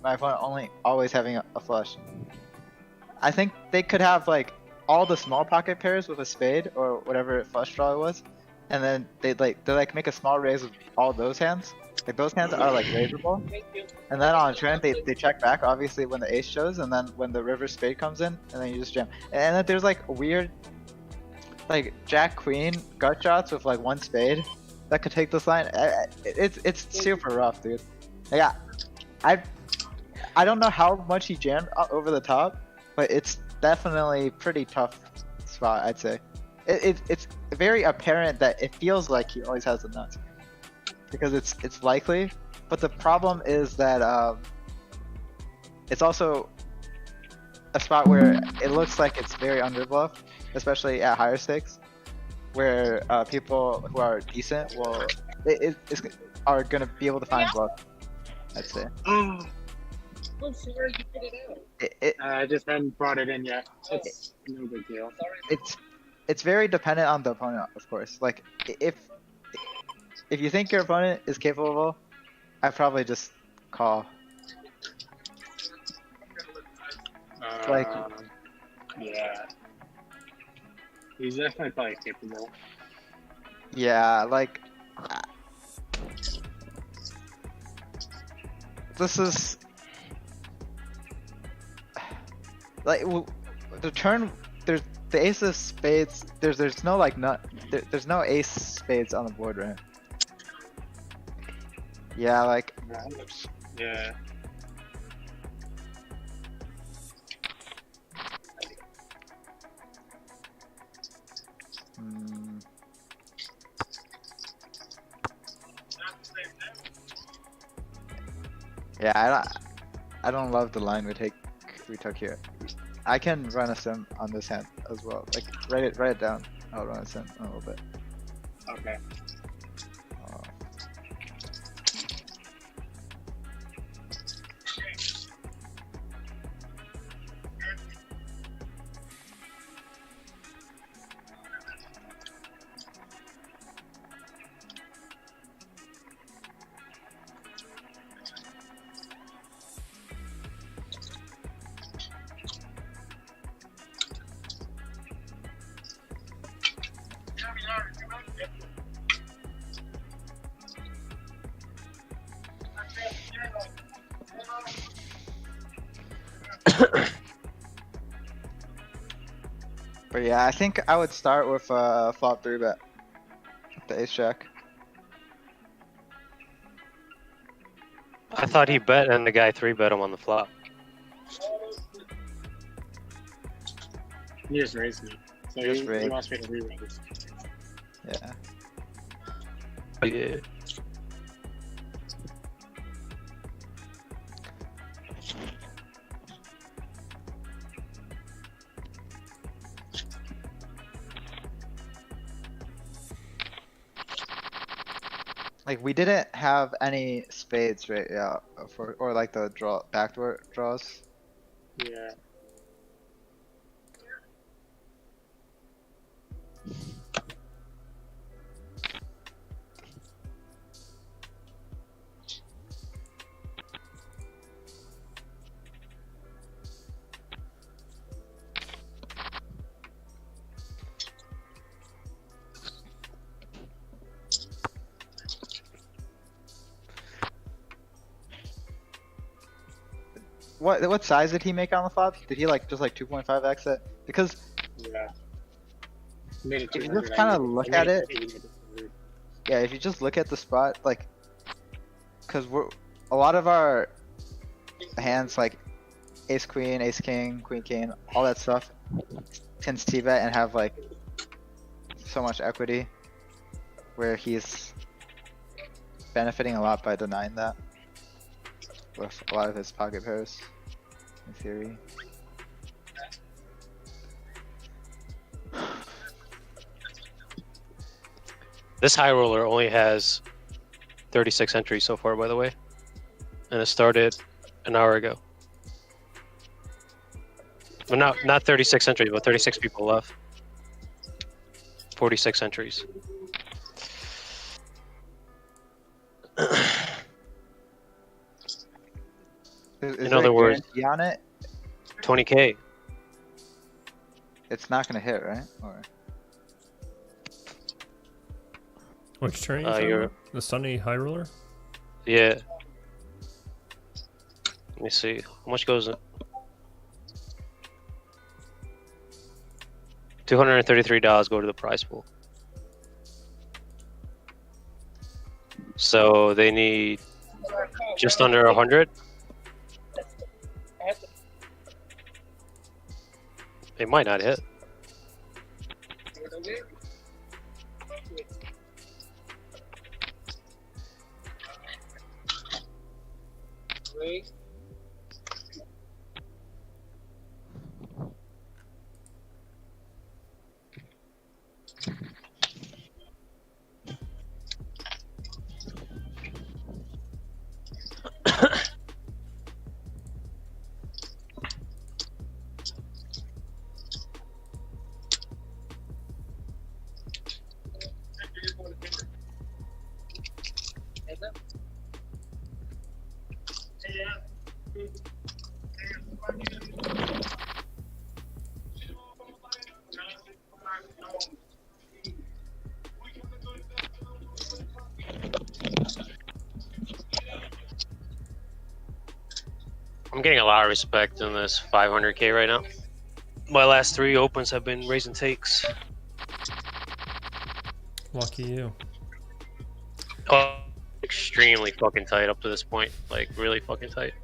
my opponent only always having a flush. I think they could have like all the small pocket pairs with a spade or whatever flush draw it was, and then they make a small raise with all those hands. Like those hands are like raisable, and then on a turn they check back obviously when the ace shows, and then when the river spade comes in, and then you just jam. And then there's like weird like jack queen gut shots with like one spade that could take this line. It's super rough, dude. Yeah, I don't know how much he jammed over the top, but it's definitely pretty tough spot, I'd say. It's very apparent that it feels like he always has the nuts because it's likely, but the problem is that it's also a spot where it looks like it's very underbluffed, especially at higher stakes, where people who are decent are gonna be able to find bluff, I'd say. Oh, I'm sorry you put it out. I just hadn't brought it in yet. It's no big deal. It's very dependent on the opponent, of course. Like if you think your opponent is capable, I probably just call. Like yeah, he's definitely probably capable. yeah, like this is like the turn. There's the ace of spades. There's no like there's no ace spades on the board, right? Yeah, like Yeah. yeah, I don't love the line we took here. I can run a sim on this hand as well. Like write it down. I'll run a sim in a little bit. Okay. But yeah, I think I would start with flop 3-bet. The ace jack. I thought he bet and the guy 3-bet him on the flop. He just raised me. So Just he raised. wants me to re-raise. Yeah. Yeah. Like we didn't have any spades, right? Yeah, or like the backdoor draws. Yeah. What size did he make on the flop? Did he like just like 2.5x it? Because Yeah. Made it if you 200, just kind I of made look at it, 800. yeah, if you just look at the spot, like, cause a lot of our hands like ace queen, ace king, queen king, all that stuff tends to bet and have like so much equity, where he's benefiting a lot by denying that with a lot of his pocket pairs, in theory. This high roller only has 36 entries so far, by the way. And it started an hour ago. Well, not 36 entries, but 36 people left. 46 entries. Is In there other a words- guarantee on it? 20K. It's not gonna hit, right? Or Which turn are you talking about? The Sunny High Roller? Yeah. Let me see. How much goes it? $233 go to the prize pool. So they need just under 100. They might not hit. I'm getting a lot of respect in this 500K right now. My last 3 opens have been raising takes. Lucky you. Oh, extremely fucking tight up to this point. Like, really fucking tight.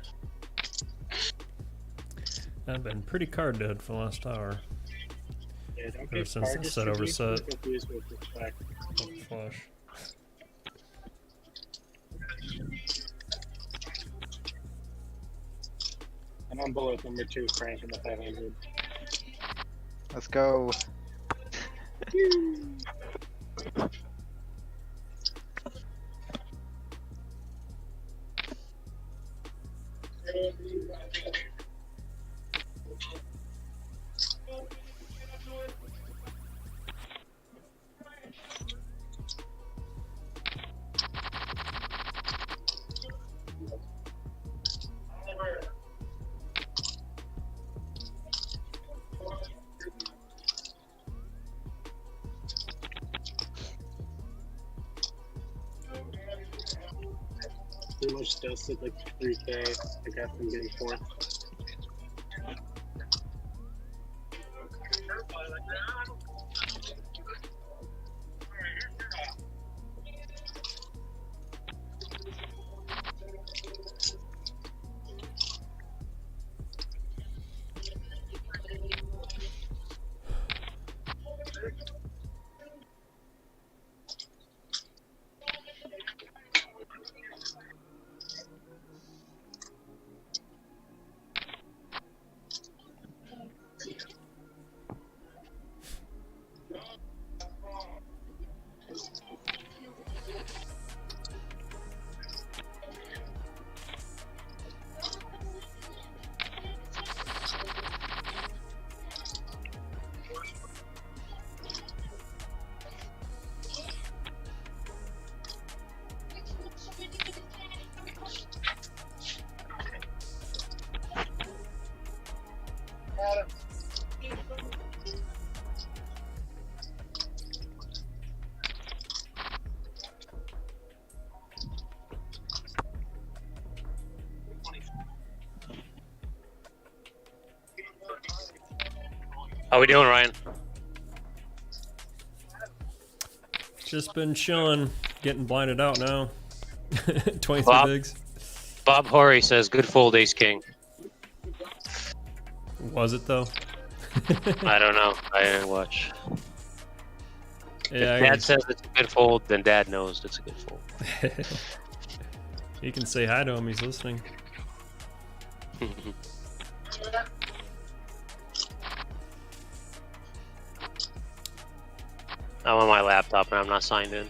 I've been pretty card dead for the last hour. Yeah, don't Ever get since card the set over distribution set. confused with respect. Flush. And I'm bullet number 2, Frank, in the 500. let's go. Pretty much dusted like 3K. I got them getting 4th. How we doing, Ryan? Just been chilling, getting blinded out now. 23 Bob? bigs. Bob Haury says good fold ace king. Was it though? I don't know. I didn't watch. Yeah, If Dad says it's a good fold, then Dad knows it's a good fold. you can say hi to him. He's listening. I'm on my laptop and I'm not signed in.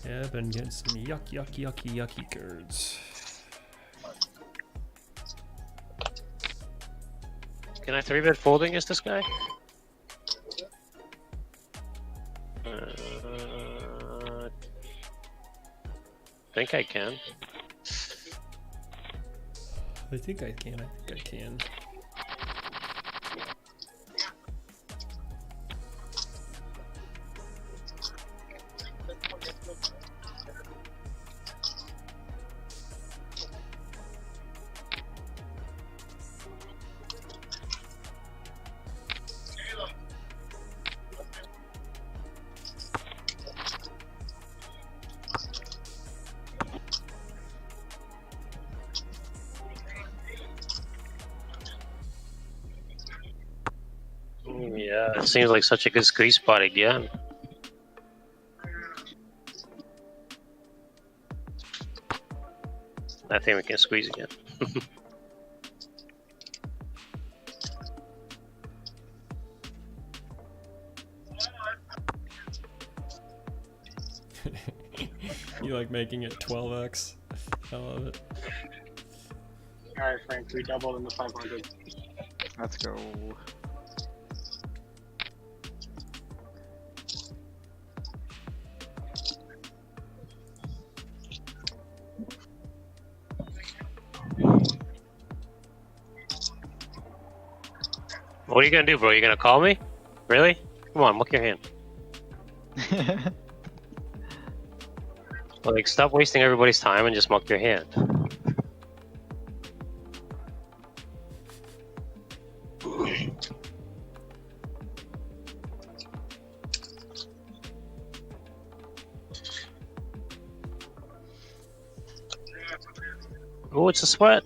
Yeah, I've been getting some yucky cards. Can I 3-bet fold against this guy? think I can. I think I can. I think I can. Yeah, it seems like such a good squeeze spot again. I think we can squeeze again. You like making it 12x? I love it. Alright, Frank, we doubled in the 500. Let's go. What are you gonna do, bro? You gonna call me? Really? Come on, muck your hand. Like, stop wasting everybody's time and just muck your hand. Oh, it's a sweat.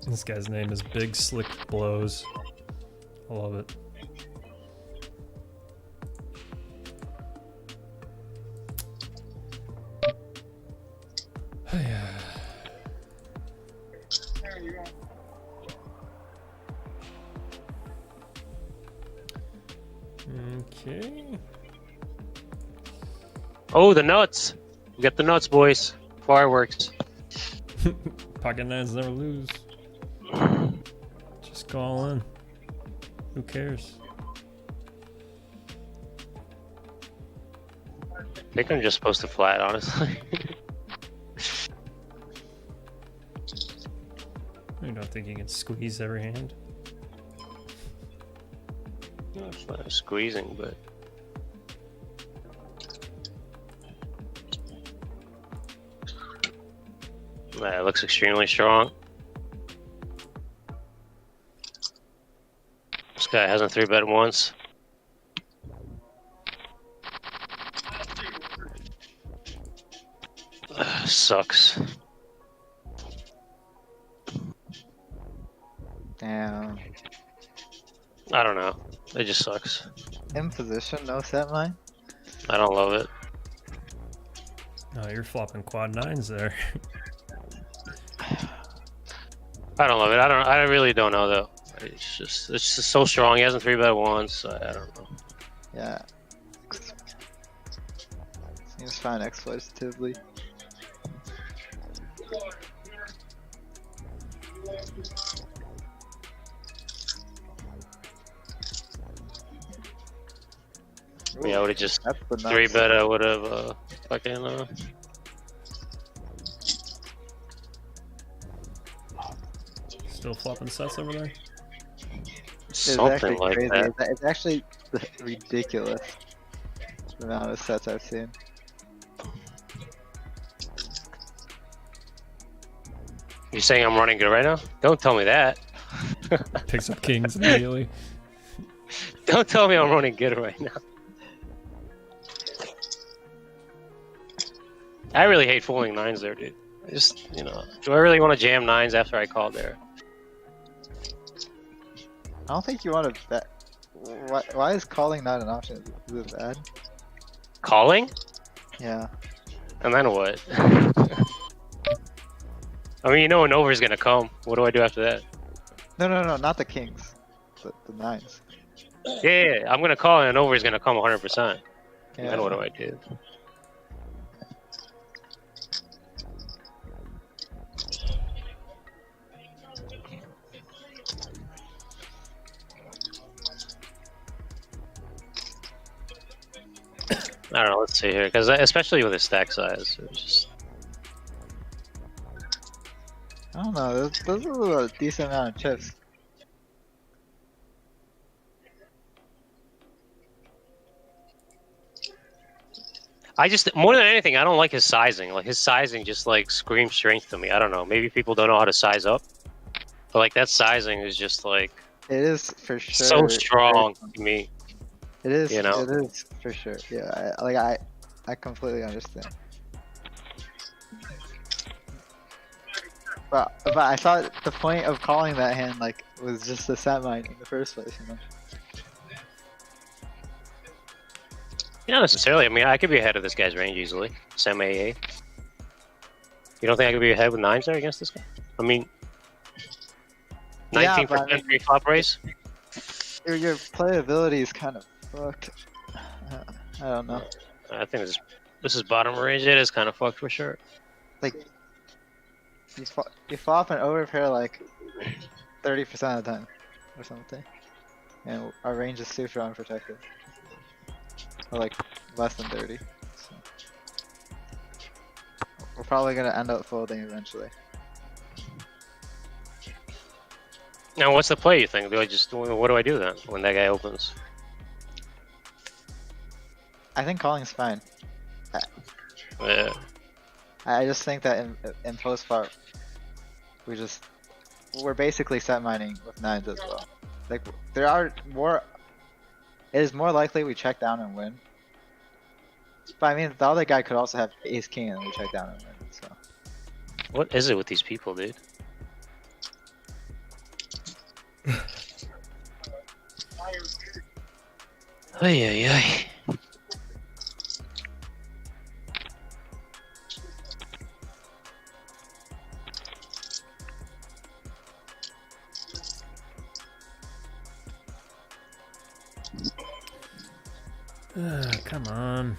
This guy's name is Big Slick Blows. I love it. Yeah. There you go. Okay. Oh, the nuts. We got the nuts, boys. Fireworks. Pocket nines never lose. Just go all in. Who cares? I think I'm just supposed to flat, honestly. I don't think you can squeeze every hand. It's not squeezing, but it looks extremely strong. This guy hasn't 3-bet once. Sucks. Damn. I don't know. It just sucks. In position, no set mine. I don't love it. No, you're flopping quad nines there. I don't love it. I really don't know though. It's just so strong. He hasn't 3-bet once. I don't know. Yeah. Seems fine exploitatively. Yeah, I would have just That's the nuts. 3-bet. I would have fucking. Still flopping sets over there? It's Something actually like crazy. that. It's actually ridiculous. The amount of sets I've seen. You're saying I'm running good right now? Don't tell me that. Picks up kings immediately. Don't tell me I'm running good right now. I really hate fooling nines there, dude. I just, do I really want to jam nines after I called there? I don't think you want to bet. Why is calling not an option? Is it bad? Calling? Yeah. And then what? I mean, an over's gonna come. What do I do after that? No, not the kings. The nines. Yeah, I'm gonna call and an over is gonna come 100%. Yeah. Then what do I do? I don't know. Let's see here, because especially with his stack size, it's just I don't know. Those are a decent amount of chips. I just more than anything, I don't like his sizing. Like his sizing just like screams strength to me. I don't know. Maybe people don't know how to size up, but like that sizing is just like It is for sure. so strong to me. It is. You know? It is for sure. Yeah. I completely understand. But I thought the point of calling that hand like was just to set mine in the first place. You know. Not necessarily. I mean, I could be ahead of this guy's range easily. Sam AA. You don't think I could be ahead with nines there against this guy? I mean, Yeah, 19% but I mean- pre-flop raise. Your playability is kind of fucked. I don't know. I think this is bottom range. It is kind of fucked for sure. Like you flop an overpair like 30% of the time or something, and our range is super unprotected. Or like less than 30. So. We're probably gonna end up folding eventually. Now, what's the play? You think? What do I do then when that guy opens? I think calling's fine. Yeah. I just think that in post flop, we're basically set mining with nines as well. Like there are more. It is more likely we check down and win. But I mean, the other guy could also have ace king and we check down and win. So What is it with these people, dude? Ay, ay, ay. Come on.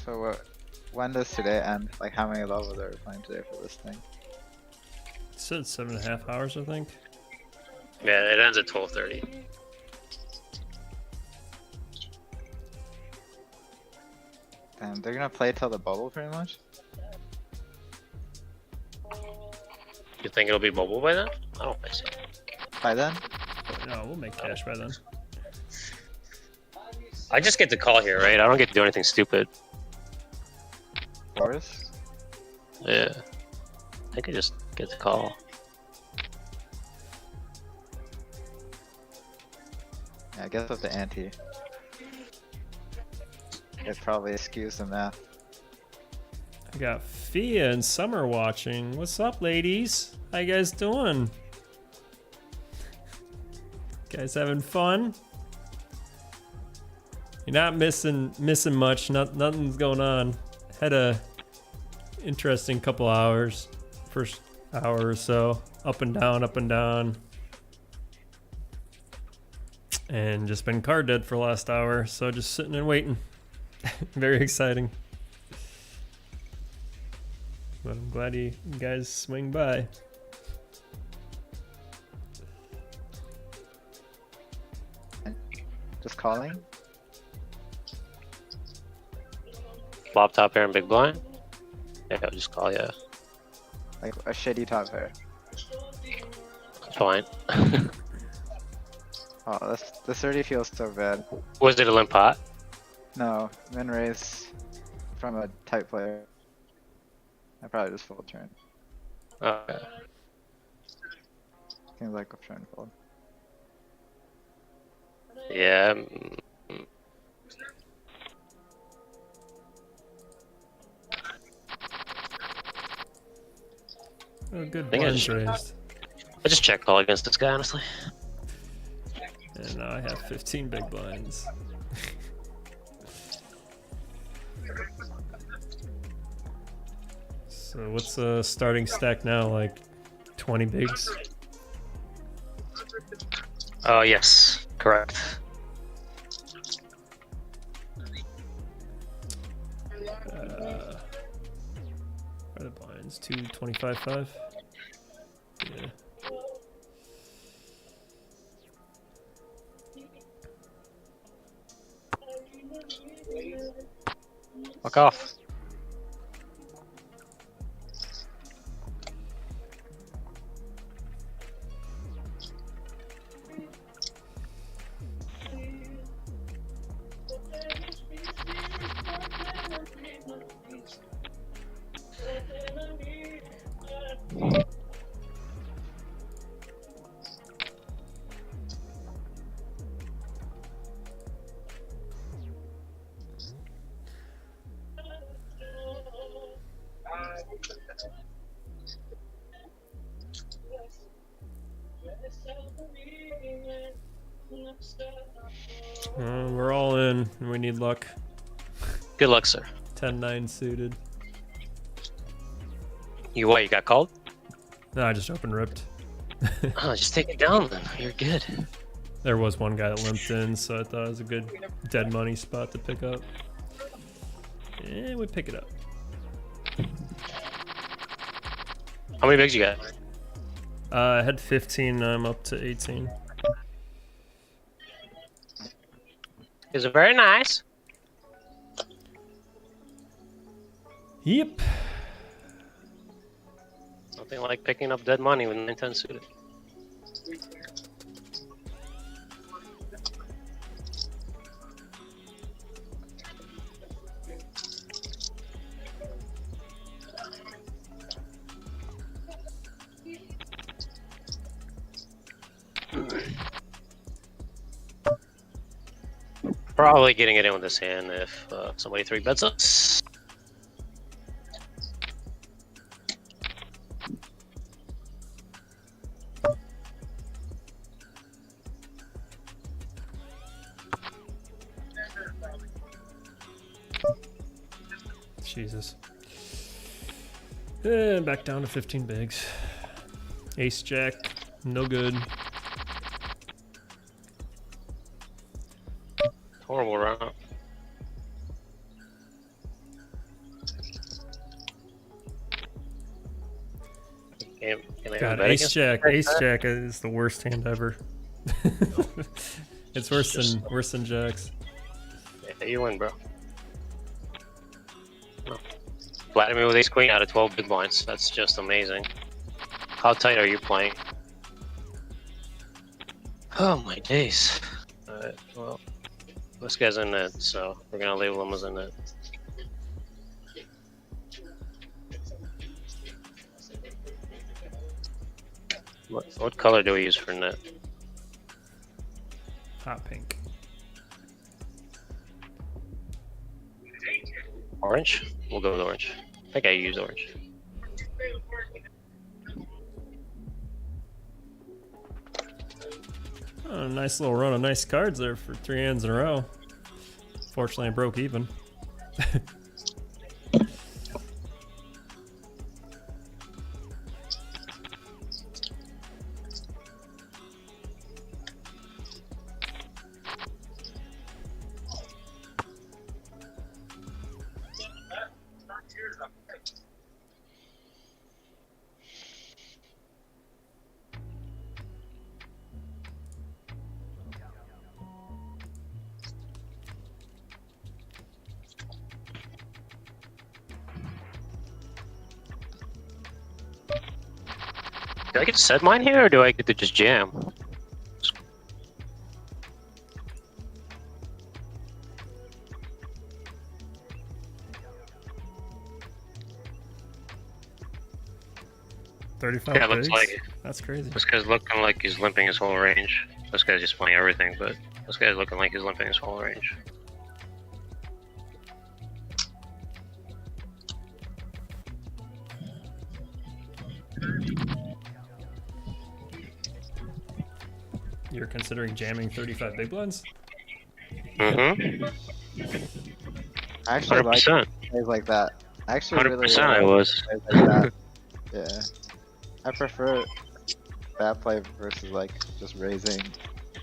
so when does today end? Like how many levels are we playing today for this thing? It said 7.5 hours, I think. Yeah, it ends at 12:30. Damn, they're gonna play till the bubble pretty much. You think it'll be bubble by then? I don't think so. By then, But no, we'll make cash by then. I just get to call here, right? I don't get to do anything stupid. Boris. Yeah. I could just get to call. Yeah, I guess with the ante, it probably skews the math. I got Fia and Summer watching. What's up, ladies? How you guys doing? Guys having fun? You're not missing much. Nothing's going on. Had a interesting couple hours. First hour or so. Up and down, up and down. And just been card dead for the last hour. So just sitting and waiting. Very exciting. But I'm glad you guys swing by. Just calling. Flop top pair and big blind? Yeah, I'll just call, yeah. Like a shitty top pair. Fine. Oh, the 30 feels so bad. Was it a limp pot? No, min raise from a tight player. I probably just fold turn. Okay. Seems like a turn fold. Yeah. Oh, good think I blinds just- raised. I just check call against this guy, honestly. And now I have 15 big blinds. So what's the starting stack now? Like 20 bigs? Yes, correct. What are the blinds? 225.5? Yeah. Fuck off. We're all in, and we need luck. Good luck, sir. 10-9 suited. You what? You got called? No, I just open ripped. Oh, just take it down then. You're good. There was one guy that limped in, so I thought it was a good dead money spot to pick up. And we pick it up. How many bigs you got? I had 15, now I'm up to 18. Is it very nice? Yep. Nothing like picking up dead money with 9-10 suited. Probably getting it in with this hand if somebody 3-bets us. Jesus. Back down to 15 bigs. Ace jack, no good. Horrible round. Can I God, bet ace against jack, that? ace jack is the worst hand ever. It's worse than jacks. Yeah, you win, bro. Oh. Flattered me with ace queen out of 12 big blinds. That's just amazing. How tight are you playing? Oh my days. Alright, well, this guy's in net, so we're gonna label him as in net. What color do we use for net? Hot pink. Orange? We'll go with orange. I think I use orange. Oh, nice little run of nice cards there for 3 hands in a row. Fortunately, I broke even. Do I get to set mine here, or do I get to just jam? $35 Yeah, it looks bigs? like That's crazy. this guy's looking like he's limping his whole range. This guy's just playing everything, but this guy's looking like he's limping his whole range. you're considering jamming 35 big blinds? Mm-hmm. I actually like 100%. plays like that. I actually really 100% I like was. plays like that. Yeah. I prefer that play versus like just raising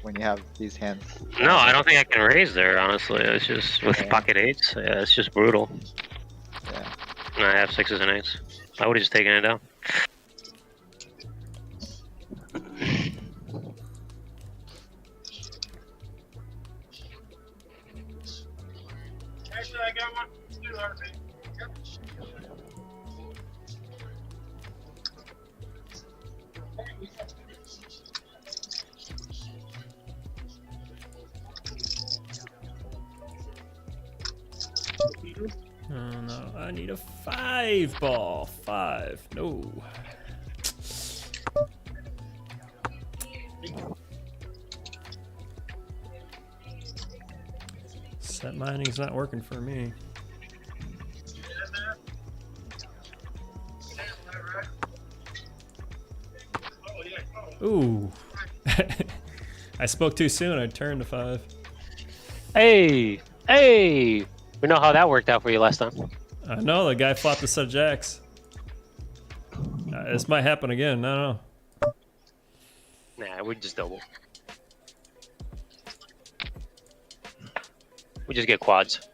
when you have these hands. No, I don't think I can raise there, honestly. It's just with Yeah. pocket eights. Yeah, it's just brutal. Yeah. And I have sixes and eights. I would have just taken it down. Actually, I got one too, Harvey. Oh no, I need a 5 ball. 5. No. Set mining's not working for me. Ooh. I spoke too soon. I turned to 5. Hey! Hey! We know how that worked out for you last time. I know the guy flopped the set of jacks. This might happen again. I don't know. Nah, we just double. We just get quads.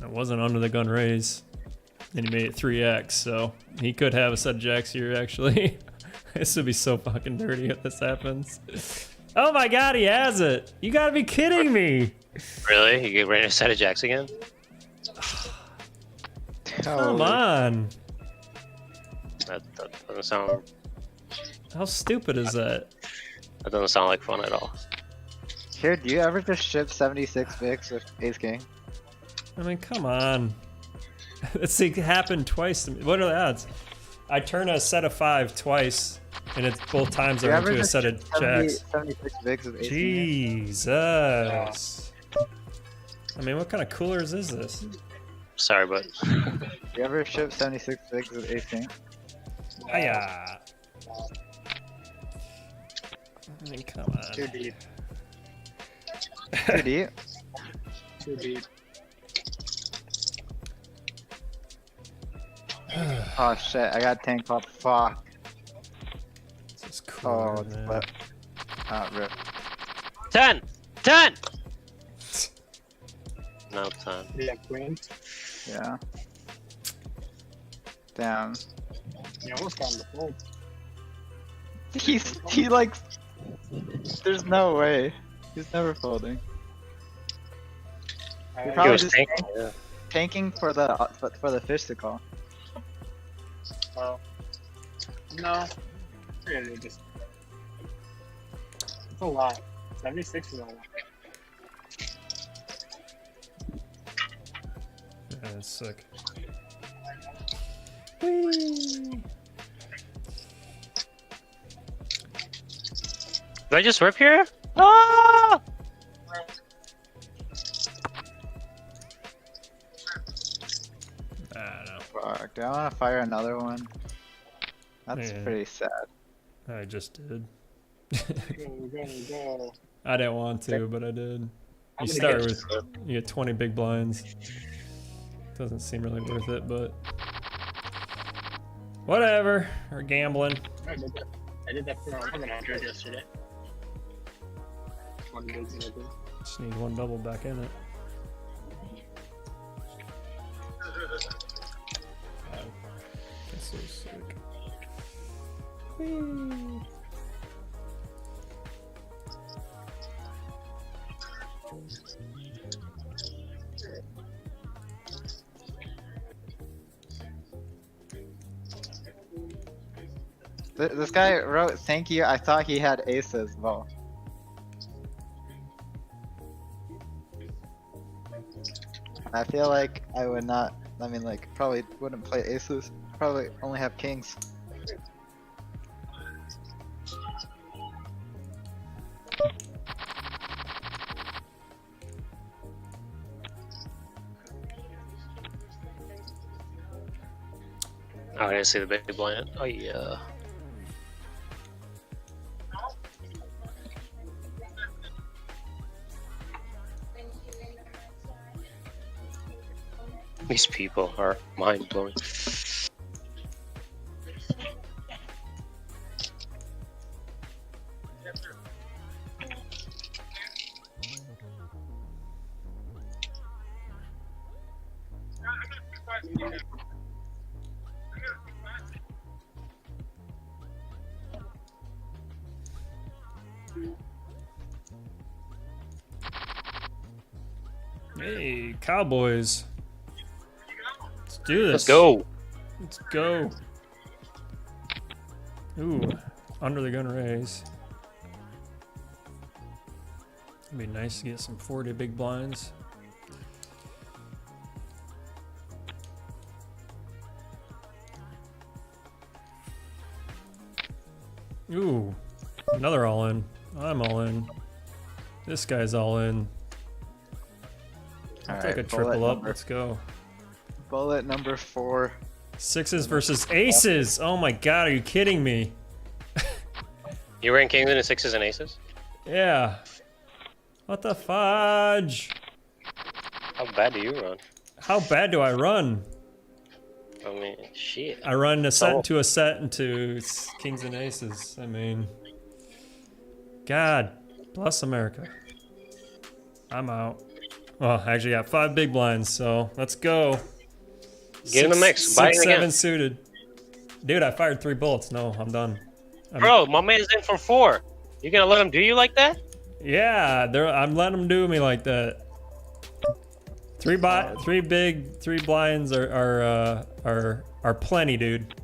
It wasn't under the gun raise. And he made it 3x, so he could have a set of jacks here, actually. This would be so fucking dirty if this happens. Oh my god, he has it! You gotta be kidding me! Really? You get ready to set of jacks again? Come on! That doesn't sound. How stupid is that? That doesn't sound like fun at all. Here, do you ever just ship 76 bigs with ace king? I mean, come on. It's happened twice to me. What are the odds? I turn a set of 5 twice, and it's both times Do you are ever into a just set ship of jacks. 76 bigs with ace king? Jesus. I mean, what kind of coolers is this? Sorry, but Do you ever ship 76 bigs with ace king? Hiya. I mean, come on. Too deep. Too deep? Too deep. Oh shit, I got tank pop. Fuck. This is Oh, cool. it's flip. Rip. 10! 10! No 10. Yeah, queens. Yeah. Damn. You almost got him to fold. He like. There's no way. He's never folding. I You're He probably was just tanking. Yeah. tanking for the fish to call. Well, no. Really, just. It's a lot. 76 is a lot. Yeah, that's sick. Whee! Did I just rip here? Ah! I don't know. Fuck. Do I want to fire another one? That's Yeah. pretty sad. I just did. Go. I didn't want to, but I did. I'm You gonna start get with, you get 20 big blinds. Doesn't seem really worth it, but whatever. We're gambling. I did that for 1100 yesterday. One big thing I did. Just need one double back in it. Wow. That's so sick. Whee! This guy wrote, "Thank you. I thought he had aces." Well, I feel like I would not. I mean, like, probably wouldn't play aces. Probably only have kings. Oh, I didn't see the big blind. Oh, yeah. These people are mind blowing. Hey, Cowboys. Let's do this. Let's go. Let's go. Ooh, under the gun raise. It'd be nice to get some 40 big blinds. Ooh, another all in. I'm all in. This guy's all in. I'll take a triple up. Let's go. Bullet number 4. Sixes versus aces. Oh my god, are you kidding me? You ran kings into sixes and aces? Yeah. What the fudge? How bad do you run? How bad do I run? I mean, shit. I run a set into a set into kings and aces. I mean, God bless America. I'm out. Well, I actually got 5 big blinds, so let's go. Get in the mix. Buy it 6, 7 again. suited. Dude, I fired 3 bullets. No, I'm done. Bro, my man's in for 4. You gonna let him do you like that? Yeah, I'm letting them do me like that. 3 blinds are plenty, dude.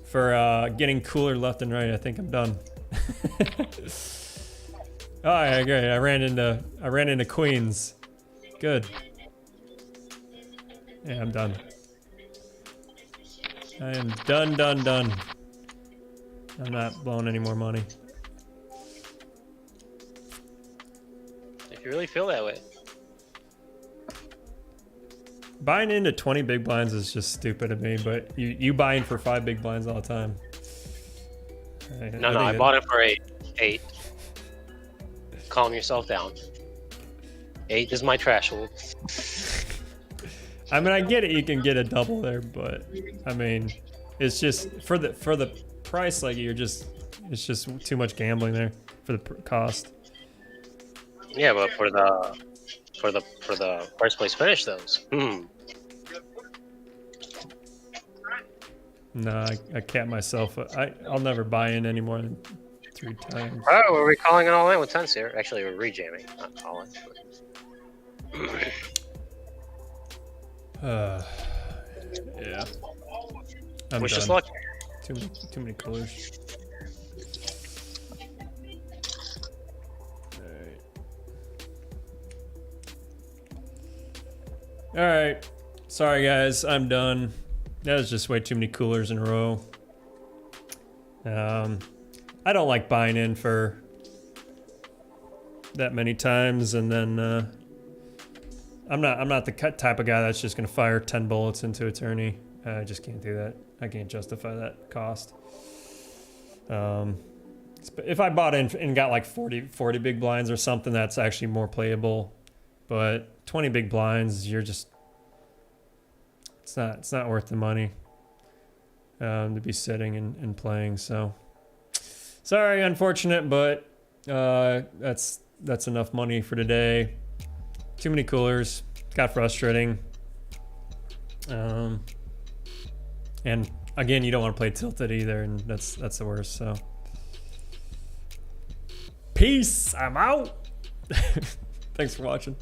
For getting cooler left and right. I think I'm done. Oh yeah, great. I ran into queens. Good. Yeah, I'm done. I am done. I'm not blowing any more money. If you really feel that way. Buying into 20 big blinds is just stupid to me, but you buying for 5 big blinds all the time. No, I bought it for 8. Calm yourself down. 8 is my threshold. I mean, I get it. You can get a double there, but I mean, it's just for the price. Like it's just too much gambling there for the cost. Yeah, but for the first place finish, those. No, I capped myself. I'll never buy in any more than 3 times. Oh, we're calling it all in with 10s here. Actually, we're rejamming, not calling. Yeah. I'm Wish us done. luck. Too many colors. All right. Sorry guys, I'm done. That was just way too many coolers in a row. I don't like buying in for that many times, and then I'm not the type of guy that's just gonna fire 10 bullets into a tourney. I just can't do that. I can't justify that cost. If I bought in and got like 40 big blinds or something, that's actually more playable. But 20 big blinds, you're just it's not worth the money to be sitting and playing. So sorry, unfortunate, but that's enough money for today. Too many coolers, got frustrating. And again, you don't want to play tilted either, and that's the worst. So peace, I'm out. Thanks for watching.